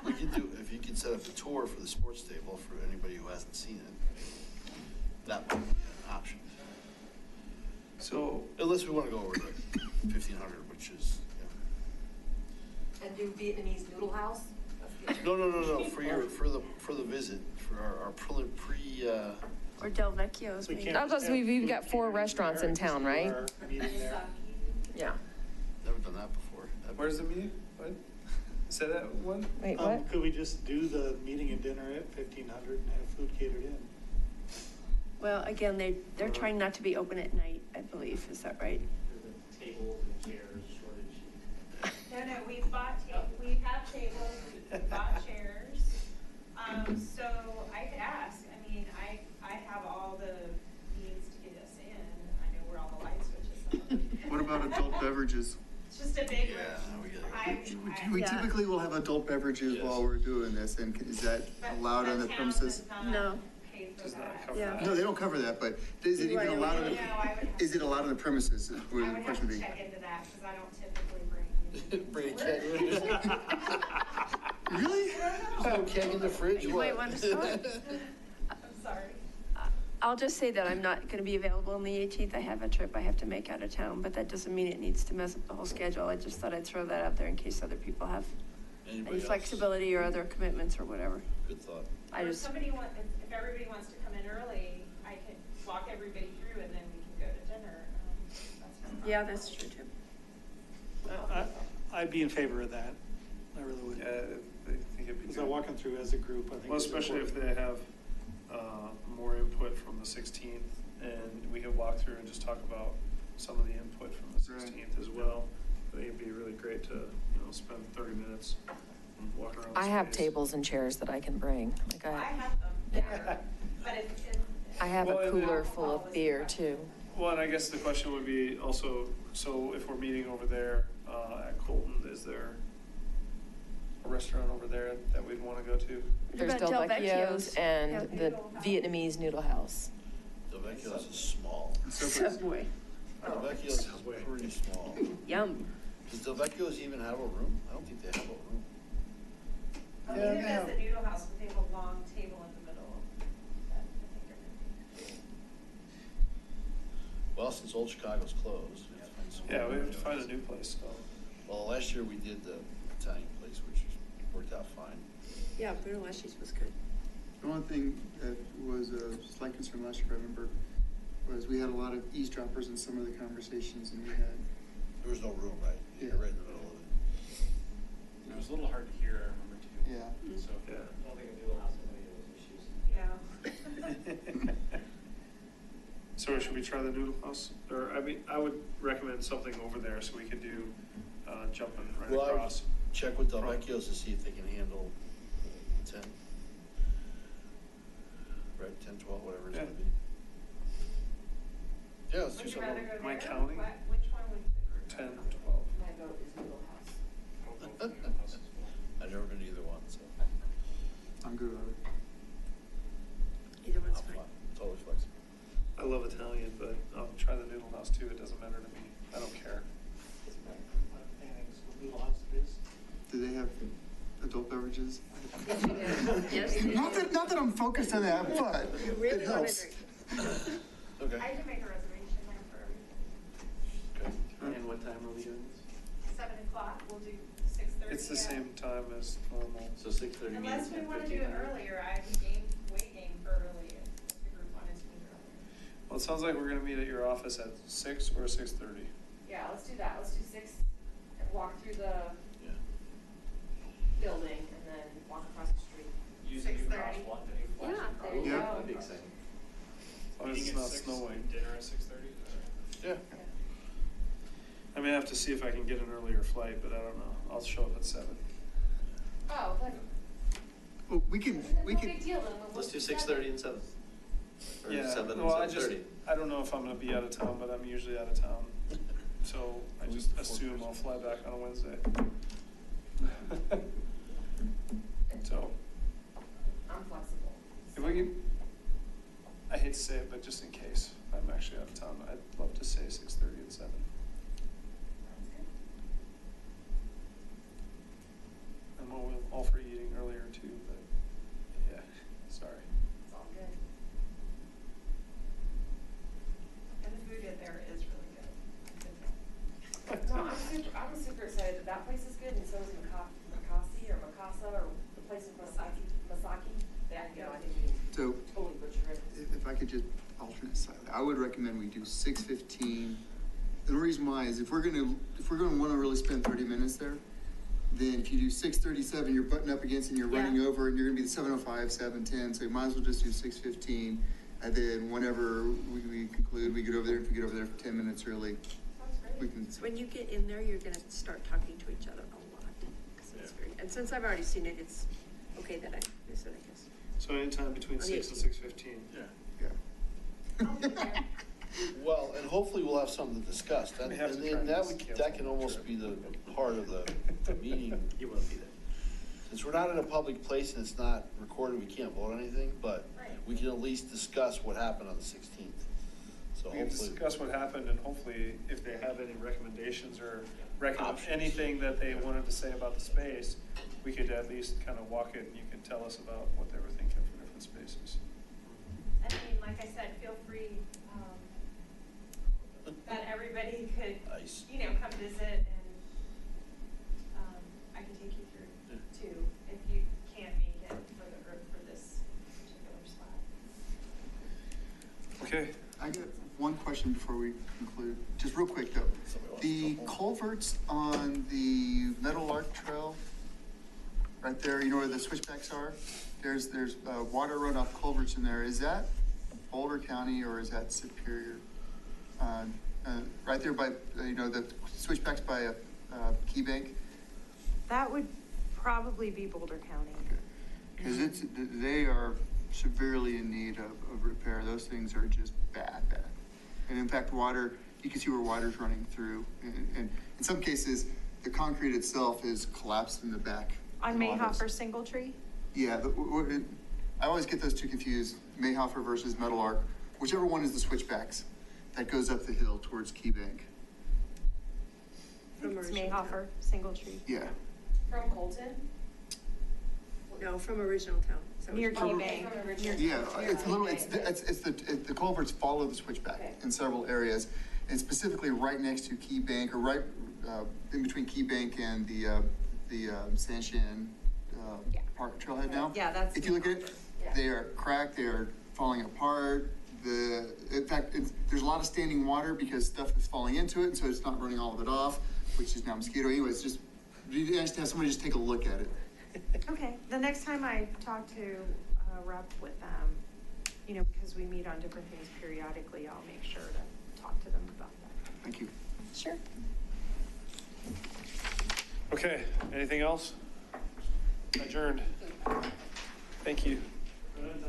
We could do, if you could set up a tour for the sports table for anybody who hasn't seen it, that might be an option. So, Unless we want to go over to 1500, which is, And do Vietnamese noodle house? No, for the visit, for our Or Del Vecchio's. We maybe. can't I was just gonna say, have we've food got 4 catering restaurants there, in town, just do right? our meeting there. Yeah. never done that before. where's the meeting? What? Say that one? Wait, what? Could we just do the meeting and dinner at 1500 and have food catered in? Well, again, they're trying not to be open at night, I believe, is that right? There's a table and chairs shortage. No, we have tables, we bought chairs. So I could ask, I mean, I have all the means to get us in. I know where all the light switches are. What about adult beverages? It's just a big Yeah, we get it. We Yeah. typically will have adult beverages while we're doing this, and is that allowed on the premises? No. Pay for Does not that. cover Yeah. that. No, they don't cover that, but is it even Right. allowed, No, I would have is it allowed on the premises, I would would the have question to be? check into that, because I don't typically bring. Bring a keg. Really? No keg in the fridge, You what? might want to start. I'm sorry. I'll just say that I'm not going to be available on the 18th. I have a trip I have to make out of town, but that doesn't mean it needs to mess up the whole schedule. I just thought I'd throw that out there in case other people have Anybody any else? flexibility or other commitments or whatever. Good thought. I Or just, if everybody wants to come in early, I can walk everybody through and then we can go to dinner. That's no problem. yeah, that's true too. I'd be in favor of that. I really would. Yeah, I think it'd be Because good. I walk them through as a group, I think. Well, it's especially if important. they have more input from the 16th, and we can walk through and just talk about some of the input from the 16th as well. I think it'd be really great to, spend 30 minutes walking around the I have space. tables and chairs that I can bring, like I I, have them there, but it's. I have Well, a and cooler then- full of beer too. Well, and I guess the question would be also, so if we're meeting over there, at Colton, is there a restaurant over there that we'd wanna go to? There's about Del Del Vecchio's Vecchio's? and Yeah. the Vietnamese noodle house. Del Vecchio's is small. Subway. Del Vecchio's is pretty small. Yum. Does Del Vecchio's even have a room? I don't think they have a room. Well, Yeah, neither they does have- the noodle house, but they have a long table in the middle that I think are gonna Well, since Old Chicago's closed. we have to find somewhere Yeah, we have to new. find a new place, so. Well, last year we did the Italian place, which worked out fine. Yeah, Bruno Lashley's was good. The one thing that was a slight concern last year, if I remember, was we had a lot of eavesdroppers in some of the conversations, and we had, There was no room, right? You're Yeah. right in the middle of it. It was a little hard to hear, I remember too. yeah. So, Yeah. I don't think a noodle house has any of those issues. be. So should we try the noodle house? Or, I mean, I would recommend something over there so we could do, jumping right Well, I would across. check with Del Vecchio's to see if they can handle 10. Right, 10, 12, whatever it's Yeah. gonna be. Yeah, let's do Would you something. rather go Am I there? counting? Which one would you prefer? 10, 12. My vote is noodle house. I'll go for the noodle house as well. I've never been to either one, so I'm good with it. Either I'm one's fine. totally flexible. I love Italian, but I'll try the noodle house too. It doesn't matter to me. I don't care. Do they have adult beverages? Yes. Not that I'm focused on that, but You it really want to helps. drink. Okay. I can make a reservation there for everything. Okay. And what time are we doing this? 7:00, we'll do 6:30. It's the same time as normal. So 6:30 means Unless we want to 10:15. do it earlier, I'm way game for early if the group wanted to meet earlier. Well, it sounds like we're gonna meet at your office at 6 or 6:30. Yeah, let's do that. Let's do 6, walk through the Yeah. building and then walk across the street. Use the new 6:30. crosswalk, the new flashing Yeah, there you crosswalk. Yeah. go. That'd be exciting. As long as Meeting it's at not 6, snowing. dinner at 6:30? Yeah. I may have to see if I can get an earlier flight, but I don't know. I'll show up at 7. Oh, but Well, we can, it's no we can, big deal then. We'll Let's do do 6:30 and 7. Or Yeah, 7 and well, I just, 7:30. I don't know if I'm gonna be out of town, but I'm usually out of town. So I just assume I'll fly back on a Wednesday. So, I'm flexible. if we could, I hate to say it, but just in case I'm actually out of town, I'd love to say 6:30 and 7. Sounds good. I'm all for eating earlier too, but yeah, sorry. It's all good. And the food in there is really good. No, I'm super excited that that place is good, and so is Makasi or Makasa, or the place in Masaki. That, you know, I think we so totally butcher it. if I could just alternate slightly, I would recommend we do 6:15. The reason why is if we're gonna wanna really spend 30 minutes there, then if you do 6:37, you're butting up against and you're running Yeah. over and you're gonna be the 7:05, 7:10, so you might as well just do 6:15. And then whenever we conclude, we get over there. If we get over there for 10 minutes early, Sounds great. we can. So when you get in there, you're gonna start talking to each other a lot. 'Cause it's very, and since I've already seen it, it's okay that I miss it, I guess. So anytime between On the 6 and 18th. 6:15. Yeah. I'll be there. Well, and hopefully we'll have something to discuss. That, We have to and try then and that cancel that can the almost trip. be the heart of the meeting. You won't be there. Since we're not in a public place and it's not recorded, we can't vote on anything, but Right. we can at least discuss what happened on the 16th. So We can hopefully. discuss what happened and hopefully if they have any recommendations or Options. anything that they wanted to say about the space, we could at least kind of walk it and you can tell us about what they were thinking for different spaces. And I mean, like I said, feel free, that everybody could, Nice. come visit and, I can take you through too, if you can't make it for this particular spot. Okay. I got one question before we conclude, just real quick though. Somebody wants to The go home. culverts on the Metal Arc Trail, right there, you know where the switchbacks are? There's water runoff culverts in there. Is that Boulder County or is that Superior? Right there by, the switchbacks by Key Bank? That would probably be Boulder County. Because they are severely in need of repair. Those things are just bad. And in fact, water, you can see where water's running through. And in some cases, the concrete itself is collapsed in the back. On Mayhofer Singletree? Yeah, I always get those two confused, Mayhofer versus Metal Arc, whichever one is the switchbacks that goes up the hill towards Key Bank. From It's original Mayhofer Singletree. Yeah. From Colton? No, from original town. Is that what Near you're Key talking Bank. Yeah, it's a little, the culverts follow the switchback Okay. in several areas, and specifically right next to Key Bank, or right, in between Key Bank and the Sanshan, Yeah. Park Trailhead now. Yeah, that's If you look at it, Yeah. they are cracked, they are falling apart. In fact, there's a lot of standing water because stuff is falling into it, and so it's not running all of it off, which is now mosquito. Anyways, just, you have to have somebody just take a look at it. Okay, the next time I talk to a rep with them, you know, because we meet on different things periodically, I'll make sure to talk to them about that. Thank you. Sure. Okay, anything else? Adjourned. Thank you. Good.